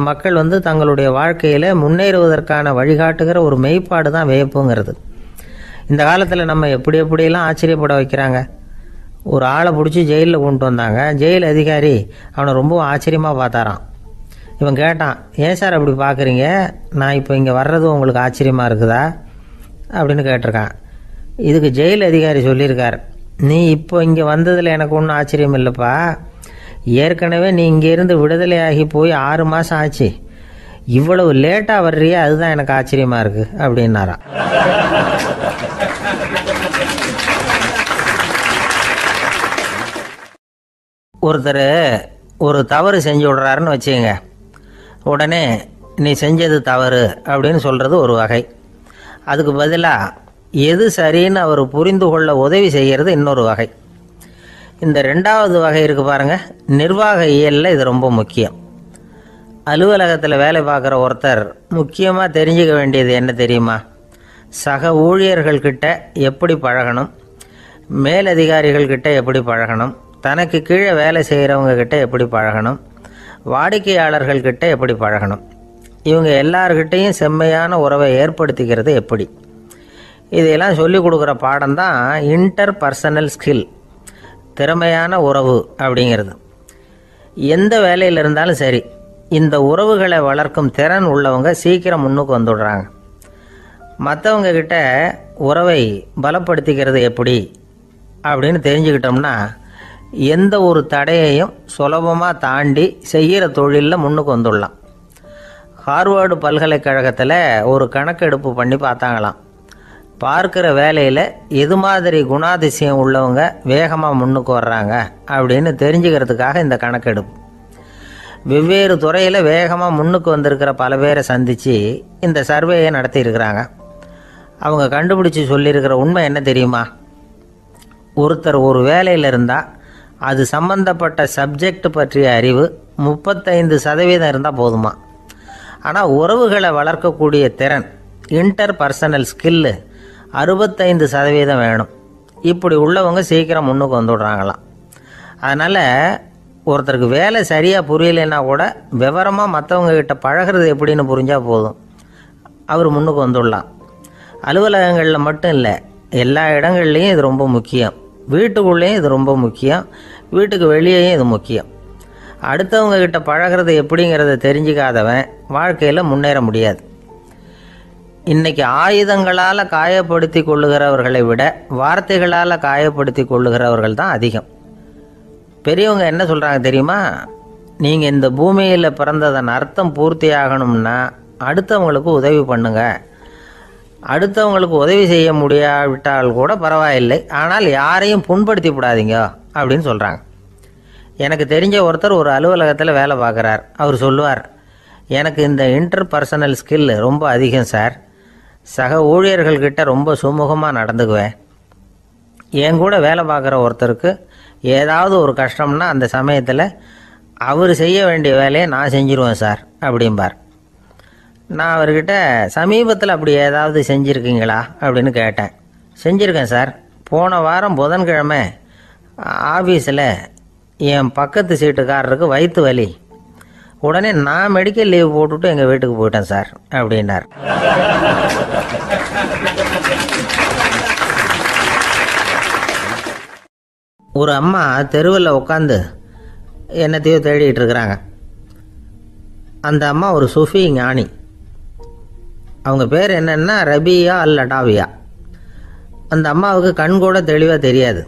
மக்கள் தங்களுடைய வாழ்க்கையில் முன்னேறுவதற்கான வழிகாட்டுகிற ஒரு மெய்ப்பாடு தான் வியப்புங்கிறது. இந்த காலத்தில் நம்ம எப்படியெல்லாம் ஆச்சரியப்பட வைக்கிறாங்க. ஒரு ஆளை பிடிச்சி ஜெயிலில் கொண்டு வந்தாங்க. ஜெயில் அதிகாரி அவனை ரொம்ப ஆச்சரியமாக பார்த்தாரான். இவன் கேட்டான், ஏன் சார் அப்படி பார்க்குறீங்க, நான் இப்போ இங்கே வர்றது உங்களுக்கு ஆச்சரியமாக இருக்குதா அப்படின்னு கேட்டிருக்கான். இதுக்கு ஜெயில் அதிகாரி சொல்லியிருக்கார், நீ இப்போ இங்கே வந்ததில் எனக்கு ஒன்றும் ஆச்சரியம் இல்லைப்பா, ஏற்கனவே நீ இங்கேருந்து விடுதலையாகி போய் 6 மாதம் ஆச்சு, இவ்வளவு லேட்டாக வர்றியே அதுதான் எனக்கு ஆச்சரியமாக இருக்குது அப்படின்னாராம். ஒருத்தர் ஒரு தவறு செஞ்சு விடுறாருன்னு வச்சுக்கங்க, உடனே நீ செஞ்சது தவறு அப்படின்னு சொல்கிறது ஒரு வகை. அதுக்கு பதிலாக எது சரின்னு அவர் புரிந்து கொள்ள உதவி செய்கிறது இன்னொரு வகை. இந்த 2வது வகை இருக்குது பாருங்கள், நிர்வாக இயலில் இது ரொம்ப முக்கியம். அலுவலகத்தில் வேலை பார்க்குற ஒருத்தர் முக்கியமாக தெரிஞ்சுக்க வேண்டியது என்ன தெரியுமா? சக ஊழியர்கள்கிட்ட எப்படி பழகணும், மேலதிகாரிகள்கிட்ட எப்படி பழகணும், தனக்கு கீழே வேலை செய்கிறவங்க கிட்ட எப்படி பழகணும், வாடிக்கையாளர்கள்கிட்ட எப்படி பழகணும், இவங்க எல்லார்கிட்டையும் செம்மையான உறவை ஏற்படுத்திக்கிறது எப்படி, இதையெல்லாம் சொல்லிக் கொடுக்குற பாடம் தான் இன்டர் பர்சனல் ஸ்கில், திறமையான உறவு அப்படிங்கிறது. எந்த வேலையில் இருந்தாலும் சரி, இந்த உறவுகளை வளர்க்கும் திறன் உள்ளவங்க சீக்கிரம் முன்னுக்கு வந்துடுறாங்க. மற்றவங்க கிட்ட உறவை பலப்படுத்திக்கிறது எப்படி அப்படின்னு தெரிஞ்சுக்கிட்டோம்னா எந்த ஒரு தடையையும் சுலபமாக தாண்டி செய்கிற தொழிலில் முன்னுக்கு வந்துடலாம். ஹார்வர்டு பல்கலைக்கழகத்தில் ஒரு கணக்கெடுப்பு பண்ணி பார்த்தாங்களாம். பார்க்குற வேலையில் எது மாதிரி குணாதிசயம் உள்ளவங்க வேகமாக முன்னுக்கு வர்றாங்க அப்படின்னு தெரிஞ்சுக்கிறதுக்காக இந்த கணக்கெடுப்பு. வெவ்வேறு துறையில் வேகமாக முன்னுக்கு வந்திருக்கிற பல பேரை சந்தித்து இந்த சர்வேயை நடத்தியிருக்கிறாங்க. அவங்க கண்டுபிடிச்சி சொல்லியிருக்கிற உண்மை என்ன தெரியுமா? ஒருத்தர் ஒரு வேலையில் இருந்தால் அது சம்பந்தப்பட்ட சப்ஜெக்ட் பற்றிய அறிவு 35% இருந்தால் போதுமா. ஆனால் உறவுகளை வளர்க்கக்கூடிய திறன், இன்டர் பர்சனல் ஸ்கில்லு 65% வேணும். இப்படி உள்ளவங்க சீக்கிரம் முன்னுக்கு வந்துடுறாங்களாம். அதனால் ஒருத்தருக்கு வேலை சரியாக புரியலைன்னா கூட விவரமாக மற்றவங்க கிட்ட பழகிறது எப்படின்னு புரிஞ்சால் போதும், அவர் முன்னுக்கு வந்துடலாம். அலுவலகங்களில் மட்டும் இல்லை, எல்லா இடங்கள்லையும் இது ரொம்ப முக்கியம். வீட்டுக்குள்ளேயும் இது ரொம்ப முக்கியம், வீட்டுக்கு வெளியேயும் இது முக்கியம். அடுத்தவங்க கிட்ட பழகிறது எப்படிங்கிறத தெரிஞ்சிக்காதவன் வாழ்க்கையில் முன்னேற முடியாது. இன்றைக்கி ஆயுதங்களால் காயப்படுத்தி கொள்ளுகிறவர்களை விட வார்த்தைகளால் காயப்படுத்தி கொள்ளுகிறவர்கள் தான் அதிகம். பெரியவங்க என்ன சொல்கிறாங்க தெரியுமா? நீங்கள் இந்த பூமியில் பிறந்ததன் அர்த்தம் பூர்த்தி ஆகணும்னா அடுத்தவங்களுக்கு உதவி பண்ணுங்க. அடுத்தவங்களுக்கு உதவி செய்ய முடியாவிட்டால் கூட பரவாயில்லை, ஆனால் யாரையும் புண்படுத்தி விடாதீங்க அப்படின்னு சொல்கிறாங்க. எனக்கு தெரிஞ்ச ஒருத்தர் ஒரு அலுவலகத்தில் வேலை பார்க்குறார். அவர் சொல்லுவார், எனக்கு இந்த இன்டர் பர்சனல் ஸ்கில் ரொம்ப அதிகம் சார், சக ஊழியர்கள்கிட்ட ரொம்ப சுமூகமாக நடந்துக்குவேன். என் கூட வேலை பார்க்குற ஒருத்தருக்கு ஏதாவது ஒரு கஷ்டம்னா அந்த சமயத்தில் அவர் செய்ய வேண்டிய வேலையை நான் செஞ்சிருவேன் சார் அப்படிம்பார். நான் அவர்கிட்ட சமீபத்தில் அப்படி ஏதாவது செஞ்சுருக்கீங்களா அப்படின்னு கேட்டேன். செஞ்சுருக்கேன் சார். போன வாரம் புதன்கிழமை ஆஃபீஸில் என் பக்கத்து சீட்டுக்காரருக்கு வயிற்று வலி, உடனே நான் மெடிக்கல் லீவ் போட்டுவிட்டு எங்கள் வீட்டுக்கு போயிட்டேன் சார் அப்படின்னார். ஒரு அம்மா தெருவில் உட்காந்து என்னத்தையோ தேடிட்டு இருக்கிறாங்க. அந்த அம்மா ஒரு சுஃபி ஞானி. அவங்க பேர் என்னென்னா ரபியா அல் அடாவியா. அந்த அம்மாவுக்கு கண் கூட தெளிவாக தெரியாது.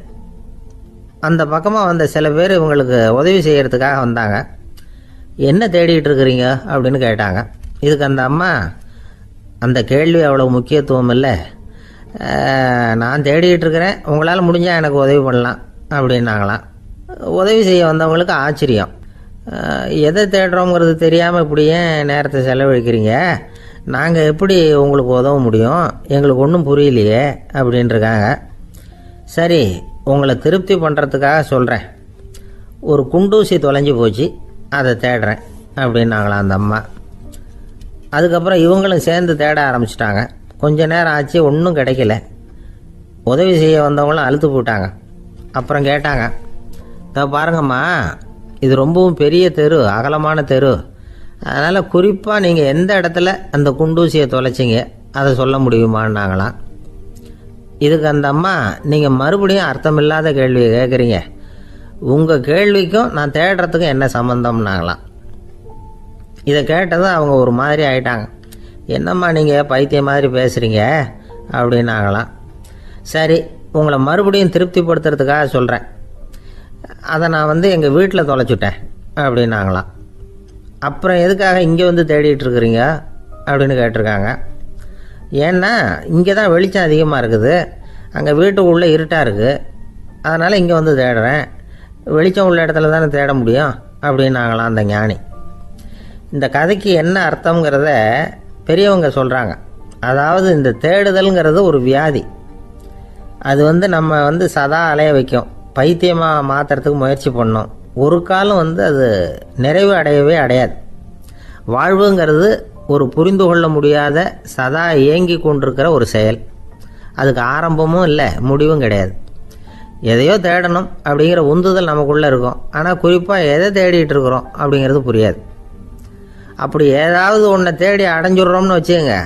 அந்த பக்கமாக வந்த சில பேர் இவங்களுக்கு உதவி செய்கிறதுக்காக வந்தாங்க. என்ன தேடிட்டு இருக்கிறீங்க அப்படின்னு கேட்டாங்க. இதுக்கு அந்த அம்மா, அந்த கேள்வி அவ்வளோ முக்கியத்துவம் இல்லை, நான் தேடிட்டு இருக்கிறேன், உங்களால் முடிஞ்சால் எனக்கு உதவி பண்ணலாம் அப்படின்னாங்களாம். உதவி செய்ய வந்தவங்களுக்கு ஆச்சரியம். எதை தேடுறோங்கிறது தெரியாமல் இப்படி ஏன் நேரத்தை செலவழிக்கிறீங்க, நாங்கள் எப்படி உங்களுக்கு உதவ முடியும், எங்களுக்கு ஒன்றும் புரியலையே அப்படின்ட்டுருக்காங்க. சரி, உங்களை திருப்தி பண்ணுறதுக்காக சொல்கிறேன். ஒரு குண்டூசி தொலைஞ்சி போச்சு, அதை தேடுறேன் அப்படின்னாங்களாம் அந்த அம்மா. அதுக்கப்புறம் இவங்களும் சேர்ந்து தேட ஆரம்பிச்சிட்டாங்க. கொஞ்ச நேரம் ஆச்சு, ஒன்றும் கிடைக்கல. உதவி செய்ய வந்தவங்களும் அழுத்து போட்டாங்க. அப்புறம் கேட்டாங்க, இதை பாருங்கம்மா, இது ரொம்பவும் பெரிய தெரு, அகலமான தெரு. அதனால் குறிப்பாக நீங்கள் எந்த இடத்துல அந்த குண்டூசியை தொலைச்சிங்க அதை சொல்ல முடியுமான்னாங்களாம். இதுக்கு அந்த அம்மா, நீங்கள் மறுபடியும் அர்த்தமில்லாத கேள்வியை கேட்குறீங்க, உங்கள் கேள்விக்கும் நான் தேடுறதுக்கும் என்ன சம்மந்தம்னாங்களாம். இதை கேட்டதும் அவங்க ஒரு மாதிரி ஆயிட்டாங்க. என்னம்மா நீங்கள் பைத்தியம் மாதிரி பேசுகிறீங்க அப்படின்னாங்களாம். சரி, உங்களை மறுபடியும் திருப்திப்படுத்துறதுக்காக சொல்கிறேன். அதை நான் எங்கள் வீட்டில் தொலைச்சுட்டேன் அப்படின்னாங்களாம். அப்புறம் எதுக்காக இங்கே தேடிட்டு இருக்கிறீங்க அப்படின்னு கேட்டிருக்காங்க. ஏன்னா இங்கே தான் வெளிச்சம் அதிகமாக இருக்குது, அங்கே வீட்டுக்குள்ளே இருட்டாக இருக்குது, அதனால் இங்கே தேடுறேன். வெளிச்சம் உள்ள இடத்துல தானே தேட முடியும் அப்படின்னாங்களாம் அந்த ஞானி. இந்த கதைக்கு என்ன அர்த்தங்கிறத பெரியவங்க சொல்கிறாங்க. அதாவது இந்த தேடுதல்ங்கிறது ஒரு வியாதி. அது நம்ம சதா அலைய வைக்கும், பைத்தியமாக மாற்றுறதுக்கு முயற்சி பண்ணோம். ஒரு காலம் அது நிறைவு அடையவே அடையாது. வாழ்வுங்கிறது ஒரு புரிந்து கொள்ள முடியாத சதா இயங்கி கொண்டிருக்கிற ஒரு செயல். அதுக்கு ஆரம்பமும் இல்லை, முடிவும் கிடையாது. எதையோ தேடணும் அப்படிங்கிற உந்துதல் நமக்குள்ளே இருக்கும். ஆனால் குறிப்பாக எதை தேடிட்டு இருக்கிறோம் அப்படிங்கிறது புரியாது. அப்படி ஏதாவது ஒன்றை தேடி அடைஞ்சிடுறோம்னு வச்சுக்கோங்க,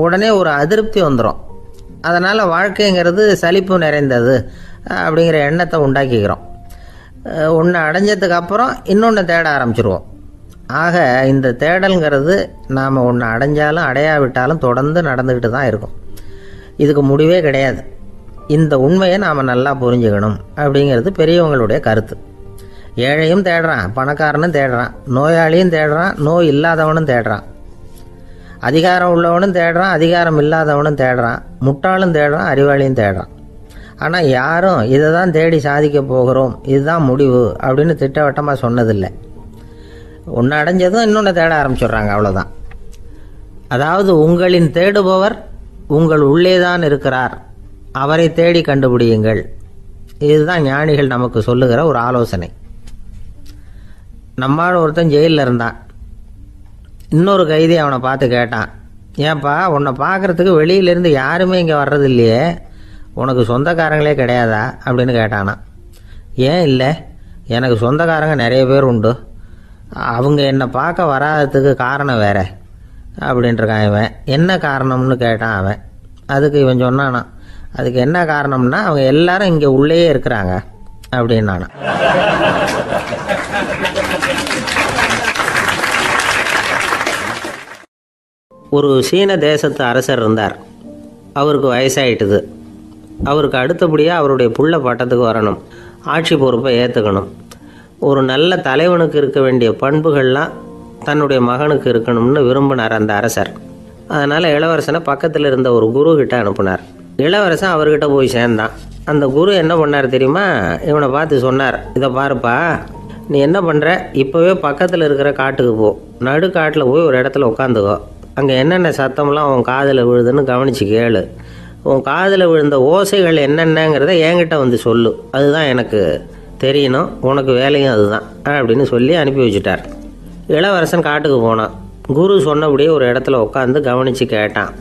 உடனே ஒரு அதிருப்தி வந்துடும். அதனால் வாழ்க்கைங்கிறது சலிப்பு நிறைந்தது அப்படிங்கிற எண்ணத்தை உண்டாக்கிக்கிறோம். ஒன்று அடைஞ்சதுக்கு அப்புறம் இன்னொன்று தேட ஆரம்பிச்சிருவோம். ஆக இந்த தேடல்ங்கிறது நாம் ஒன்று அடைஞ்சாலும் அடையாவிட்டாலும் தொடர்ந்து நடந்துக்கிட்டு தான் இருக்கும். இதுக்கு முடிவே கிடையாது. இந்த உண்மையை நாம் நல்லா புரிஞ்சுக்கணும் அப்படிங்கிறது பெரியவங்களுடைய கருத்து. ஏழையும் தேடுறான், பணக்காரனும் தேடுறான், நோயாளியும் தேடுறான், நோய் இல்லாதவனும் தேடுறான், அதிகாரம் உள்ளவனும் தேடுறான், அதிகாரம் இல்லாதவனும் தேடுறான், முட்டாளும் தேடுறான், அறிவாளியும் தேடுறான். ஆனால் யாரும் இதை தான் தேடி சாதிக்க போகிறோம், இதுதான் முடிவு அப்படின்னு திட்டவட்டமாக சொன்னதில்லை. ஒன்று அடைஞ்சதும் இன்னொன்று தேட ஆரம்பிச்சிடுறாங்க, அவ்வளோதான். அதாவது உங்களின் தேடுபவர் உங்கள் உள்ளே தான் இருக்கிறார், அவரை தேடி கண்டுபிடியுங்கள். இதுதான் ஞானிகள் நமக்கு சொல்லுகிற ஒரு ஆலோசனை. நம்மால் ஒருத்தன் ஜெயிலில் இருந்தான். இன்னொரு கைதி அவனை பார்த்து கேட்டான், ஏன்பா உன்னை பார்க்குறதுக்கு வெளியிலேருந்து யாருமே இங்கே வர்றது இல்லையே, உனக்கு சொந்தக்காரங்களே கிடையாதா அப்படின்னு கேட்டானா. ஏன் இல்லை, எனக்கு சொந்தக்காரங்க நிறைய பேர் உண்டு, அவங்க என்னை பார்க்க வராததுக்கு காரணம் வேற அப்படின்ட்டுருக்கான் இவன். என்ன காரணம்னு கேட்டான் அவன். அதுக்கு இவன் சொன்னானா, அதுக்கு என்ன காரணம்னா அவங்க எல்லாரும் இங்கே உள்ளேயே இருக்கிறாங்க அப்படின்னானா. ஒரு சீன தேசத்து அரசர் இருந்தார். அவருக்கு வயசாயிட்டுது. அவருக்கு அடுத்தபடியாக அவருடைய புள்ள பட்டத்துக்கு வரணும், ஆட்சி பொறுப்பை ஏற்றுக்கணும். ஒரு நல்ல தலைவனுக்கு இருக்க வேண்டிய பண்புகள்லாம் தன்னுடைய மகனுக்கு இருக்கணும்னு விரும்பினார் அந்த அரசர். அதனால் இளவரசனை பக்கத்தில் இருந்த ஒரு குரு கிட்ட அனுப்புனார். இளவரசன் அவர்கிட்ட போய் சேர்ந்தான். அந்த குரு என்ன பண்ணார் தெரியுமா, இவனை பார்த்து சொன்னார், இதை பாருப்பா, நீ என்ன பண்ணுற, இப்போவே பக்கத்தில் இருக்கிற காட்டுக்கு போ, நடு காட்டில் போய் ஒரு இடத்துல உட்காந்துக்கோ, அங்கே என்னென்ன சத்தம்லாம் உன் காதில் விழுதுன்னு கவனித்து கேளு, உன் காதில் விழுந்த ஓசைகள் என்னென்னங்கிறத என்கிட்ட சொல்லு, அதுதான் எனக்கு தெரியணும், உனக்கு வேலையும் அதுதான் அப்படின்னு சொல்லி அனுப்பி வச்சுட்டார். இளவரசன் காட்டுக்கு போனான். குரு சொன்னபடியே ஒரு இடத்துல உட்காந்து கவனித்து கேட்டான்.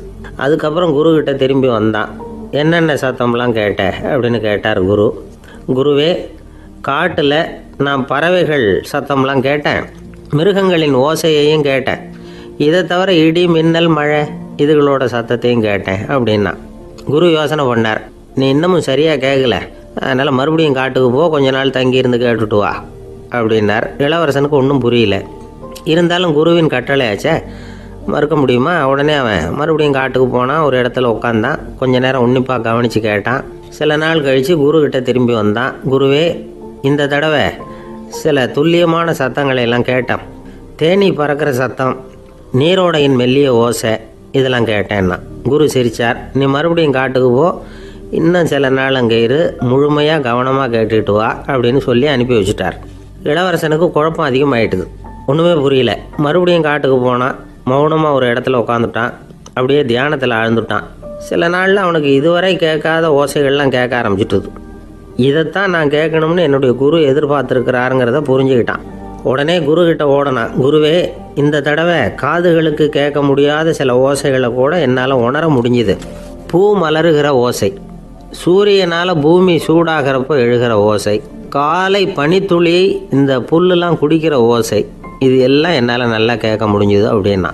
அதுக்கப்புறம் குருக்கிட்ட திரும்பி வந்தான். என்னென்ன சத்தம்லாம் கேட்ட அப்படின்னு கேட்டார் குரு. குருவே, காட்டில் நான் பறவைகள் சத்தம்லாம் கேட்டேன், மிருகங்களின் ஓசையையும் கேட்டேன், இதை தவிர இடி மின்னல் மழை இதுகளோட சத்தத்தையும் கேட்டேன் அப்படின்னா. குரு யோசனை பண்ணார், நீ இன்னமும் சரியாக கேட்கல, அதனால் மறுபடியும் காட்டுக்கு போ, கொஞ்ச நாள் தங்கியிருந்து கேட்டுட்டு வா அப்படின்னார். இளவரசனுக்கு ஒன்றும் புரியல. இருந்தாலும் குருவின் கட்டளையாச்சே, மறுக்க முடியுமா? உடனே அவன் மறுபடியும் காட்டுக்கு போனான். ஒரு இடத்துல உட்காந்தான். கொஞ்ச நேரம் உன்னிப்பாக கவனித்து கேட்டான். சில நாள் கழித்து குருக்கிட்ட திரும்பி வந்தான். குருவே, இந்த தடவை சில துல்லியமான சத்தங்களை எல்லாம் கேட்டான். தேனி பறக்கிற சத்தம், நீரோடையின் மெல்லிய ஓசை, இதெல்லாம் கேட்டேன்னா. குரு சிரித்தார். நீ மறுபடியும் காட்டுக்கு போ, இன்னும் சில நாள் அங்கே இரு, முழுமையாக கவனமாக கேட்டுக்கிட்டு வா அப்படின்னு சொல்லி அனுப்பி வச்சுட்டார். இளவரசனுக்கு குழப்பம் அதிகமாகிட்டுது. ஒன்றுமே புரியல. மறுபடியும் காட்டுக்கு போனான். மௌனமாக ஒரு இடத்துல உட்காந்துட்டான். அப்படியே தியானத்தில் ஆழ்ந்துட்டான். சில நாளில் அவனுக்கு இதுவரை கேட்காத ஓசைகள்லாம் கேட்க ஆரம்பிச்சிட்டுது. இதைத்தான் நான் கேட்கணும்னு என்னுடைய குரு எதிர்பார்த்துருக்கிறாருங்கிறத புரிஞ்சுக்கிட்டான். உடனே குரு கிட்ட ஓடனான். குருவே, இந்த தடவை காதுகளுக்கு கேட்க முடியாத சில ஓசைகளை கூட என்னால் உணர முடிஞ்சுது. பூ மலருகிற ஓசை, சூரியனால் பூமி சூடாகிறப்போ எழுகிற ஓசை, காலை பனித்துளி இந்த புல்லுலாம் குடிக்கிற ஓசை, இது எல்லாம் என்னால் நல்லா கேட்க முடிஞ்சுது அப்படின்னா.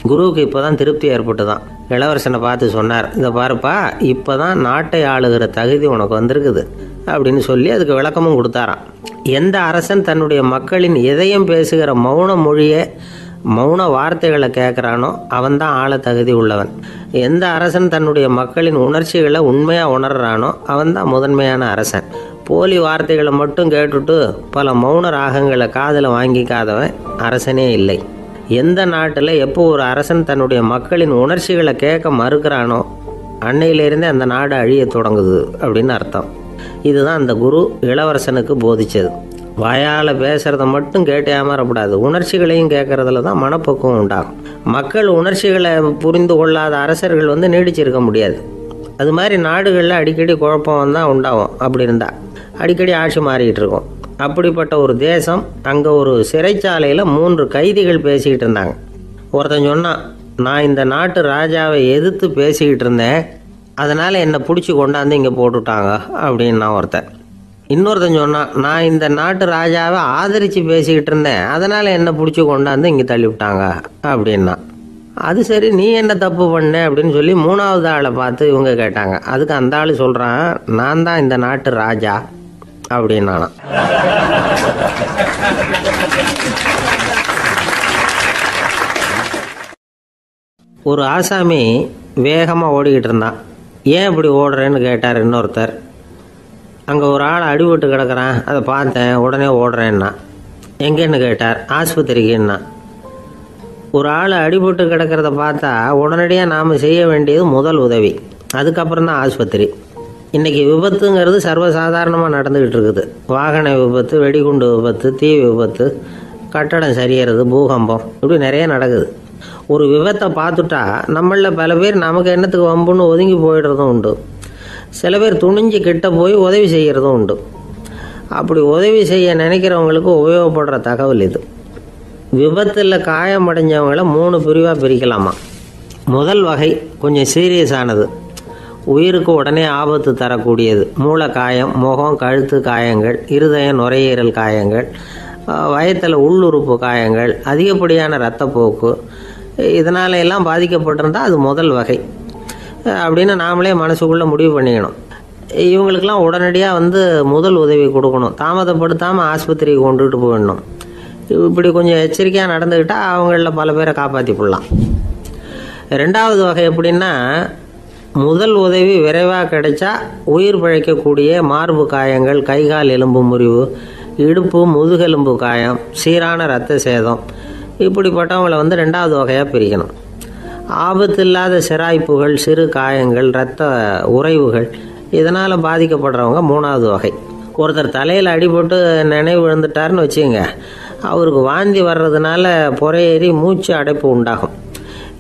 குருவுக்கு இப்போ தான் திருப்தி ஏற்பட்டு தான் இளவரசனை பார்த்து சொன்னார், இதை பாருப்பா, இப்போ தான் நாட்டை ஆளுகிற தகுதி உனக்கு வந்திருக்குது அப்படின்னு சொல்லி அதுக்கு விளக்கமும் கொடுத்தாராம். எந்த அரசன் தன்னுடைய மக்களின் இதயம் பேசுகிற மௌன மொழியை, மௌன வார்த்தைகளை கேட்குறானோ அவன்தான் ஆள தகுதி உள்ளவன். எந்த அரசன் தன்னுடைய மக்களின் உணர்ச்சிகளை உண்மையாக உணர்றானோ அவன்தான் முதன்மையான அரசன். போலி வார்த்தைகளை மட்டும் கேட்டுட்டு பல மௌன ராகங்களை காதில் வாங்கிக்காதவன் அரசனே இல்லை. எந்த நாட்டில் எப்போ ஒரு அரசன் தன்னுடைய மக்களின் உணர்ச்சிகளை கேட்க மறுக்கிறானோ அன்னையிலேருந்தே அந்த நாடு அழிய தொடங்குது அப்படின்னு அர்த்தம். இதுதான் அந்த குரு இளவரசனுக்கு போதிச்சது. வாயால் பேசுகிறத மட்டும் கேட்டு ஏமாறக்கூடாது, உணர்ச்சிகளையும் கேட்கறதுல தான் மனப்பக்குவம் உண்டாகும். மக்கள் உணர்ச்சிகளை புரிந்து கொள்ளாத அரசர்கள் நீடிச்சிருக்க முடியாது. அது மாதிரி நாடுகளில் அடிக்கடி குழப்பம் தான் உண்டாகும். அப்படி இருந்தால் அடிக்கடி ஆட்சி மாறிக்கிட்டு இருக்கும். அப்படிப்பட்ட ஒரு தேசம், அங்கே ஒரு சிறைச்சாலையில் 3 கைதிகள் பேசிக்கிட்டு இருந்தாங்க. ஒருத்தன் சொன்னான், நான் இந்த நாட்டு ராஜாவை எதிர்த்து பேசிக்கிட்டு இருந்தேன், அதனால் என்னை பிடிச்சி கொண்டாந்து இங்கே போட்டுட்டாங்க அப்படின்னா ஒருத்தன். இன்னொருத்தன் சொன்னான், நான் இந்த நாட்டு ராஜாவை ஆதரித்து பேசிக்கிட்டு இருந்தேன், அதனால் என்னை பிடிச்சி கொண்டாந்து இங்கே தள்ளிவிட்டாங்க அப்படின்னா. அது சரி, நீ என்ன தப்பு பண்ண அப்படின்னு சொல்லி 3வது ஆளை பார்த்து இவங்க கேட்டாங்க. அதுக்கு அந்த ஆள் சொல்கிறான், நான் தான் இந்த நாட்டு ராஜா அப்படின்னா. ஒரு ஆசாமி வேகமாக ஓடிக்கிட்டு இருந்தான். ஏன் இப்படி ஓடுறேன்னு கேட்டார் இன்னொருத்தர். அங்கே ஒரு ஆள் அடிபட்டு கிடக்கிறான், அதை பார்த்தேன், உடனே ஓடுறேன்னா. எங்கேன்னு கேட்டார். ஆஸ்பத்திரிக்குன்னா. ஒரு ஆள் அடிபட்டு கிடக்கிறத பார்த்தா உடனடியாக நாம் செய்ய வேண்டியது முதல் உதவி, அதுக்கப்புறம் தான் ஆஸ்பத்திரி. இன்றைக்கி விபத்துங்கிறது சர்வசாதாரணமாக நடந்துக்கிட்டு இருக்குது. வாகன விபத்து, வெடிகுண்டு விபத்து, தீ விபத்து, கட்டடம் சரியறது, பூகம்பம், இப்படி நிறைய நடக்குது. ஒரு விபத்தை பார்த்துட்டா நம்மளில் பல பேர் நமக்கு என்னத்துக்கு வம்புன்னு ஒதுங்கி போயிடுறதும் உண்டு. சில பேர் துணிஞ்சு கிட்ட போய் உதவி செய்கிறதும் உண்டு. அப்படி உதவி செய்ய நினைக்கிறவங்களுக்கு உபயோகப்படுற தகவல் இது. விபத்தில் காயமடைஞ்சவங்களை 3 பிரிவாக பிரிக்கலாமா. முதல் வகை கொஞ்சம் சீரியஸானது, உயிருக்கு உடனே ஆபத்து தரக்கூடியது. மூளை காயம், முகம், கழுத்து காயங்கள், இருதயம், நுரையீரல் காயங்கள், வயத்தில் உள்ளுறுப்பு காயங்கள், அதிகப்படியான இரத்தப்போக்கு, இதனால எல்லாம் பாதிக்கப்பட்டிருந்தால் அது முதல் வகை அப்படின்னு நாமளே மனசுக்குள்ளே முடிவு பண்ணிக்கணும். இவங்களுக்கெல்லாம் உடனடியாக முதல் உதவி கொடுக்கணும். தாமதப்படுத்தாமல் ஆஸ்பத்திரிக்கு கொண்டுகிட்டு போயிடணும். இப்படி கொஞ்சம் எச்சரிக்கையாக நடந்துக்கிட்டால் அவங்களில் பல பேரை காப்பாற்றி போடலாம். 2வது வகை எப்படின்னா, முதல் உதவி விரைவாக கிடைச்சா உயிர் பிழைக்கக்கூடிய மார்பு காயங்கள், கைகால் எலும்பு முறிவு, இடுப்பு முதுகெலும்பு காயம், சீரான இரத்த சேதம், இப்படிப்பட்டவங்களை 2வது வகையாக பிரிக்கணும். ஆபத்து இல்லாத சிராய்ப்புகள், சிறு காயங்கள், இரத்த உறைவுகள், இதனால் பாதிக்கப்படுறவங்க 3வது வகை. ஒருத்தர் தலையில் அடிபட்டு நினைவு விழுந்துட்டாருன்னு வச்சுங்க, அவருக்கு வாந்தி வர்றதுனால புறையேறி மூச்சு அடைப்பு உண்டாகும்.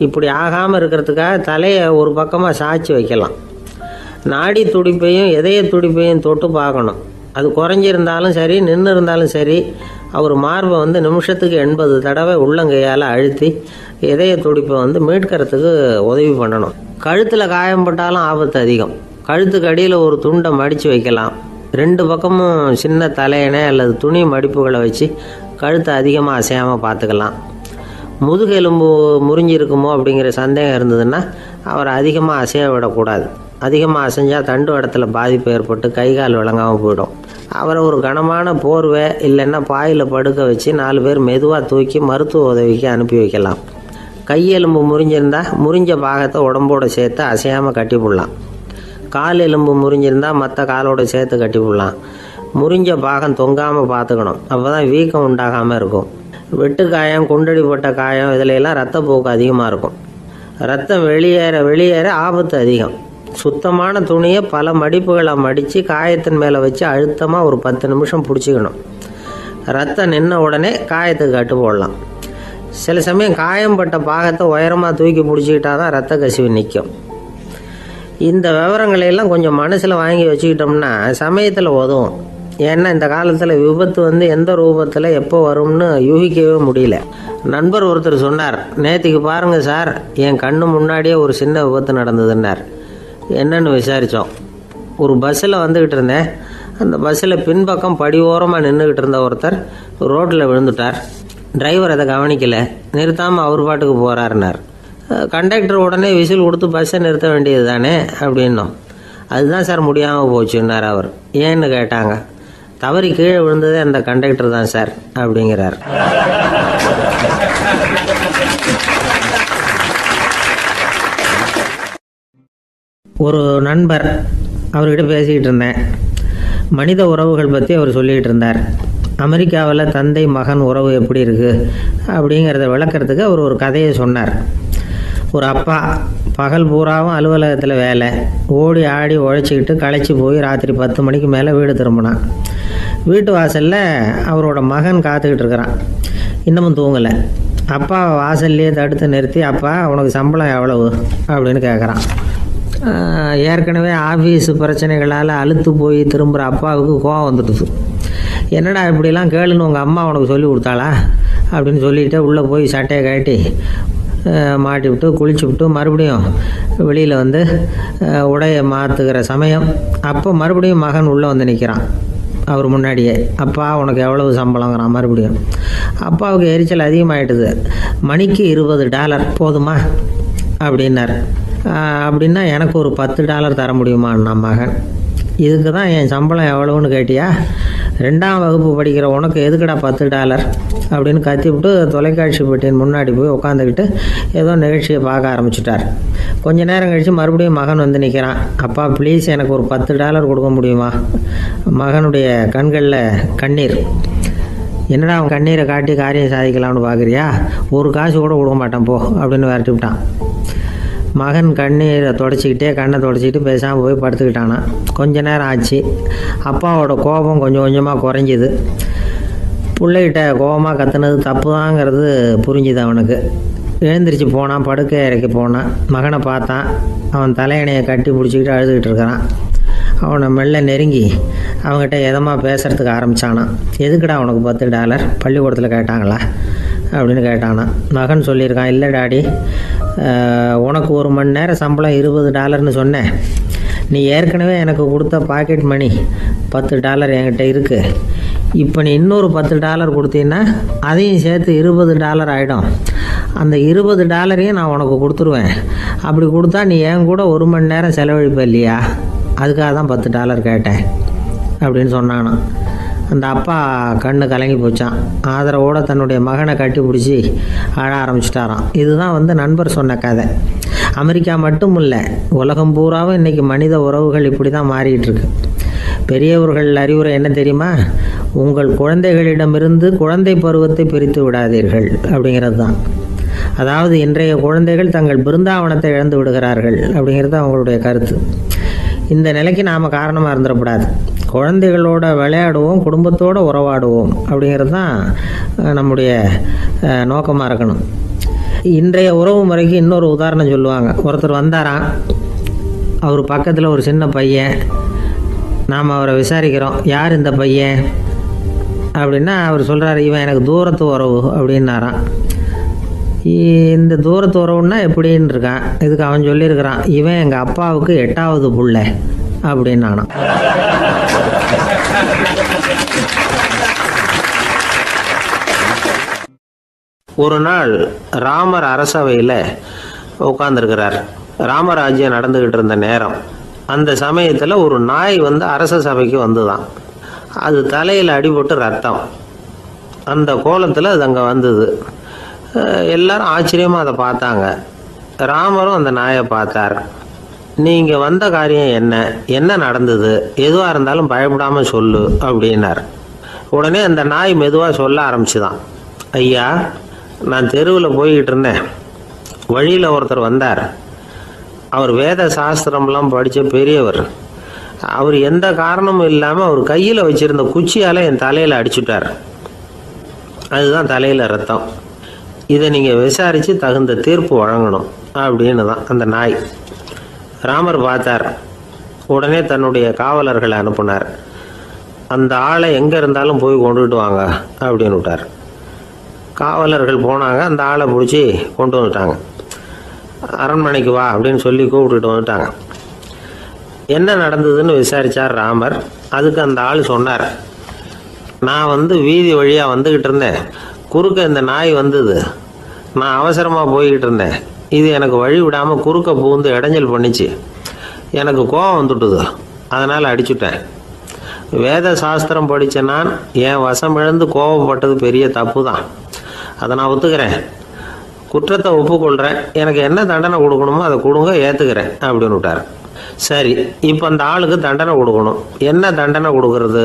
இப்படி ஆகாமல் இருக்கிறதுக்காக தலையை ஒரு பக்கமாக சாய்ச்சி வைக்கலாம். நாடி துடிப்பையும் இதய துடிப்பையும் தொட்டு பார்க்கணும். அது குறைஞ்சிருந்தாலும் சரி, நின்று இருந்தாலும் சரி, அவர் மார்பை நிமிஷத்துக்கு 80 தடவை உள்ளங்கையால் அழுத்தி இதய துடிப்பை மீட்கிறதுக்கு உதவி பண்ணணும். கழுத்தில் காயம்பட்டாலும் ஆபத்து அதிகம். கழுத்துக்கு அடியில் ஒரு துண்டை மடித்து வைக்கலாம். 2 பக்கமும் சின்ன தலையணை அல்லது துணி மடிப்புகளை வச்சு கழுத்தை அதிகமாக அசையாமல் பார்த்துக்கலாம். முதுகெலும்பு முறிஞ்சிருக்குமோ அப்படிங்கிற சந்தேகம் இருந்ததுன்னா அவரை அதிகமாக அசைய விடக்கூடாது. அதிகமாக அசைஞ்சால் தண்டு இடத்துல பாதிப்பு ஏற்பட்டு கைகால் விளங்காமல் போயிடும். அவரை ஒரு கனமான போர்வை இல்லைன்னா பாயில் படுக்க வச்சு 4 பேர் மெதுவாக தூக்கி மருத்துவ உதவிக்கு அனுப்பி வைக்கலாம். கையெலும்பு முறிஞ்சிருந்தால் முறிஞ்ச பாகத்தை உடம்போடு சேர்த்து அசையாமல் கட்டி போடலாம். கால் எலும்பு முறிஞ்சிருந்தால் மற்ற காலோடு சேர்த்து கட்டி போடலாம். முறிஞ்ச பாகம் தொங்காமல் பார்த்துக்கணும், அப்போ தான் வீக்கம் உண்டாகாமல் இருக்கும். வெட்டு காயம், குண்டடிப்பட்ட காயம், இதிலெல்லாம் ரத்தப்போக்கு அதிகமாக இருக்கும். ரத்தம் வெளியேற ஆபத்து அதிகம். சுத்தமான துணியை பல மடிப்புகளை மடித்து காயத்தின் மேலே வச்சு அழுத்தமாக ஒரு 10 நிமிஷம் பிடிச்சிக்கணும். ரத்தம் நின்ன உடனே காயத்துக்கு கட்டு போடலாம். சில சமயம் காயம்பட்ட பாகத்தை உயரமாக தூக்கி பிடிச்சிக்கிட்டா தான் ரத்த கசிவு நிற்கும். இந்த விவரங்களையெல்லாம் கொஞ்சம் மனசில் வாங்கி வச்சுக்கிட்டோம்னா சமயத்தில் உதவும். ஏன்னா இந்த காலத்தில் விபத்து எந்த ரூபத்தில் எப்போ வரும்னு யூகிக்கவே முடியல. நண்பர் ஒருத்தர் சொன்னார், நேற்றுக்கு பாருங்கள் சார், என் கண்ணு முன்னாடியே ஒரு சின்ன விபத்து நடந்ததுன்னார். என்னன்னு விசாரித்தோம். ஒரு பஸ்ஸில் வந்துக்கிட்டு இருந்தேன். அந்த பஸ்ஸில் பின்பக்கம் படி ஓரமாக நின்றுக்கிட்டு இருந்த ஒருத்தர் ரோட்டில் விழுந்துட்டார். டிரைவர் அதை கவனிக்கலை, நிறுத்தாமல் அவர் பாட்டுக்கு போகிறாருனார். கண்டக்டர் உடனே விசில் கொடுத்து பஸ்ஸை நிறுத்த வேண்டியது தானே அப்படின்னோம். அதுதான் சார் முடியாமல் போச்சுன்னார் அவர். ஏன்னு கேட்டாங்க. தவறி கீழே விழுந்ததே அந்த கண்டக்டர் தான் சார் அப்படிங்கிறார். ஒரு நண்பர், அவர்கிட்ட பேசிக்கிட்டு இருந்தேன். மனித உறவுகள் பற்றி அவர் சொல்லிகிட்டு இருந்தார். அமெரிக்காவில் தந்தை மகன் உறவு எப்படி இருக்குது அப்படிங்கிறத விளக்கிறதுக்கு அவர் ஒரு கதையை சொன்னார். ஒரு அப்பா பகல் பூராவும் அலுவலகத்தில் வேலை, ஓடி ஆடி உழைச்சிக்கிட்டு களைச்சி போய் ராத்திரி 10 மணிக்கு மேலே வீடு திரும்பினான். வீட்டு வாசலில் அவரோட மகன் காத்துக்கிட்டு இருக்கிறான். இன்னமும் தூங்கலை. அப்பா வாசல்லையே தடுத்து நிறுத்தி, அப்பா உனக்கு சம்பளம் எவ்வளவு அப்படின்னு கேட்குறான். ஏற்கனவே ஆஃபீஸு பிரச்சனைகளால் அழுத்து போய் திரும்புகிற அப்பாவுக்கு கோவம் வந்துடுது. என்னடா இப்படிலாம் கேளுன்னு உங்கள் அம்மா உனக்கு சொல்லி கொடுத்தாளா அப்படின்னு சொல்லிவிட்டு உள்ளே போய் சட்டையை கட்டி மாட்டி விட்டு குளிச்சு விட்டு மறுபடியும் வெளியில் உடையை மாற்றுகிற சமயம் அப்போ மறுபடியும் மகன் உள்ளே நிற்கிறான் அவர் முன்னாடியே. அப்பா உனக்கு எவ்வளவு சம்பளங்கிறான் மறுபடியும். அப்பாவுக்கு எரிச்சல் அதிகமாகிட்டுது. மணிக்கு $20 போதுமா அப்படின்னார். அப்படின்னா எனக்கு ஒரு $10 தர முடியுமான்னா மகன். இதுக்கு தான் என் சம்பளம் எவ்வளவுன்னு கேட்டியா? 2ஆம் வகுப்பு படிக்கிற உனக்கு எதுக்குடா $10 அப்படின்னு கத்திவிட்டு தொலைக்காட்சி பெட்டியின் முன்னாடி போய் உட்காந்துக்கிட்டு ஏதோ நிகழ்ச்சியை பார்க்க ஆரம்பிச்சிட்டார். கொஞ்ச நேரம் கழித்து மறுபடியும் மகன் நிற்கிறான். அப்பா ப்ளீஸ் எனக்கு ஒரு $10 கொடுக்க முடியுமா? மகனுடைய கண்களில் கண்ணீர். என்னடா அவன் கண்ணீரை காட்டி காரியம் சாதிக்கலாம்னு பார்க்குறியா? ஒரு காசு கூட கொடுக்க மாட்டான் போ அப்படின்னு விரட்டி விட்டான். மகன் கண்ணீரை கண்ணை தொடச்சிக்கிட்டு பேசாமல் போய் படுத்துக்கிட்டானா. கொஞ்ச நேரம் ஆச்சு. அப்பாவோட கோபம் கொஞ்சம் கொஞ்சமாக குறைஞ்சிது. பிள்ளைகிட்ட கோபமாக கத்துனது தப்பு தாங்கிறது புரிஞ்சுது அவனுக்கு. எழுந்திரிச்சு போனான், படுக்கை இறக்கி போனான். மகனை பார்த்தான். அவன் தலையணையை கட்டி பிடிச்சிக்கிட்டு அழுதுகிட்டு இருக்கிறான். அவனை மெல்ல நெருங்கி அவங்ககிட்ட எதமாக பேசுகிறதுக்கு ஆரம்பித்தானான். எதுக்குடா உனக்கு $10 பள்ளிக்கூடத்தில் கேட்டாங்களா அப்படின்னு கேட்டானான். மகன் சொல்லியிருக்கான், இல்லை டாடி, உனக்கு 1 மணி நேரம் சம்பளம் $20ன்னு சொன்னேன். நீ ஏற்கனவே எனக்கு கொடுத்த பாக்கெட் மணி $10 என்கிட்ட இருக்குது. இப்போ நீ இன்னொரு $10 கொடுத்தீங்கன்னா அதையும் சேர்த்து $20 ஆகிடும். அந்த $20 நான் உனக்கு கொடுத்துருவேன். அப்படி கொடுத்தா நீ என் கூட 1 மணி நேரம் செலவழிப்ப இல்லையா? அதுக்காக தான் $10 கேட்டேன் அப்படின்னு சொன்னானான். அந்த அப்பா கண்ணு கலங்கி போச்சான். ஆதரவோடு தன்னுடைய மகனை கட்டி பிடிச்சி அழ ஆரம்பிச்சிட்டாராம். இதுதான் நண்பர் சொன்ன கதை. அமெரிக்கா மட்டும் இல்லை, உலகம் பூராவும் இன்றைக்கி மனித உறவுகள் இப்படி தான் மாறிட்டு இருக்கு. பெரியவர்கள் அறிவுரை என்ன தெரியுமா? உங்கள் குழந்தைகளிடமிருந்து குழந்தை பருவத்தை பிரித்து விடாதீர்கள் அப்படிங்கிறது தான். அதாவது இன்றைய குழந்தைகள் தங்கள் பிருந்தாவனத்தை இழந்து விடுகிறார்கள் அப்படிங்கிறது அவங்களுடைய கருத்து. இந்த நிலைக்கு நாம் காரணமாக இருந்துடக்கூடாது. குழந்தைகளோட விளையாடுவோம், குடும்பத்தோடு உறவாடுவோம் அப்படிங்கிறது தான் நம்முடைய நோக்கமாக இருக்கணும். இன்றைய உறவு முறைக்கு இன்னொரு உதாரணம் சொல்லுவாங்க. ஒருத்தர் வந்தாராம், அவர் பக்கத்தில் ஒரு சின்ன பையன். நாம் அவரை விசாரிக்கிறோம், யார் இந்த பையன் அப்படின்னா அவர் சொல்கிறார், இவன் எனக்கு தூரத்து உறவு அப்படின்னாராம். இந்த தூரத்து உறவுன்னா எப்படின்னு இருக்கான். இதுக்கு அவன் சொல்லியிருக்கிறான், இவன் எங்கள் அப்பாவுக்கு 8வது புள்ள அப்படின்னானான். ஒரு நாள் ராமர் அரசவையில் உட்கார்ந்துருக்கிறார். ராமராஜ்யம் நடந்துக்கிட்டு இருந்த நேரம். அந்த சமயத்தில் ஒரு நாய் அரச சபைக்கு வந்துதான். அது தலையில் அடிபட்டு ரத்தம். அந்த கோலத்தில் அது அங்கே வந்தது. எல்லாரும் ஆச்சரியமாக அதை பார்த்தாங்க. ராமரும் அந்த நாயை பார்த்தார். நீங்கள் வந்த காரியம் என்ன நடந்தது, எதுவாக இருந்தாலும் பயப்படாமல் சொல்லு அப்படின்னார். உடனே அந்த நாய் மெதுவாக சொல்ல ஆரம்பிச்சுதான். ஐயா, நான் தெருவில் போய்கிட்டு இருந்தேன். வழியில் ஒருத்தர் வந்தார். அவர் வேத சாஸ்திரம்லாம் படித்த பெரியவர். அவர் எந்த காரணமும் இல்லாமல் அவர் கையில் வச்சுருந்த குச்சியால் என் தலையில் அடிச்சுட்டார். அதுதான் தலையில் ரத்தம். இதை நீங்கள் விசாரித்து தகுந்த தீர்ப்பு வழங்கணும் அப்படின்னு தான் அந்த நாய். ராமர் பார்த்தார். உடனே தன்னுடைய காவலர்களை அனுப்புனார். அந்த ஆளை எங்கே இருந்தாலும் போய் கொண்டுகிட்டு வாங்க அப்படின்னு விட்டார். காவலர்கள் போனாங்க. அந்த ஆளை பிடிச்சி கொண்டு வந்துட்டாங்க. அரண்மனைக்கு வா அப்படின்னு சொல்லி கூப்பிட்டுட்டு வந்துட்டாங்க. என்ன நடந்ததுன்னு விசாரித்தார் ராமர். அதுக்கு அந்த ஆள் சொன்னார், நான் வீதி வழியாக வந்துக்கிட்டு இருந்தேன். குறுக்க இந்த நாய் வந்தது. நான் அவசரமாக போய்கிட்டு இருந்தேன். இது எனக்கு வழி விடாமல் குறுக்க பூந்து இடைஞ்சல் பண்ணிச்சு. எனக்கு கோபம் வந்துட்டுது. அதனால் அடிச்சுட்டேன். வேத சாஸ்திரம் படித்த நான் என் வசம் இழந்து கோபப்பட்டது பெரிய தப்பு தான். அதை நான் ஒத்துக்கிறேன். குற்றத்தை ஒப்புக்கொள்கிறேன். எனக்கு என்ன தண்டனை கொடுக்கணுமோ அதை கொடுங்க, ஏற்றுக்கிறேன் அப்படின்னு விட்டார். சரி, இப்போ அந்த ஆளுக்கு தண்டனை கொடுக்கணும். என்ன தண்டனை கொடுக்கறது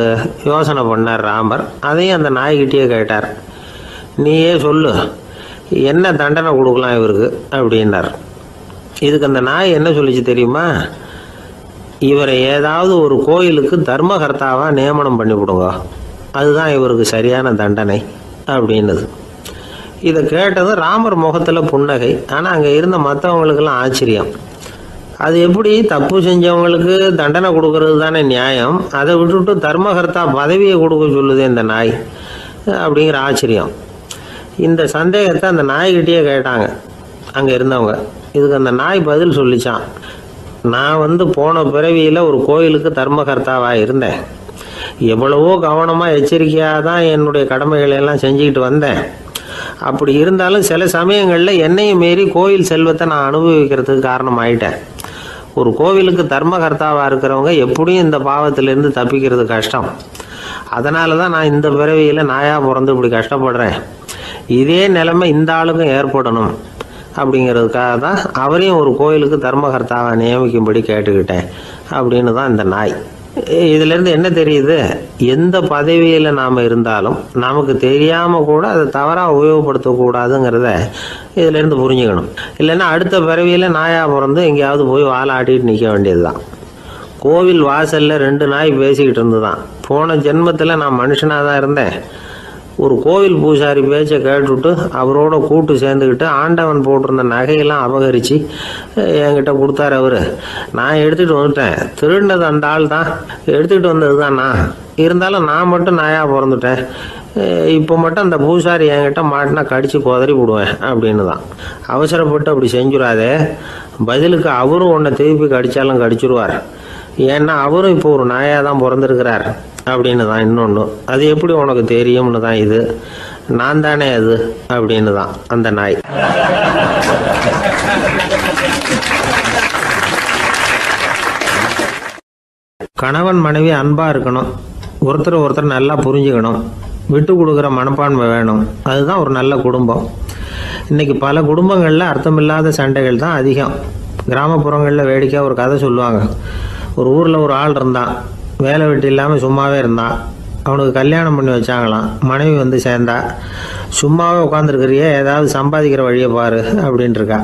யோசனை பண்ணார் ராமர். அதையும் அந்த நாய்கிட்டே கேட்டார். நீயே சொல்லு, என்ன தண்டனை கொடுக்கலாம் இவருக்கு அப்படின்னார். இதுக்கு அந்த நாய் என்ன சொல்லிச்சு தெரியுமா? இவரை ஏதாவது ஒரு கோயிலுக்கு தர்மகர்த்தாவாக நியமனம் பண்ணி விடுங்க, அதுதான் இவருக்கு சரியான தண்டனை அப்படின்னுது. இதை கேட்டதும் ராமர் முகத்தில் புன்னகை. ஆனால் அங்கே இருந்த மற்றவங்களுக்கெல்லாம் ஆச்சரியம். அது எப்படி, தப்பு செஞ்சவங்களுக்கு தண்டனை கொடுக்கறது தானே நியாயம், அதை விட்டுவிட்டு தர்மகர்த்தா பதவியை கொடுக்க சொல்லுது இந்த நாய் அப்படிங்கிற ஆச்சரியம். இந்த சந்தேகத்தை அந்த நாய்கிட்டேயே கேட்டாங்க அங்கே இருந்தவங்க. இதுக்கு அந்த நாய் பதில் சொல்லிச்சான். நான் போன பிறவியில் ஒரு கோயிலுக்கு தர்மகர்த்தாவாக இருந்தேன். எவ்வளவோ கவனமாக எச்சரிக்கையாக தான் என்னுடைய கடமைகளை எல்லாம் செஞ்சுக்கிட்டு வந்தேன். அப்படி இருந்தாலும் சில சமயங்களில் என்னையும் மீறி கோயில் செல்வத்தை நான் அனுபவிக்கிறதுக்கு காரணமாயிட்டேன். ஒரு கோவிலுக்கு தர்மகர்த்தாவாக இருக்கிறவங்க எப்படியும் இந்த பாவத்திலேருந்து தப்பிக்கிறது கஷ்டம். அதனால தான் நான் இந்த பிறவியில் நாயாக பிறந்து இப்படி கஷ்டப்படுறேன். இதே நிலைமை இந்த ஆளுக்கும் ஏற்படணும் அப்படிங்கிறதுக்காக தான் அவரையும் ஒரு கோயிலுக்கு தர்மகர்த்தாவை நியமிக்கும்படி கேட்டுக்கிட்டேன் அப்படின்னு தான் இந்த நாய். இதிலேருந்து என்ன தெரியுது? எந்த பதவியில் நாம் இருந்தாலும் நமக்கு தெரியாமல் கூட அதை தவறாக உபயோகப்படுத்தக்கூடாதுங்கிறத இதிலேருந்து புரிஞ்சுக்கணும். இல்லைன்னா அடுத்த பிறவியில் நாயாக பிறந்து எங்கேயாவது போய் வாழை ஆட்டிட்டு நிற்க வேண்டியது தான். கோவில் வாசலில் 2 நாய் பேசிக்கிட்டு இருந்து தான், போன ஜென்மத்தில் நான் மனுஷனாக தான் இருந்தேன். ஒரு கோவில் பூசாரி பேச்சை கேட்டுவிட்டு அவரோட கூட்டு சேர்ந்துக்கிட்டு ஆண்டவன் போட்டிருந்த நகையெல்லாம் அபகரித்து என்கிட்ட கொடுத்தாரு அவர். நான் எடுத்துகிட்டு வந்துட்டேன். திருடினது அந்த ஆள் தான், எடுத்துக்கிட்டு வந்தது தான் நான். இருந்தாலும் நான் மட்டும் நாயாக பிறந்துட்டேன். இப்போ மட்டும் அந்த பூசாரி என்கிட்ட மாட்டினா கடித்து குதறி விடுவேன் அப்படின்னு தான். அவசரப்பட்டு அப்படி செஞ்சுடாதே. பதிலுக்கு அவரும் உன்னை திருப்பி கடித்தாலும் கடிச்சிருவார். ஏன்னா அவரும் இப்போ ஒரு நாயாக தான் பிறந்திருக்கிறார் அப்படின்னு தான். இன்னொன்று, அது எப்படி உனக்கு தெரியும்னு தான். இது நான் தானே அது அப்படின்னு தான் அந்த நாய். கணவன் மனைவி அன்பாக இருக்கணும். ஒருத்தர் நல்லா புரிஞ்சுக்கணும். விட்டு கொடுக்குற மனப்பான்மை வேணும். அதுதான் ஒரு நல்ல குடும்பம். இன்றைக்கி பல குடும்பங்களில் அர்த்தமில்லாத சண்டைகள் தான் அதிகம். கிராமப்புறங்களில் வேடிக்கையாக ஒரு கதை சொல்லுவாங்க. ஒரு ஊரில் ஒரு ஆள் இருந்தான். வேலை வெட்டி இல்லாமல் சும்மாவே இருந்தான். அவனுக்கு கல்யாணம் பண்ணி வச்சாங்களாம். மனைவி சேர்ந்தா. சும்மாவே உட்காந்துருக்கிறியே, ஏதாவது சம்பாதிக்கிற வழியை பாரு அப்படின்ட்டுருக்கா.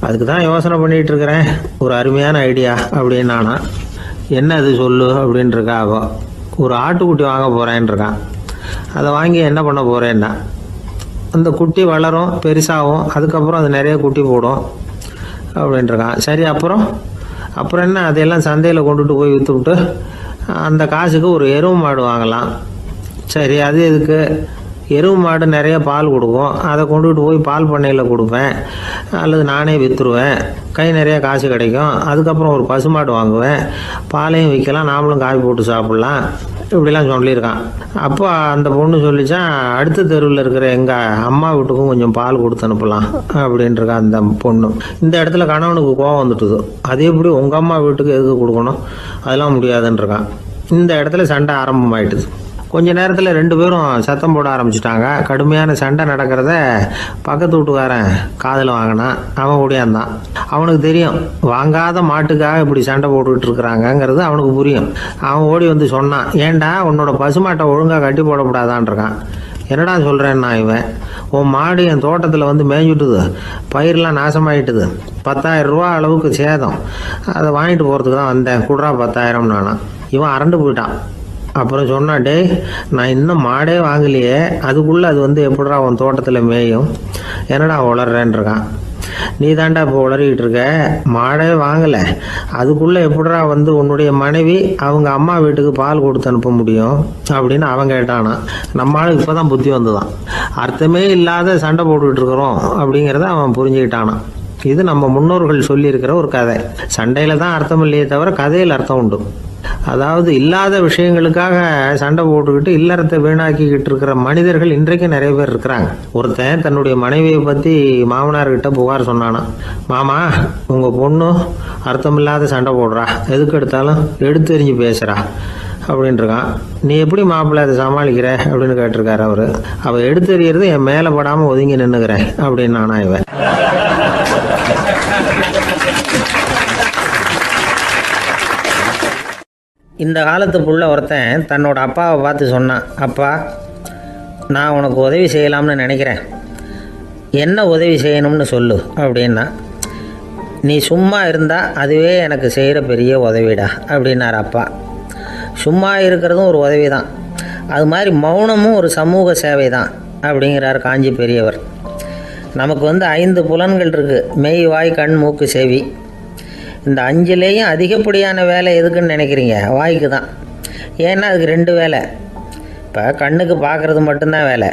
அதுக்கு தான் யோசனை பண்ணிகிட்டு இருக்கிறேன். ஒரு அருமையான ஐடியா அப்படின்னு நானா. என்ன அது சொல்லு அப்படின்ட்டுருக்கா. ஒரு ஆட்டுக்குட்டி வாங்க போகிறேன்ருக்கான். அதை வாங்கி என்ன பண்ண போகிறேன்னா, அந்த குட்டி வளரும், பெருசாகும், அதுக்கப்புறம் அது நிறைய குட்டி போடும் அப்படின்ட்டுருக்கான். சரி, அப்புறம் என்ன, அதையெல்லாம் சந்தையில் கொண்டுட்டு போய் விற்றுவிட்டு அந்த காசுக்கு ஒரு எருவு மாடு வாங்கலாம். சரி, அது எதுக்கு? எருவு மாடு நிறைய பால் கொடுக்கும். அதை கொண்டுகிட்டு போய் பால் பண்ணையில் கொடுப்பேன், அல்லது நானே விற்றுருவேன். கை நிறைய காசு கிடைக்கும். அதுக்கப்புறம் ஒரு பசுமாடு வாங்குவேன், பாலையும் விற்கலாம், நாமளும் காய் போட்டு சாப்பிட்லாம். இப்படிலாம் சொல்லியிருக்கான். அப்போ அந்த பொண்ணு சொல்லிச்சான், அடுத்த தெருவில் இருக்கிற எங்கள் அம்மா வீட்டுக்கும் கொஞ்சம் பால் கொடுத்து அனுப்பலாம் அப்படின்ட்டுருக்கா அந்த பொண்ணு. இந்த இடத்துல கணவனுக்கு கோவம் வந்துட்டுது. அது எப்படி உங்கள் அம்மா வீட்டுக்கு எதுக்கு கொடுக்கணும், அதெல்லாம் முடியாதுன்றிருக்கான். இந்த இடத்துல சண்டை ஆரம்பமாயிட்டுது. கொஞ்ச நேரத்தில் 2 பேரும் சத்தம் போட ஆரம்பிச்சிட்டாங்க. கடுமையான சண்டை நடக்கிறத பக்கத்து வீட்டுக்காரன் காதில் வாங்கினான். அவன் ஓடியாந்தான். அவனுக்கு தெரியும், வாங்காத மாட்டுக்காக இப்படி சண்டை போட்டுக்கிட்டு இருக்கிறாங்கங்கிறது அவனுக்கு புரியும். அவன் ஓடி சொன்னான், ஏண்டா உன்னோட பசுமாட்டை ஒழுங்காக கட்டி போடக்கூடாதான்ருக்கான். என்னடா சொல்கிறேன்னா, இவன் உன் மாடு என் தோட்டத்தில் மேய்ஞ்சுட்டுது, பயிரெலாம் நாசமாயிட்டுது, 10,000 ரூபா அளவுக்கு சேதம், அதை வாங்கிட்டு போகிறதுக்கு தான் வந்தேன், குடுறா 10,000 நானா. இவன் அரண்டு போயிட்டான். அப்புறம் சொன்னா, டேய் நான் இன்னும் மாடே வாங்கலையே, அதுக்குள்ளே அது வந்து எப்படிடா உன் தோட்டத்தில் மேயும், என்னடா உளறேன் இருக்கான். நீ தாண்டா இப்போ உளறிக்கிட்டு இருக்க, மாடே வாங்கலை, அதுக்குள்ளே எப்படிடா வந்து உன்னுடைய மனைவி அவங்க அம்மா வீட்டுக்கு பால் கொடுத்து அனுப்ப முடியும் அப்படின்னு அவன் கேட்டானா. நம்ம ஆளுக்கு இப்போ தான் புத்தி வந்துதான். அர்த்தமே இல்லாத சண்டை போட்டுக்கிட்டு இருக்கிறோம் அப்படிங்கிறத அவன் புரிஞ்சுக்கிட்டானான். இது நம்ம முன்னோர்கள் சொல்லியிருக்கிற ஒரு கதை. சண்டையில் தான் அர்த்தம் இல்லையே தவிர கதையில் அர்த்தம் உண்டு. அதாவது இல்லாத விஷயங்களுக்காக சண்டை போட்டுக்கிட்டு இல்லறத்தை வீணாக்கிக்கிட்டு இருக்கிற மனிதர்கள் இன்றைக்கு நிறைய பேர் இருக்கிறாங்க. ஒருத்தன் தன்னுடைய மனைவியை பற்றி மாமனார்கிட்ட புகார் சொன்னானா. மாமா, உங்கள் பொண்ணு அர்த்தமில்லாத சண்டை போடுறா, எதுக்கு எடுத்தாலும் எடுத்தெறிஞ்சு பேசுகிறா அப்படின்ட்டுருக்கான். நீ எப்படி மாப்பிள்ளை அதை சமாளிக்கிற அப்படின்னு கேட்டிருக்காரு அவர். அவள் எடுத்தெறியறது என் மேலே படாமல் ஒதுங்கி நின்றுக்கிறேன் அப்படின்னு நானா இவன். இந்த காலத்து புள்ள ஒருத்தன் தன்னோட அப்பாவை பார்த்து சொன்னான், அப்பா நான் உனக்கு உதவி செய்யலாம்னு நினைக்கிறேன், என்ன உதவி செய்யணும்னு சொல்லு அப்படின்னா. நீ சும்மா இருந்தால் அதுவே எனக்கு செய்கிற பெரிய உதவிடா அப்படின்னார் அப்பா. சும்மா இருக்கிறதும் ஒரு உதவி தான், அது மாதிரி மௌனமும் ஒரு சமூக சேவை தான் அப்படிங்கிறார் காஞ்சி பெரியவர். நமக்கு வந்து 5 புலன்கள் இருக்குது, மெய் வாய் கண் மூக்கு செவி. இந்த 5லேயும் அதிகப்படியான வேலை எதுக்குன்னு நினைக்கிறீங்க? வாய்க்கு தான். ஏன்னா அதுக்கு 2 வேலை. இப்போ கண்ணுக்கு பார்க்குறது மட்டும்தான் வேலை,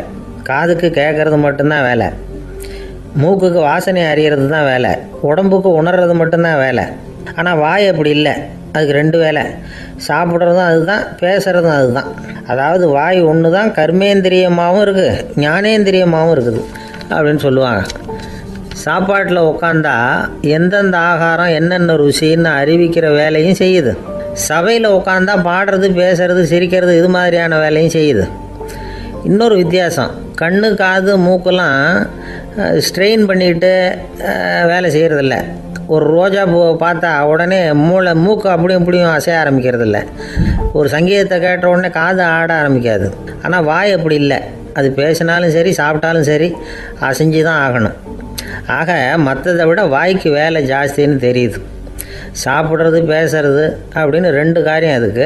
காதுக்கு கேட்குறது மட்டும்தான் வேலை, மூக்குக்கு வாசனை அறியறது தான் வேலை, உடம்புக்கு உணர்றது மட்டும்தான் வேலை. ஆனால் வாய் அப்படி இல்லை, அதுக்கு 2 வேலை. சாப்பிட்றதும் அதுதான், பேசுகிறதும் அதுதான். அதாவது வாய் ஒன்று தான் கர்மேந்திரியமாகவும் இருக்குது, ஞானேந்திரியமாகவும் இருக்குது அப்படின்னு சொல்லுவாங்க. சாப்பாட்டில் உட்காந்தா எந்தெந்த ஆகாரம் என்னென்ன ருசின்னு அறிவிக்கிற வேலையும் செய்யுது. சபையில் உட்காந்தா பாடுறது, பேசுறது, சிரிக்கிறது, இது மாதிரியான வேலையும் செய்யுது. இன்னொரு வித்தியாசம், கண்ணு காது மூக்கெல்லாம் ஸ்ட்ரெயின் பண்ணிக்கிட்டு வேலை செய்கிறதில்ல. ஒரு ரோஜா பூவை பார்த்தா உடனே மூக்கு அப்படியும் இப்படியும் அசைய ஆரம்பிக்கிறதில்ல. ஒரு சங்கீதத்தை கேட்ட உடனே காது ஆட ஆரம்பிக்காது. ஆனால் வாய் அப்படி இல்லை, அது பேசினாலும் சரி சாப்பிட்டாலும் சரி அசைஞ்சு தான் ஆகணும். ஆக மற்றதை விட வாய்க்கு வேலை ஜாஸ்தின்னு தெரியுது. சாப்பிட்றது பேசுறது அப்படின்னு 2 காரியம் அதுக்கு.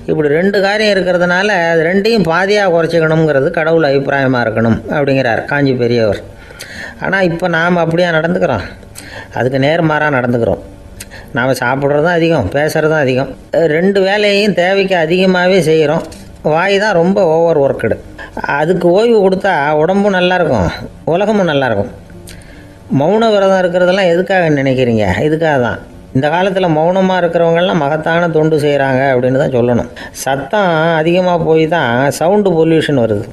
இப்படி 2 காரியம் இருக்கிறதுனால அது 2ஐயும் பாதியாக குறைச்சிக்கணுங்கிறது கடவுள் அபிப்பிராயமாக இருக்கணும் அப்படிங்கிறார் காஞ்சி பெரியவர். ஆனால் இப்போ நாம் அப்படியா நடந்துக்கிறோம்? அதுக்கு நேர்மாறாக நடந்துக்கிறோம். நாம் சாப்பிட்றதும் அதிகம், பேசுகிறதும் அதிகம், 2 வேலையையும் தேவைக்கு அதிகமாகவே செய்கிறோம். வாய் தான் ரொம்ப ஓவர் ஒர்க்குடு. அதுக்கு ஓய்வு கொடுத்தா உடம்பும் நல்லாயிருக்கும், உலகமும் நல்லாயிருக்கும். மௌன விரதம் இருக்கிறதெல்லாம் எதுக்காக நினைக்கிறீங்க? இதுக்காக தான். இந்த காலத்தில் மௌனமாக இருக்கிறவங்கெல்லாம் மகத்தான தொண்டு செய்கிறாங்க அப்படின்னு தான் சொல்லணும். சத்தம் அதிகமாக போய் தான் சவுண்டு பொல்யூஷன் வருது.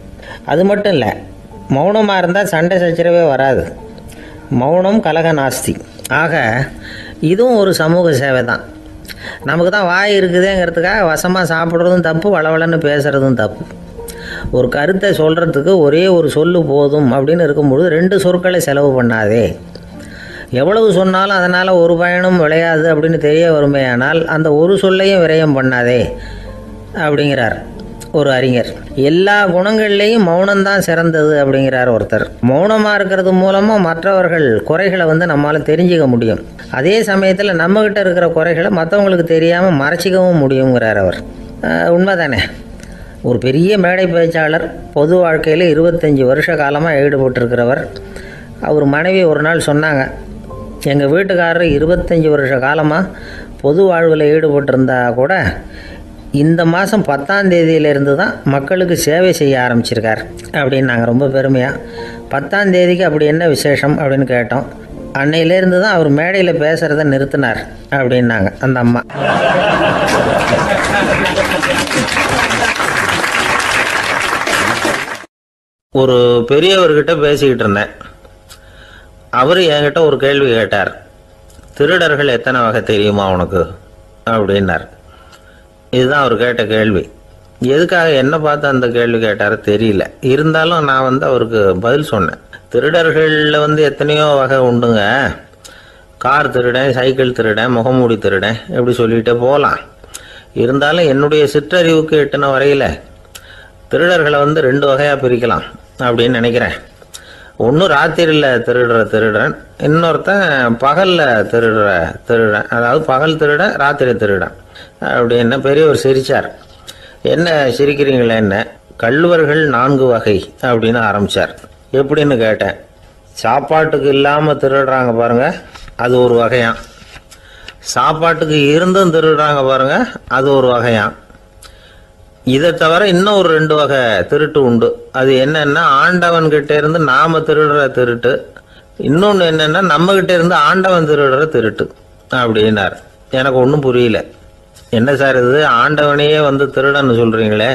அது மட்டும் இல்லை, மௌனமாக இருந்தால் சண்டை சச்சரவே வராது. மௌனம் கலக நாஸ்தி. ஆக இதுவும் ஒரு சமூக சேவை தான். நமக்கு தான் வாய் இருக்குதுங்கிறதுக்காக வசமாக சாப்பிட்றதும் தப்பு, வளவளன்னு பேசுகிறதும் தப்பு. ஒரு கருத்தை சொல்கிறதுக்கு ஒரே ஒரு சொல்லு போதும் அப்படின்னு இருக்கும்பொழுது 2 சொற்களை செலவு பண்ணாதே. எவ்வளவு சொன்னாலும் அதனால் ஒரு பயனும் விளையாது அப்படின்னு தெரிய வருமேயானால் அந்த ஒரு சொல்லையும் விரயம் பண்ணாதே அப்படிங்கிறார் ஒரு அறிஞர். எல்லா குணங்கள்லேயும் மௌனம்தான் சிறந்தது அப்படிங்கிறார் ஒருத்தர். மௌனமாக இருக்கிறது மூலமாக மற்றவர்கள் குறைகளை வந்து நம்மளால் தெரிஞ்சிக்க முடியும். அதே சமயத்தில் நம்மக்கிட்ட இருக்கிற குறைகளை மற்றவங்களுக்கு தெரியாமல் மறைச்சிக்கவும் முடியுங்கிறார் அவர். உண்மைதானே? ஒரு பெரிய மேடை பேச்சாளர், பொது வாழ்க்கையில் 25 வருஷ காலமாக ஈடுபட்டிருக்கிறவர். அவர் மனைவி ஒரு நாள் சொன்னாங்க, எங்கள் வீட்டுக்காரர் 25 வருஷ காலமாக பொது வாழ்வில் ஈடுபட்டிருந்தா கூட இந்த மாதம் 10ஆம் தேதியிலேருந்து தான் மக்களுக்கு சேவை செய்ய ஆரம்பிச்சிருக்கார் அப்படின்னு நாங்கள் ரொம்ப பெருமையாக. 10ஆம் தேதிக்கு அப்படி என்ன விசேஷம் அப்படின்னு கேட்டோம். அன்னையிலேருந்து தான் அவர் மேடையில் பேசுகிறத நிறுத்தினார் அப்படின்னாங்க அந்த அம்மா. ஒரு பெரியவர்கிட்ட பேசிக்கிட்டு இருந்தேன். அவர் என்கிட்ட ஒரு கேள்வி கேட்டார். திருடர்கள் எத்தனை வகை தெரியுமா உனக்கு அப்படின்னார். இதுதான் அவர் கேட்ட கேள்வி. எதுக்காக என்ன பார்த்து அந்த கேள்வி கேட்டார் தெரியல. இருந்தாலும் நான் அவருக்கு பதில் சொன்னேன். திருடர்களில் எத்தனையோ வகை உண்டுங்க. கார் திருடன், சைக்கிள் திருடன், முகமூடி திருடன், எப்படி சொல்லிகிட்டே போகலாம். இருந்தாலும் என்னுடைய சிற்றறிவுக்கு எட்டின வரையில் திருடர்களை 2 வகையாக பிரிக்கலாம் அப்படின்னு நினைக்கிறேன். ஒன்று ராத்திரியில் திருடுற திருடன், இன்னொருத்தன் பகலில் திருடுற திருடன். அதாவது பகல் திருடன், ராத்திரி திருடன் அப்படின்னு பெரியவர் சிரித்தார். என்ன சிரிக்கிறீங்களே? என்ன கள்வர்கள் 4 வகை அப்படின்னு ஆரம்பிச்சார். எப்படின்னு கேட்டேன். சாப்பாட்டுக்கு இல்லாமல் திருடுறாங்க பாருங்க, அது ஒரு வகையான். சாப்பாட்டுக்கு இருந்தும் திருடுறாங்க பாருங்க, அது ஒரு வகையான். இதை தவிர இன்னும் ஒரு 2 வகை திருட்டு உண்டு. அது என்னன்னா, ஆண்டவன் கிட்ட இருந்து நாம திருடுற திருட்டு, இன்னொன்று என்னன்னா நம்ம கிட்ட இருந்து ஆண்டவன் திருடுற திருட்டு அப்படின்னார். எனக்கு ஒன்றும் புரியல. என்ன சார் இது, ஆண்டவனையே திருடன்னு சொல்றீங்களே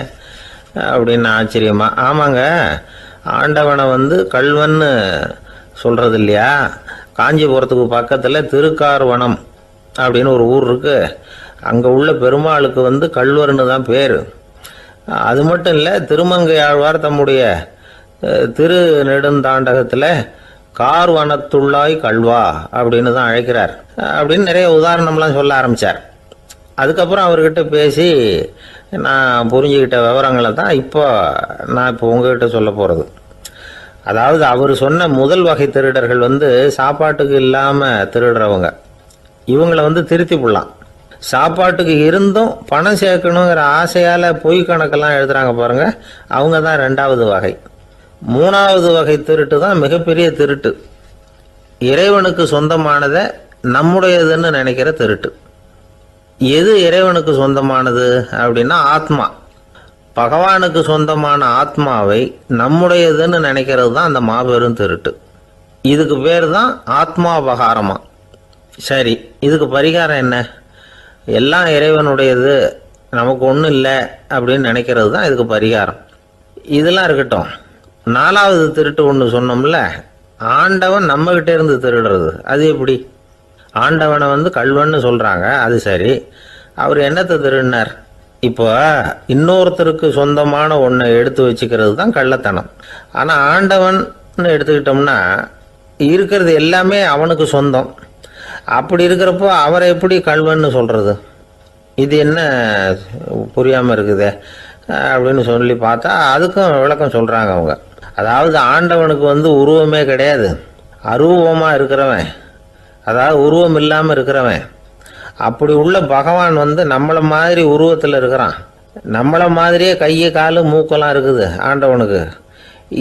அப்படின்னு ஆச்சரியமா. ஆமாங்க, ஆண்டவனை கல்வன்னு சொல்றது இல்லையா? காஞ்சிபுரத்துக்கு பக்கத்தில் திருக்கார்வனம் அப்படின்னு ஒரு ஊர் இருக்கு. அங்கே உள்ள பெருமாளுக்கு கல்வர்னு தான் பேர். அது மட்டும் இல்லை, திருமங்கை ஆழ்வார் தம்முடைய திரு நெடுந்தாண்டகத்தில் கார்வனத்துள்ளாய் கல்வா அப்படின்னு தான் அழைக்கிறார் அப்படின்னு நிறைய உதாரணம்லாம் சொல்ல ஆரம்பித்தார். அதுக்கப்புறம் அவர்கிட்ட பேசி நான் புரிஞ்சுக்கிட்ட விவரங்களை தான் இப்போ உங்ககிட்ட சொல்ல போகிறது. அதாவது அவர் சொன்ன முதல் வகை திருடர்கள் சாப்பாட்டுக்கு இல்லாமல் திருடுறவங்க. இவங்களை திருத்தி போடலாம். சாப்பாட்டுக்கு இருந்தும் பணம் சேர்க்கணுங்கிற ஆசையால் பொய் கணக்கெல்லாம் எழுதுறாங்க பாருங்க, அவங்க தான் 2வது வகை. 3வது வகை திருட்டு தான் மிகப்பெரிய திருட்டு. இறைவனுக்கு சொந்தமானதை நம்முடையதுன்னு நினைக்கிற திருட்டு. எது இறைவனுக்கு சொந்தமானது அப்படின்னா ஆத்மா. பகவானுக்கு சொந்தமான ஆத்மாவை நம்முடையதுன்னு நினைக்கிறது தான் அந்த மாபெரும் திருட்டு. இதுக்கு பேர் தான் ஆத்மாபகாரமா. சரி, இதுக்கு பரிகாரம் என்ன? எல்லாம் இறைவனுடையது, நமக்கு ஒன்றும் இல்லை அப்படின்னு நினைக்கிறது தான் இதுக்கு பரிகாரம். இதெல்லாம் இருக்கட்டும். 4வது திருட்டு ஒன்று சொன்னோம்ல, ஆண்டவன் நம்மகிட்ட இருந்து திருடுறது. அது எப்படி? ஆண்டவனை கல்வன்னு சொல்றாங்க, அது சரி. அவர் என்னத்தை திருடினார்? இப்போ இன்னொருத்தருக்கு சொந்தமான ஒன்றை எடுத்து வச்சுக்கிறது தான் கள்ளத்தனம். ஆனால் ஆண்டவன் எடுத்துக்கிட்டோம்னா இருக்கிறது எல்லாமே அவனுக்கு சொந்தம். அப்படி இருக்கிறப்போ அவரை எப்படி கல்வன்னு சொல்றது? இது என்ன புரியாமல் இருக்குதே அப்படின்னு சொல்லி பார்த்தா அதுக்கும் விளக்கம் சொல்றாங்க அவங்க. அதாவது ஆண்டவனுக்கு உருவமே கிடையாது, அரூபமாக இருக்கிறவன், அதாவது உருவம் இல்லாமல் இருக்கிறவன். அப்படி உள்ள பகவான் நம்மளை மாதிரி உருவத்தில் இருக்கிறான். நம்மளை மாதிரியே கையை காலு மூக்கெல்லாம் இருக்குது ஆண்டவனுக்கு.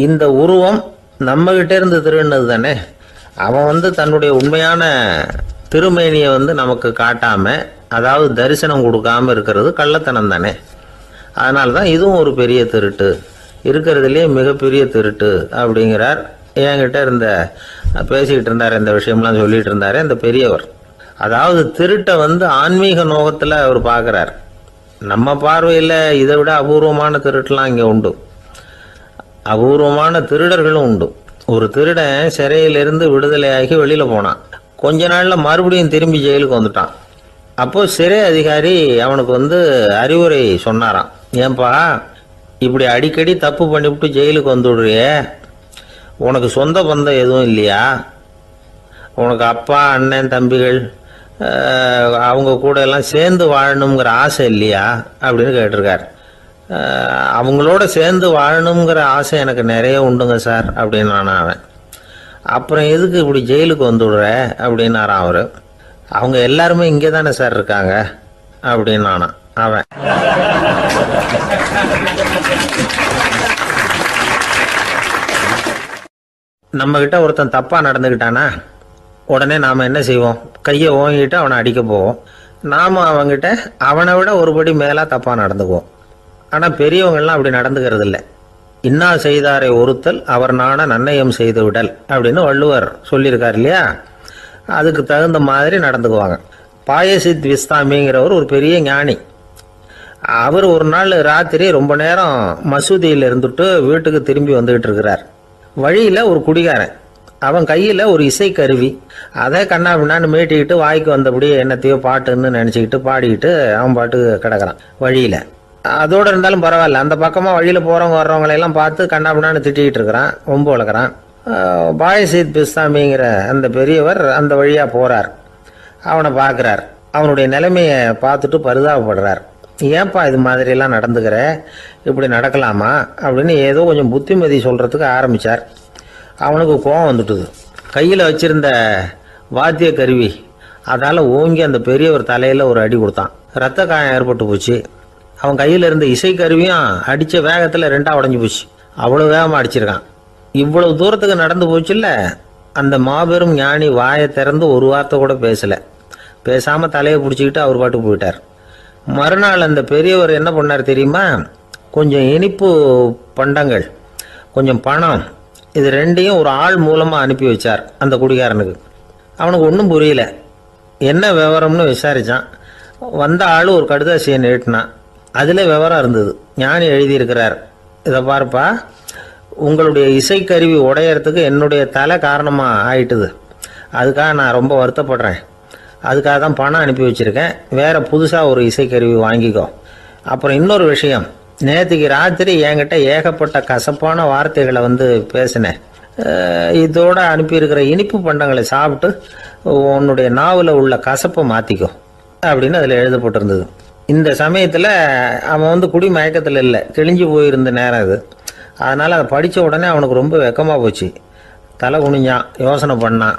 இந்த உருவம் நம்மகிட்ட இருந்து திருடினது தானே. அவன் தன்னுடைய உண்மையான திருமேனியை நமக்கு காட்டாம, அதாவது தரிசனம் கொடுக்காம இருக்கிறது கள்ளத்தனம் தானே. அதனால தான் இதுவும் ஒரு பெரிய திருட்டு, இருக்கிறதுலேயே மிகப்பெரிய திருட்டு அப்படிங்கிறார். என்கிட்ட பேசிக்கிட்டு இருந்தார், இந்த விஷயம்லாம் சொல்லிட்டு இருந்தாரு அந்த பெரியவர். அதாவது திருட்டை ஆன்மீக நோகத்தில் அவர் பார்க்குறார். நம்ம பார்வையில் இதை விட அபூர்வமான திருட்டுலாம் இங்கே உண்டு. அபூர்வமான திருடர்களும் உண்டு. ஒரு திருடன் சிறையிலிருந்து விடுதலையாகி வெளியில் போனான். கொஞ்ச நாளில் மறுபடியும் திரும்பி ஜெயிலுக்கு வந்துட்டான். அப்போ சிறை அதிகாரி அவனுக்கு அறிவுரை சொன்னாராம். ஏன்பா இப்படி அடிக்கடி தப்பு பண்ணிவிட்டு ஜெயிலுக்கு வந்துடுறியே, உனக்கு சொந்த பந்தம் எதுவும் இல்லையா? உனக்கு அப்பா அண்ணன் தம்பிகள் அவங்க கூட எல்லாம் சேர்ந்து வாழணுங்கிற ஆசை இல்லையா அப்படின்னு கேட்டிருக்கார். அவங்களோட சேர்ந்து வாழணுங்கிற ஆசை எனக்கு நிறைய உண்டுங்க சார் அப்படின்னு அவன். அப்புறம் எதுக்கு இப்படி ஜெயிலுக்கு வந்துடுற அப்படின்னாரான் அவர். அவங்க எல்லாருமே இங்கே தானே சார் இருக்காங்க அப்படின்னு அவன். நம்ம கிட்ட ஒருத்தன் தப்பா நடந்துக்கிட்டானா உடனே நாம என்ன செய்வோம்? கையை ஓங்கிட்டு அவனை அடிக்க போவோம். நாம அவங்கிட்ட அவனை விட ஒருபடி மேலா தப்பா நடந்துக்குவோம். ஆனா பெரியவங்கெல்லாம் அப்படி நடந்துக்கிறது இல்லை. இன்னா செய்தாரை ஒருத்தல் அவர் நாண நன்னயம் செய்து விடல் அப்படின்னு வள்ளுவர் சொல்லியிருக்கார் இல்லையா? அதுக்கு தகுந்த மாதிரி நடந்துக்குவாங்க. பாயசித் விஸ்தாமிங்கிறவர் ஒரு பெரிய ஞானி. அவர் ஒரு நாள் ராத்திரி ரொம்ப நேரம் மசூதியில் இருந்துட்டு வீட்டுக்கு திரும்பி வந்துகிட்டு இருக்கிறார். வழியில் ஒரு குடிகாரன், அவன் கையில் ஒரு இசைக்கருவி, அதை கண்ணா பின்னான்னு மீட்டிக்கிட்டு வாய்க்கு வந்தபடி என்னத்தையோ பாட்டுன்னு நினச்சிக்கிட்டு பாடிக்கிட்டு அவன் பாட்டுக்கு கிடக்கிறான் வழியில். அதோடு இருந்தாலும் பரவாயில்ல, அந்த பக்கமாக வழியில் போகிறவங்க வர்றவங்களையெல்லாம் பார்த்து கண்ணா பின்னான்னு திட்டிக்கிட்டு இருக்கிறான், ரொம்ப வளர்க்குறான். பாயசித் பிஸ்தாமிங்கிற அந்த பெரியவர் அந்த வழியாக போகிறார். அவனை பார்க்குறார். அவனுடைய நிலைமையை பார்த்துட்டு பரிதாபப்படுறார். ஏன்பா இது மாதிரியெல்லாம் நடந்துக்கிற, இப்படி நடக்கலாமா அப்படின்னு ஏதோ கொஞ்சம் புத்திமதி சொல்கிறதுக்கு ஆரம்பித்தார். அவனுக்கு கோபம் வந்துட்டுது. கையில் வச்சிருந்த வாத்திய கருவி அதால் ஓங்கி அந்த பெரியவர் தலையில் ஒரு அடி கொடுத்தான். ரத்த காயம் ஏற்பட்டு போச்சு. அவன் கையில் இருந்த இசைக்கருவியும் அடித்த வேகத்தில் ரெண்டாக உடஞ்சி போச்சு. அவ்வளோ வேகமாக அடிச்சிருக்கான். இவ்வளவு தூரத்துக்கு நடந்து போச்சுல்ல, அந்த மாபெரும் ஞானி வாயை திறந்து ஒரு வார்த்தை கூட பேசலை. பேசாமல் தலையை பிடிச்சிக்கிட்டு அவர் பாட்டுக்கு போயிட்டார். மறுநாள் அந்த பெரியவர் என்ன பண்ணார் தெரியுமா? கொஞ்சம் இனிப்பு பண்டங்கள், கொஞ்சம் பணம், இது ரெண்டையும் ஒரு ஆள் மூலமாக அனுப்பி வச்சார் அந்த குடிகாரனுக்கு. அவனுக்கு ஒன்றும் புரியல. என்ன விவரம்னு விசாரித்தான். வந்த ஆள் ஒரு கடுதாசியை நீட்டினான். அதில் விவரம் இருந்தது. ஞானி எழுதியிருக்கிறார், இதை பார்ப்பா, உங்களுடைய இசைக்கருவி உடையறதுக்கு என்னுடைய தலை காரணமாக ஆயிட்டுது. அதுக்காக நான் ரொம்ப வருத்தப்படுறேன். அதுக்காக தான் பணம் அனுப்பி வச்சுருக்கேன். வேறு புதுசாக ஒரு இசைக்கருவி வாங்கிக்கோ. அப்புறம் இன்னொரு விஷயம், நேற்றுக்கு ராத்திரி என்கிட்ட ஏகப்பட்ட கசப்பான வார்த்தைகளை பேசினேன். இதோட அனுப்பியிருக்கிற இனிப்பு பண்டங்களை சாப்பிட்டு உன்னுடைய நாவில் உள்ள கசப்பை மாற்றிக்கோ அப்படின்னு அதில் எழுதப்பட்டிருந்தது. இந்த சமயத்தில் அவன் குடி மயக்கத்தில் இல்லை, கிழிஞ்சு போயிருந்த நேரம் அது. அதனால் அதை படித்த உடனே அவனுக்கு ரொம்ப வெக்கமாக போச்சு. தலை குனிஞ்சான், யோசனை பண்ணான்.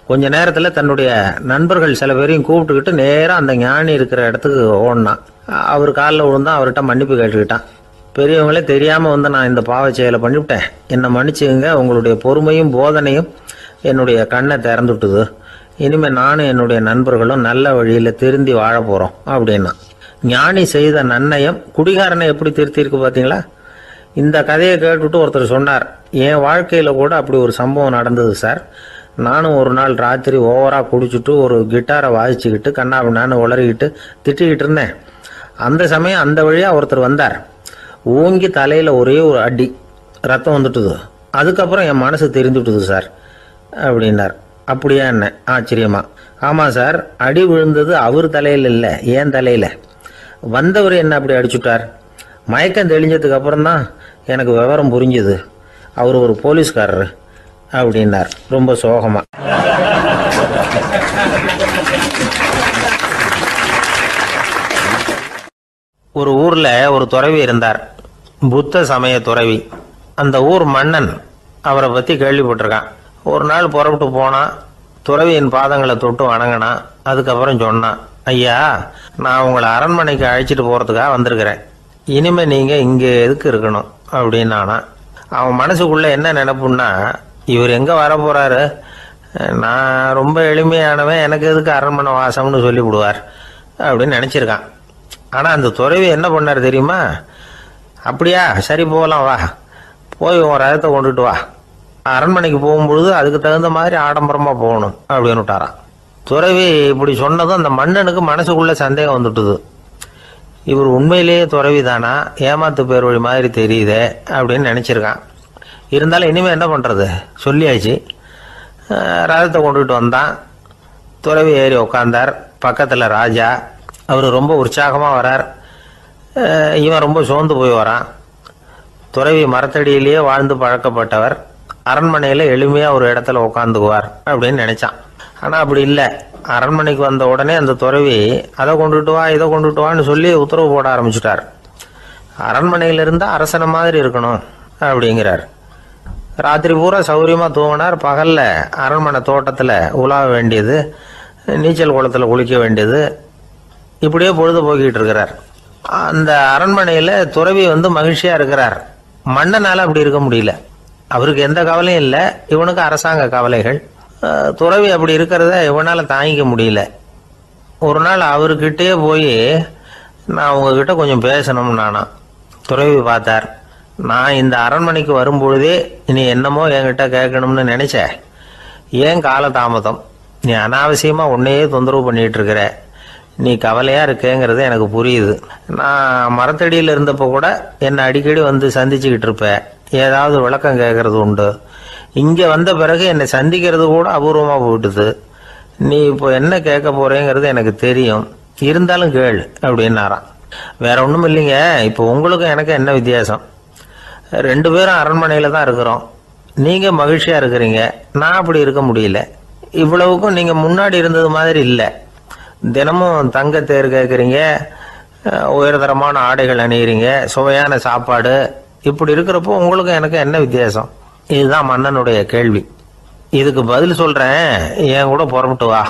கொஞ்ச நேரத்தில் தன்னுடைய நண்பர்கள் சில பேரையும் கூப்பிட்டுக்கிட்டு நேராக அந்த ஞானி இருக்கிற இடத்துக்கு ஓடினான். அவர் காலில் விழுந்தான். அவர்கிட்ட மன்னிப்பு கேட்டுக்கிட்டான். பெரியவங்களே தெரியாமல் நான் இந்த பாவச் செயலை பண்ணிவிட்டேன், என்னை மன்னிச்சுங்க. உங்களுடைய பொறுமையும் போதனையும் என்னுடைய கண்ணை திறந்துவிட்டுது. இனிமேல் நானும் என்னுடைய நண்பர்களும் நல்ல வழியில் திருந்தி வாழ போகிறோம் அப்படின்னா. ஞானி செய்த நன்னயம் குடிகாரனை எப்படி திருத்திருக்கு பார்த்தீங்களா? இந்த கதையை கேட்டுவிட்டு ஒருத்தர் சொன்னார், என் வாழ்க்கையில் கூட அப்படி ஒரு சம்பவம் நடந்தது சார். நானும் ஒரு நாள் ராத்திரி ஓவராக குடிச்சிட்டு ஒரு கிட்டாரை வாசிச்சுக்கிட்டு கண்ணாபின்னான்னு உளறிக்கிட்டு திட்டிக்கிட்டு இருந்தேன். அந்த சமயம் அந்த வழியாக ஒருத்தர் வந்தார். ஓங்கி தலையில் ஒரே ஒரு அடி, ரத்தம் வந்துட்டுது. அதுக்கப்புறம் என் மனசு தெரிந்துட்டுது சார் அப்படின்னார். அப்படியா என்ன? ஆச்சரியமா. ஆமாம் சார், அடி விழுந்தது அவர் தலையில் இல்லை, ஏன் தலையில். வந்தவர் என்ன அப்படி அடிச்சுட்டார். மயக்கம் தெளிஞ்சதுக்கு அப்புறம்தான் எனக்கு விவரம் புரிஞ்சுது. அவர் ஒரு போலீஸ்காரர் அப்படின்னார் ரொம்ப சோகமா. ஒரு ஊர்ல ஒரு துறவி இருந்தார், புத்த சமய துறவி. அந்த ஊர் மன்னன் அவரை பத்தி கேள்விப்பட்டிருக்கான். ஒரு நாள் புறப்பட்டு போனான். துறவியின் பாதங்களை தொட்டு வணங்கினான். அதுக்கப்புறம் சொன்னான், ஐயா, நான் உங்களை அரண்மனைக்கு அழைச்சிட்டு போறதுக்காக வந்திருக்கிறேன். இனிமே நீங்க இங்க எதுக்கு இருக்கணும் அப்படின்னானா. அவன் மனசுக்குள்ள என்ன நினைப்புன்னா, இவர் எங்க வர போறாரு, நான் ரொம்ப எளிமையானவன், எனக்கு எதுக்கு அரண்மனை வாசம்னு சொல்லி விடுவார் அப்படின்னு நினைச்சிருக்கான். ஆனா அந்த துறவி என்ன பண்ணார் தெரியுமா? அப்படியா, சரி போகலாம், வா, போய் உன் ரதத்தை கொண்டுட்டு வா. அரண்மனைக்கு போகும்பொழுது அதுக்கு தகுந்த மாதிரி ஆடம்பரமா போகணும் அப்படின்னு விட்டாரான். துறவி இப்படி சொன்னதும் அந்த மன்னனுக்கு மனசுக்குள்ள சந்தேகம் வந்துட்டுது. இவர் உண்மையிலேயே துறவி தானா, ஏமாத்து பேர் வழி மாதிரி தெரியுதே அப்படின்னு நினைச்சிருக்கான். இருந்தாலும் இனிமேல் என்ன பண்ணுறது, சொல்லியாச்சு. ரதத்தை கொண்டுகிட்டு வந்தான். துறவி ஏறி உட்காந்தார். பக்கத்தில் ராஜா. அவர் ரொம்ப உற்சாகமாக வரார். இவன் ரொம்ப சோர்ந்து போய் வரான். துறவி மரத்தடியிலேயே வாழ்ந்து பழக்கப்பட்டவர், அரண்மனையில் எளிமையாக ஒரு இடத்துல உட்காந்துக்குவார் அப்படின்னு நினைச்சான். ஆனால் அப்படி இல்லை. அரண்மனைக்கு வந்த உடனே அந்த துறவி அதை கொண்டுட்டு வா, இதை கொண்டுட்டு வான்னு சொல்லி உத்தரவு போட ஆரம்பிச்சுட்டார். அரண்மனையில் இருந்தால் அரசனை மாதிரி இருக்கணும் அப்படிங்கிறார். ராத்திரி பூரா சௌரியமாக தூங்கினார். பகலில் அரண்மனை தோட்டத்தில் உலாவ வேண்டியது, நீச்சல் குளத்தில் குளிக்க வேண்டியது, இப்படியே பொழுது போக்கிட்டு இருக்கிறார். அந்த அரண்மனையில் துறவி மகிழ்ச்சியாக இருக்கிறார். மன்னனால் அப்படி இருக்க முடியல. அவருக்கு எந்த கவலையும் இல்லை, இவனுக்கு அரசாங்க கவலைகள். துறவி அப்படி இருக்கிறத இவனால் தாங்கிக்க முடியல. ஒரு நாள் அவர்கிட்டே போய், நான் உங்ககிட்ட கொஞ்சம் பேசணும் நானா. துறவி பார்த்தார். நான் இந்த அரண்மனைக்கு வரும்பொழுதே நீ என்னமோ என்கிட்ட கேட்கணும்னு நினைச்ச, ஏன் காலதாமதம்? நீ அனாவசியமாக உன்னையே தொந்தரவு பண்ணிட்டு இருக்கிற, நீ கவலையாக இருக்கேங்கிறது எனக்கு புரியுது. நான் மரத்தடியில் இருந்தப்போ கூட என்னை அடிக்கடி சந்திச்சுக்கிட்டு இருப்பேன், ஏதாவது விளக்கம் கேட்கறது உண்டு. இங்கே வந்த பிறகு என்னை சந்திக்கிறது கூட அபூர்வமாக போயிட்டுது. நீ இப்போ என்ன கேட்க போறேங்கிறது எனக்கு தெரியும், இருந்தாலும் கேள் அப்படின்னாராம். வேற ஒன்றும் இல்லைங்க, இப்போ உங்களுக்கும் எனக்கு என்ன வித்தியாசம்? 2 பேரும் அரண்மனையில் தான் இருக்கிறோம். நீங்கள் மகிழ்ச்சியாக இருக்கிறீங்க, நான் அப்படி இருக்க முடியல. இவ்வளவுக்கும் நீங்கள் முன்னாடி இருந்தது மாதிரி இல்லை. தினமும் தங்க தேர் கேட்குறீங்க, உயர்தரமான ஆடைகள் அணிகிறீங்க, சுவையான சாப்பாடு. இப்படி இருக்கிறப்போ உங்களுக்கும் எனக்கு என்ன வித்தியாசம்? இதுதான் மன்னனுடைய கேள்வி. இதுக்கு பதில் சொல்கிறேன், என் கூட புறப்பட்டு வா,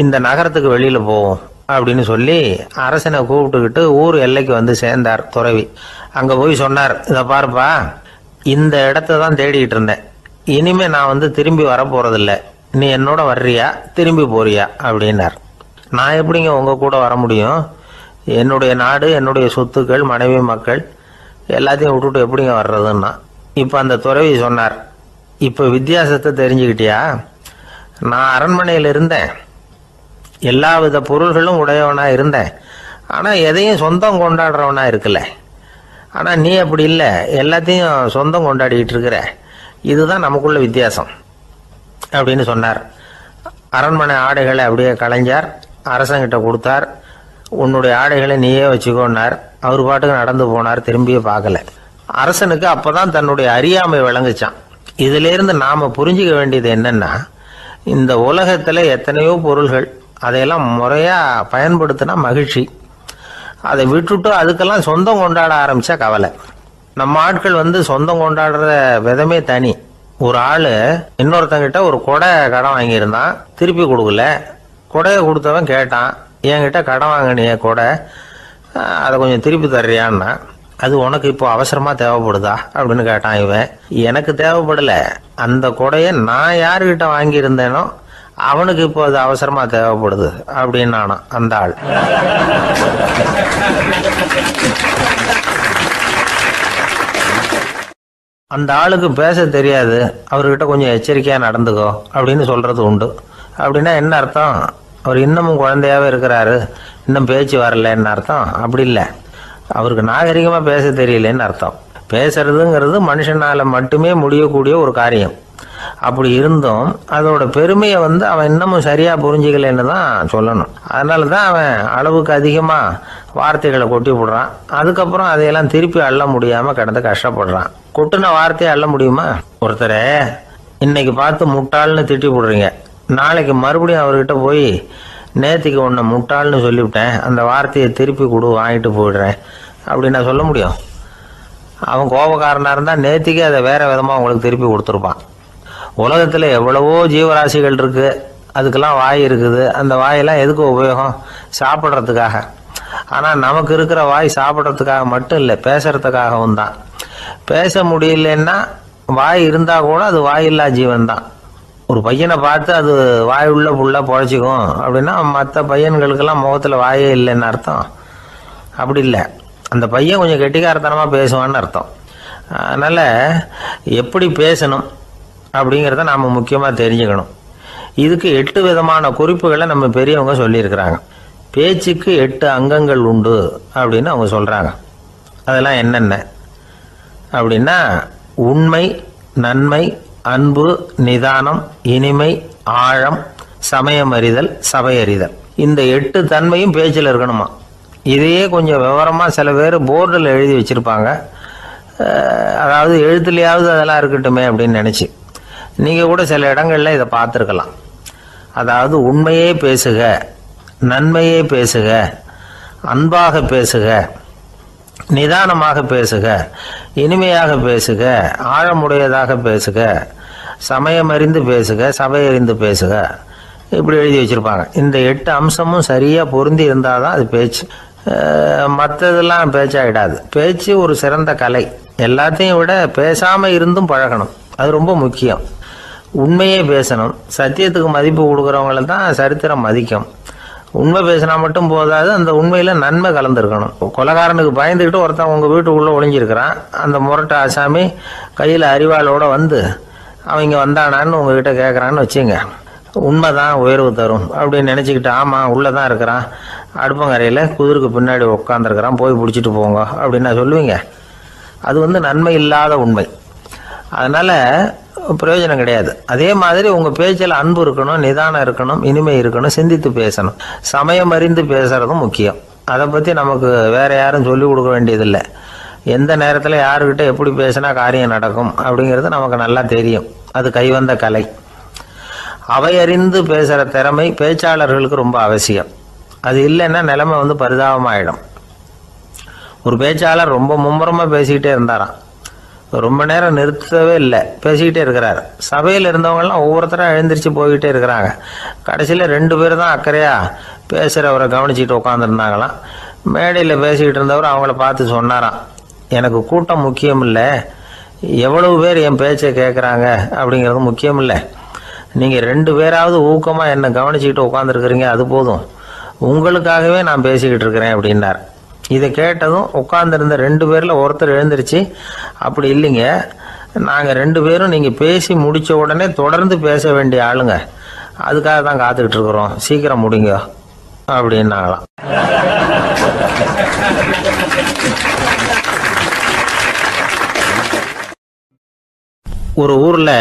இந்த நகரத்துக்கு வெளியில் போவோம் அப்படின்னு சொல்லி அரசனை கூப்பிட்டுக்கிட்டு ஊர் எல்லைக்கு வந்து சேர்ந்தார் துறவி. அங்க போய் சொன்னார், இதை பாருப்பா, இந்த இடத்த தான் தேடிக்கிட்டு இருந்தேன். இனிமே நான் வந்து திரும்பி வரப்போறதில்ல. நீ என்னோட வர்றியா திரும்பி போறியா அப்படின்னார். நான் எப்படிங்க உங்க கூட வர முடியும்? என்னுடைய நாடு, என்னுடைய சொத்துக்கள், மனைவி, மக்கள் எல்லாத்தையும் விட்டுட்டு எப்படிங்க வர்றதுன்னா. இப்ப அந்த துறவி சொன்னார், இப்ப வித்தியாசத்தை தெரிஞ்சுக்கிட்டியா? நான் அரண்மனையில் இருந்தேன், எல்லா வித பொருள்களும் உடையவனா இருந்தேன், ஆனா எதையும் சொந்தம் கொண்டாடுறவனா இருக்கல. ஆனா நீ அப்படி இல்லை, எல்லாத்தையும் சொந்தம் கொண்டாடிக்கிட்டு இருக்கிற. இதுதான் நமக்குள்ள வித்தியாசம் அப்படின்னு சொன்னார். அரண்மனை ஆடைகளை அப்படியே கலைஞ்சார், அரசங்கிட்ட கொடுத்தார். உன்னுடைய ஆடைகளை நீயே வச்சுக்கோன்னார். அவர் பாட்டுக்கு நடந்து போனார், திரும்பியே பார்க்கல. அரசனுக்கு அப்பதான் தன்னுடைய அறியாமை விளங்குச்சான். இதுல இருந்து நாம புரிஞ்சுக்க வேண்டியது என்னன்னா, இந்த உலகத்துல எத்தனையோ பொருள்கள், அதையெல்லாம் முறையா பயன்படுத்தினா மகிழ்ச்சி. அதை விட்டுட்டு அதுக்கெல்லாம் சொந்தம் கொண்டாட ஆரம்பிச்சா கவலை. நம்ம ஆட்கள் வந்து சொந்தம் கொண்டாடுற விதமே தனி. ஒரு ஆளு இன்னொருத்தங்கிட்ட ஒரு கொடை கடன் வாங்கியிருந்தான், திருப்பி கொடுக்கல. கொடையை கொடுத்தவன் கேட்டான், என்கிட்ட கடன் வாங்கினிய கொடை, அதை கொஞ்சம் திருப்பி தர்றியான்னா. அது உனக்கு இப்போ அவசரமா தேவைப்படுதா அப்படின்னு கேட்டான் இவன். எனக்கு தேவைப்படல, அந்த கொடையை நான் யாருக்கிட்ட வாங்கியிருந்தேனோ அவனுக்கு இப்போ அது அவசரமா தேவைப்படுது அப்படின்னு நானும் அந்த ஆள். அந்த ஆளுக்கு பேச தெரியாது, அவர்கிட்ட கொஞ்சம் எச்சரிக்கையா நடந்துக்கோ அப்படின்னு சொல்றது உண்டு. அப்படின்னா என்ன அர்த்தம்? அவர் இன்னமும் குழந்தையாவே இருக்கிறாரு, இன்னும் பேச்சு வரலன்னு அர்த்தம்? அப்படி இல்லை, அவருக்கு நாகரிகமா பேச தெரியலன்னு அர்த்தம். பேசுறதுங்கிறது மனுஷனால மட்டுமே முடியக்கூடிய ஒரு காரியம். அப்படி இருந்தும் அதோட பெருமையை வந்து அவன் இன்னமும் சரியா புரிஞ்சுக்கலன்னு தான் சொல்லணும். அதனாலதான் அவன் அளவுக்கு அதிகமா வார்த்தைகளை கொட்டி விடுறான். அதுக்கப்புறம் அதையெல்லாம் திருப்பி அள்ள முடியாம கிடந்து கஷ்டப்படுறான். கொட்டுன வார்த்தையை அள்ள முடியுமா? ஒருத்தரை இன்னைக்கு பார்த்து முட்டாள்னு திட்டி விடுறீங்க, நாளைக்கு மறுபடியும் அவர்கிட்ட போய் நேத்திக்கு உன்னை முட்டாள்னு சொல்லிவிட்டேன், அந்த வார்த்தையை திருப்பி கொடு, வாங்கிட்டு போயிடுறேன் அப்படின்னு நான் சொல்ல முடியும்? அவன் கோபக்காரனா இருந்தா நேத்திக்கு அதை வேற விதமா உங்களுக்கு திருப்பி கொடுத்துருப்பான். உலகத்துல எவ்வளவோ ஜீவராசிகள் இருக்கு, அதுக்கெல்லாம் வாய் இருக்குது. அந்த வாயெல்லாம் எதுக்கு உபயோகம்? சாப்பிட்றதுக்காக. ஆனா நமக்கு இருக்கிற வாய் சாப்பிட்றதுக்காக மட்டும் இல்லை, பேசுறதுக்காகவும் தான். பேச முடியலன்னா வாய் இருந்தா கூட அது வாயில்லா ஜீவன் தான். ஒரு பையனை பார்த்து அது வாய் உள்ள புள்ள பொழைச்சிக்கும் அப்படின்னா மற்ற பையன்களுக்கெல்லாம் முகத்துல வாயே இல்லைன்னு அர்த்தம்? அப்படி இல்லை, அந்த பையன் கொஞ்சம் கெட்டிக்காரத்தனமா பேசுவான்னு அர்த்தம். அதனால எப்படி பேசணும் அப்படிங்கிறத நாம முக்கியமா தெரிஞ்சுக்கணும். இதுக்கு 8 விதமான குறிப்புகளை நம்ம பெரியவங்க சொல்லியிருக்கிறாங்க. பேச்சுக்கு 8 அங்கங்கள் உண்டு அப்படின்னு அவங்க சொல்றாங்க. அதெல்லாம் என்னென்ன அப்படின்னா, உண்மை, நன்மை, அன்பு, நிதானம், இனிமை, ஆழம், சமயமறிதல், சபையறிதல். இந்த 8 தன்மையும் பேச்சில் இருக்கணுமா. இதையே கொஞ்சம் விவரமா சில பேர் போர்டில் எழுதி வச்சிருப்பாங்க. அதாவது எழுத்துலையாவது அதெல்லாம் இருக்கட்டுமே அப்படின்னு நினைச்சு நீங்க கூட சில இடங்கள்ல இதை பார்த்துருக்கலாம். அதாவது உண்மையே பேசுக, நன்மையே பேசுக, அன்பாக பேசுக, நிதானமாக பேசுக, இனிமையாக பேசுக, ஆழமுடையதாக பேசுக, சமயமறிந்து பேசுக, சபையறிந்து பேசுக, இப்படி எழுதி வச்சிருப்பாங்க. இந்த 8 அம்சமும் சரியா பொருந்தி இருந்தாதான் அது பேச்சு. மற்றதெல்லாம் பேச்சாயிடாது. பேச்சு ஒரு சிறந்த கலை. எல்லாத்தையும் விட பேசாம இருந்தும் பழகணும், அது ரொம்ப முக்கியம். உண்மையே பேசணும். சத்தியத்துக்கு மதிப்பு கொடுக்குறவங்கள தான் சரித்திரம் மதிக்கும். உண்மை பேசினா மட்டும் போதாது, அந்த உண்மையில நன்மை கலந்துருக்கணும். கொலைகாரனுக்கு பயந்துக்கிட்டு ஒருத்தன் உங்க வீட்டுக்குள்ள ஒளிஞ்சிருக்கிறான். அந்த முரட்டு ஆசாமி கையில அறிவாளோட வந்து அவன் இங்க வந்தானான்னு உங்ககிட்ட கேட்கறான்னு வச்சுங்க. உண்மைதான் உயர்வு தரும் அப்படின்னு நினைச்சுக்கிட்டு, ஆமா உள்ளதான் இருக்கிறான், அடுப்பங்கரையில குதிருக்கு பின்னாடி உட்காந்துருக்கிறான், போய் பிடிச்சிட்டு போங்க அப்படின்னு நான் சொல்லுவீங்க? அது நன்மை இல்லாத உண்மை. அதனால பிரயோஜனம் கிடையாது. அதே மாதிரி உங்க பேச்சில் அன்பு இருக்கணும், நிதானம் இருக்கணும், இனிமை இருக்கணும், சிந்தித்து பேசணும். சமயம் அறிந்து பேசுறதும் முக்கியம். அதை பத்தி நமக்கு வேற யாரும் சொல்லிக் கொடுக்க வேண்டியதில்லை. எந்த நேரத்தில் யாருக்கிட்ட எப்படி பேசினா காரியம் நடக்கும் அப்படிங்கிறது நமக்கு நல்லா தெரியும். அது கைவந்த கலை. அவையறிந்து பேசுற திறமை பேச்சாளர்களுக்கு ரொம்ப அவசியம். அது இல்லைன்னா நிலைமை பரிதாபமாயிடும். ஒரு பேச்சாளர் ரொம்ப மும்முரமா பேசிக்கிட்டே இருந்தாராம். ரொம்ப நேரம் நிறுத்தவே இல்லை, பேசிக்கிட்டே இருக்கிறார். சபையில் இருந்தவங்கெல்லாம் ஒவ்வொருத்தராக எழுந்திரிச்சு போய்கிட்டே இருக்கிறாங்க. கடைசியில் 2 பேர் தான் அக்கறையாக பேசுகிறவரை கவனிச்சிட்டு உட்காந்துருந்தாங்களாம். மேடையில் பேசிக்கிட்டு இருந்தவர் அவங்கள பார்த்து சொன்னாராம், எனக்கு கூட்டம் முக்கியம் இல்லை, எவ்வளவு பேர் என் பேச்சை கேட்குறாங்க அப்படிங்கிறது முக்கியம் இல்லை. நீங்கள் 2 பேராவது ஊக்கமாக என்னை கவனிச்சிக்கிட்டு உட்காந்துருக்குறீங்க, அது போதும். உங்களுக்காகவே நான் பேசிக்கிட்டு இருக்கிறேன் அப்படின்னார். இதை கேட்டதும் உட்காந்துருந்த 2 பேரில் ஒருத்தர் எழுந்திருச்சு, அப்படி இல்லைங்க, நாங்கள் 2 பேரும் நீங்கள் பேசி முடித்த உடனே தொடர்ந்து பேச வேண்டிய ஆளுங்க, அதுக்காக தான் காத்துக்கிட்டு இருக்கிறோம், சீக்கிரம் முடிங்க அப்படின்னாங்களாம். ஒரு ஊரில்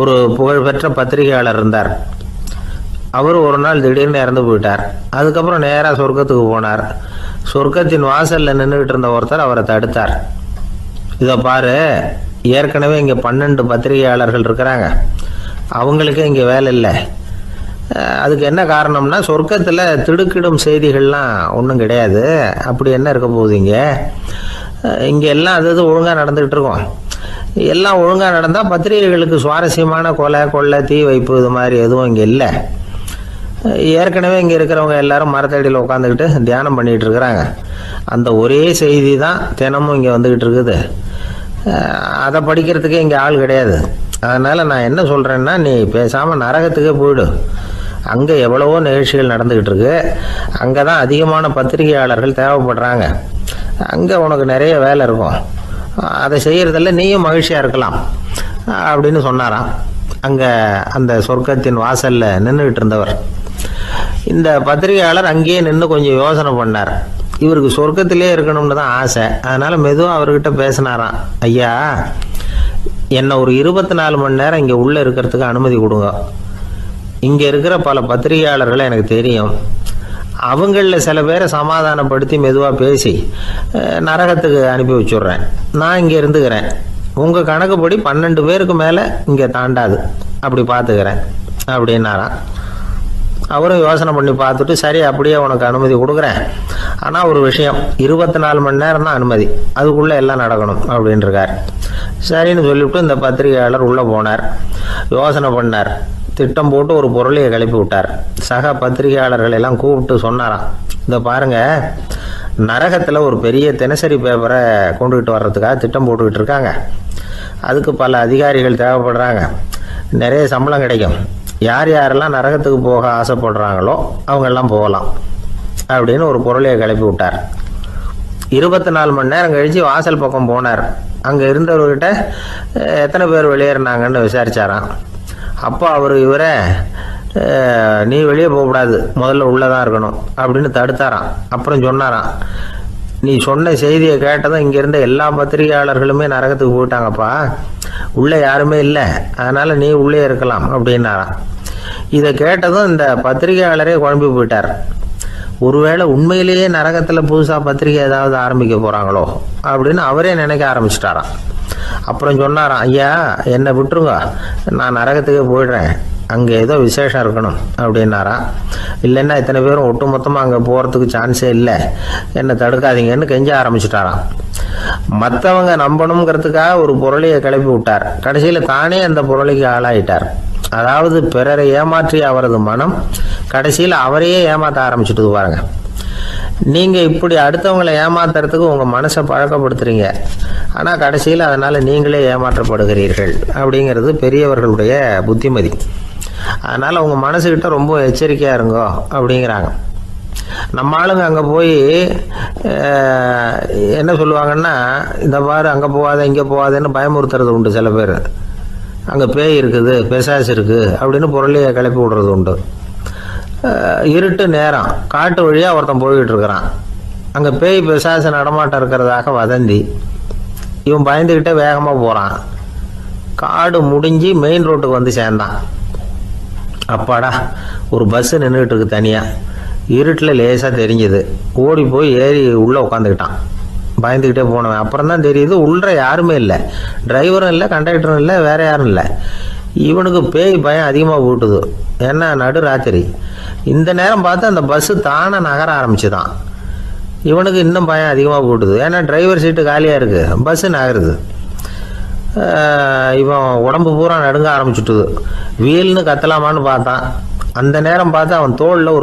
ஒரு புகழ்பெற்ற பத்திரிகையாளர் இருந்தார். அவர் ஒரு நாள் திடீர்னு இறந்து போயிட்டார். அதுக்கப்புறம் நேராக சொர்க்கத்துக்கு போனார். சொர்க்கத்தின் வாசலில் நின்றுக்கிட்டு இருந்த ஒருத்தர் அவரை தடுத்தார். இதை பாரு, ஏற்கனவே இங்கே 12 பத்திரிகையாளர்கள் இருக்கிறாங்க, அவங்களுக்கே இங்கே வேலை இல்லை. அதுக்கு என்ன காரணம்னா, சொர்க்கத்தில் திடுக்கிடும் செய்திகள்லாம் ஒன்றும் கிடையாது, அப்படி என்ன இருக்க போகுது இங்கே எல்லாம் அது ஒழுங்காக நடந்துக்கிட்டு இருக்கோம். எல்லாம் ஒழுங்காக நடந்தால் பத்திரிகைகளுக்கு சுவாரஸ்யமான கொலை கொள்ளை தீ வைப்பு இது மாதிரி எதுவும் இங்கே இல்லை. ஏற்கனவே இங்கே இருக்கிறவங்க எல்லாரும் மரத்தடியில் உட்காந்துக்கிட்டு தியானம் பண்ணிகிட்டு இருக்கிறாங்க. அந்த ஒரே செய்தி தான் தினமும் இங்கே வந்துக்கிட்டு இருக்குது. அதை படிக்கிறதுக்கே இங்கே ஆள் கிடையாது. அதனால் நான் என்ன சொல்கிறேன்னா, நீ பேசாமல் நரகத்துக்கே போயிடு. அங்கே எவ்வளவோ நிகழ்ச்சிகள் நடந்துக்கிட்டு இருக்கு, அங்கே தான் அதிகமான பத்திரிகையாளர்கள் தேவைப்படுறாங்க, அங்கே உனக்கு நிறைய வேலை இருக்கும், அதை செய்கிறதில்ல நீயும் மகிழ்ச்சியாக இருக்கலாம் அப்படின்னு சொன்னாராம். அங்கே அந்த சொர்க்கத்தின் வாசலில் நின்றுக்கிட்டு இருந்தவர். இந்த பத்திரிகையாளர் அங்கேயே நின்று கொஞ்சம் யோசனை பண்ணார். இவருக்கு சொர்க்கத்திலே இருக்கணும்னு தான் ஆசை. அதனால் மெதுவாக அவர்கிட்ட பேசினாராம், ஐயா, என்னை ஒரு 24 மணி நேரம் இங்கே உள்ளே இருக்கிறதுக்கு அனுமதி கொடுங்க. இங்கே இருக்கிற பல பத்திரிகையாளர்களை எனக்கு தெரியும், அவங்களில் சில பேரை சமாதானப்படுத்தி மெதுவாக பேசி நரகத்துக்கு அனுப்பி வச்சுட்றேன். நான் இங்கே இருந்துக்கிறேன், உங்கள் கணக்குப்படி 12 பேருக்கு மேலே இங்கே தாண்டாது, அப்படி பார்த்துக்கிறேன் அப்படின்னாராம். அவரும் யோசனை பண்ணி பார்த்துட்டு, சரி அப்படியே உனக்கு அனுமதி கொடுக்குறேன், ஆனால் ஒரு விஷயம், 24 மணி நேரம் தான் அனுமதி, அதுக்குள்ளே எல்லாம் நடக்கணும் அப்படின்ட்டுருக்கார். சரின்னு சொல்லிவிட்டு இந்த பத்திரிகையாளர் உள்ளே போனார். யோசனை பண்ணார், திட்டம் போட்டு ஒரு பொருளையை கிளப்பி விட்டார். சக பத்திரிகையாளர்கள் எல்லாம் கூப்பிட்டு சொன்னாராம், இந்த பாருங்கள், நரகத்தில் ஒரு பெரிய தினசரி பேப்பரை கொண்டுகிட்டு வர்றதுக்காக திட்டம் போட்டுக்கிட்டு இருக்காங்க. அதுக்கு பல அதிகாரிகள் தேவைப்படுறாங்க, நிறைய சம்பளம் கிடைக்கும். யார் யாரெல்லாம் நரகத்துக்கு போக ஆசைப்படுறாங்களோ அவங்கெல்லாம் போகலாம் அப்படின்னு ஒரு பொருளையை கிளப்பி விட்டார். 24 மணி நேரம் கழித்து வாசல் பக்கம் போனார். அங்கே இருந்தவர்கிட்ட எத்தனை பேர் வெளியேறினாங்கன்னு விசாரிச்சாராம். அப்போ அவர் இவரை, நீ வெளியே போகக்கூடாது, முதல்ல உள்ளே தான் இருக்கணும் அப்படின்னு தடுத்தாராம். அப்புறம் சொன்னாராம், நீ சொன்ன செய்தியை கேட்டதும் இங்கே இருந்த எல்லா பத்திரிகையாளர்களுமே நரகத்துக்கு போயிட்டாங்கப்பா, உள்ளே யாருமே இல்லை, அதனால் நீ உள்ளே இருக்கலாம் அப்படின்னாராம். இதை கேட்டதும் இந்த பத்திரிகையாளரே குழம்பி போயிட்டார். ஒருவேளை உண்மையிலேயே நரகத்தில் புதுசாக பத்திரிகை ஏதாவது ஆரம்பிக்க போகிறாங்களோ அப்படின்னு அவரே நினைக்க ஆரம்பிச்சிட்டாராம். அப்புறம் சொன்னாராம், ஐயா, என்னை விட்டுருங்க, நான் நரகத்துக்கே போயிடுறேன், அங்கே ஏதோ விசேஷம் இருக்கணும் அப்படின்னாராம். இல்லைன்னா இத்தனை பேரும் ஒட்டுமொத்தமாக அங்கே போகிறதுக்கு சான்ஸே இல்லை, என்னை தடுக்காதீங்கன்னு கெஞ்ச ஆரம்பிச்சிட்டாராம். மற்றவங்க நம்பணுங்கிறதுக்காக ஒரு பொருளையை கிளப்பி விட்டார். கடைசியில் தானே அந்த பொருளைக்கு ஆளாயிட்டார். அதாவது பிறரை ஏமாற்றிய அவரது மனம் கடைசியில் அவரையே ஏமாற்ற ஆரம்பிச்சுட்டு பாருங்க. நீங்கள் இப்படி அடுத்தவங்களை ஏமாத்துறதுக்கு உங்கள் மனசை பழக்கப்படுத்துறீங்க, ஆனால் கடைசியில் அதனால் நீங்களே ஏமாற்றப்படுகிறீர்கள் அப்படிங்கிறது பெரியவர்களுடைய புத்திமதி. அதனால் உங்கள் மனசுக்கிட்ட ரொம்ப எச்சரிக்கையாக இருங்கோ அப்படிங்கிறாங்க. நம்ம ஆளுங்க அங்கே போய் என்ன சொல்லுவாங்கன்னா, இந்த பாரு அங்கே போகாத இங்கே போகாதேன்னு பயமுறுத்துறது உண்டு. சில பேர் அங்கே பேய் இருக்குது, பிசாசு இருக்குது அப்படின்னு பொருளையை கிளப்பி விடுறது உண்டு. இருட்டு நேரம் காட்டு வழியாக ஒருத்தன் போய்கிட்டு இருக்கிறான். அங்கே பேய் பிசாசு நடமாட்டம் இருக்கிறதாக வதந்தி. இவன் பயந்துக்கிட்டே வேகமாக போகிறான். காடு முடிஞ்சு மெயின் ரோட்டுக்கு வந்து சேர்ந்தான். அப்பாடா, ஒரு பஸ்ஸு நின்றுக்கிட்டு இருக்கு தனியாக. இருட்டில் லேசாக தெரிஞ்சுது. ஓடி போய் ஏறி உள்ளே உட்காந்துக்கிட்டான். பயந்துக்கிட்டே போனவன் அப்புறம் தான் தெரியுது உள்ளே யாருமே இல்லை, டிரைவரும் இல்லை, கண்டக்டரும் இல்லை, வேறு யாரும் இல்லை. இவனுக்கு பேய் பயம் அதிகமாக போட்டுது. ஏன்னா நடு ராத்திரி. இந்த நேரம் பார்த்து அந்த பஸ்ஸு தானே நகர ஆரம்பிச்சுதான். இவனுக்கு இன்னும் பயம் அதிகமாக போட்டுது. ஏன்னா டிரைவர் சீட்டு காலியாக இருக்குது, பஸ்ஸு நகருது. இவன் உடம்பு பூரா நடுங்க ஆரம்பிச்சுட்டுது. வீல்னு கத்தலாமான்னு பார்த்தான். அந்த நேரம் பார்த்து அவன் தோளில் ஒரு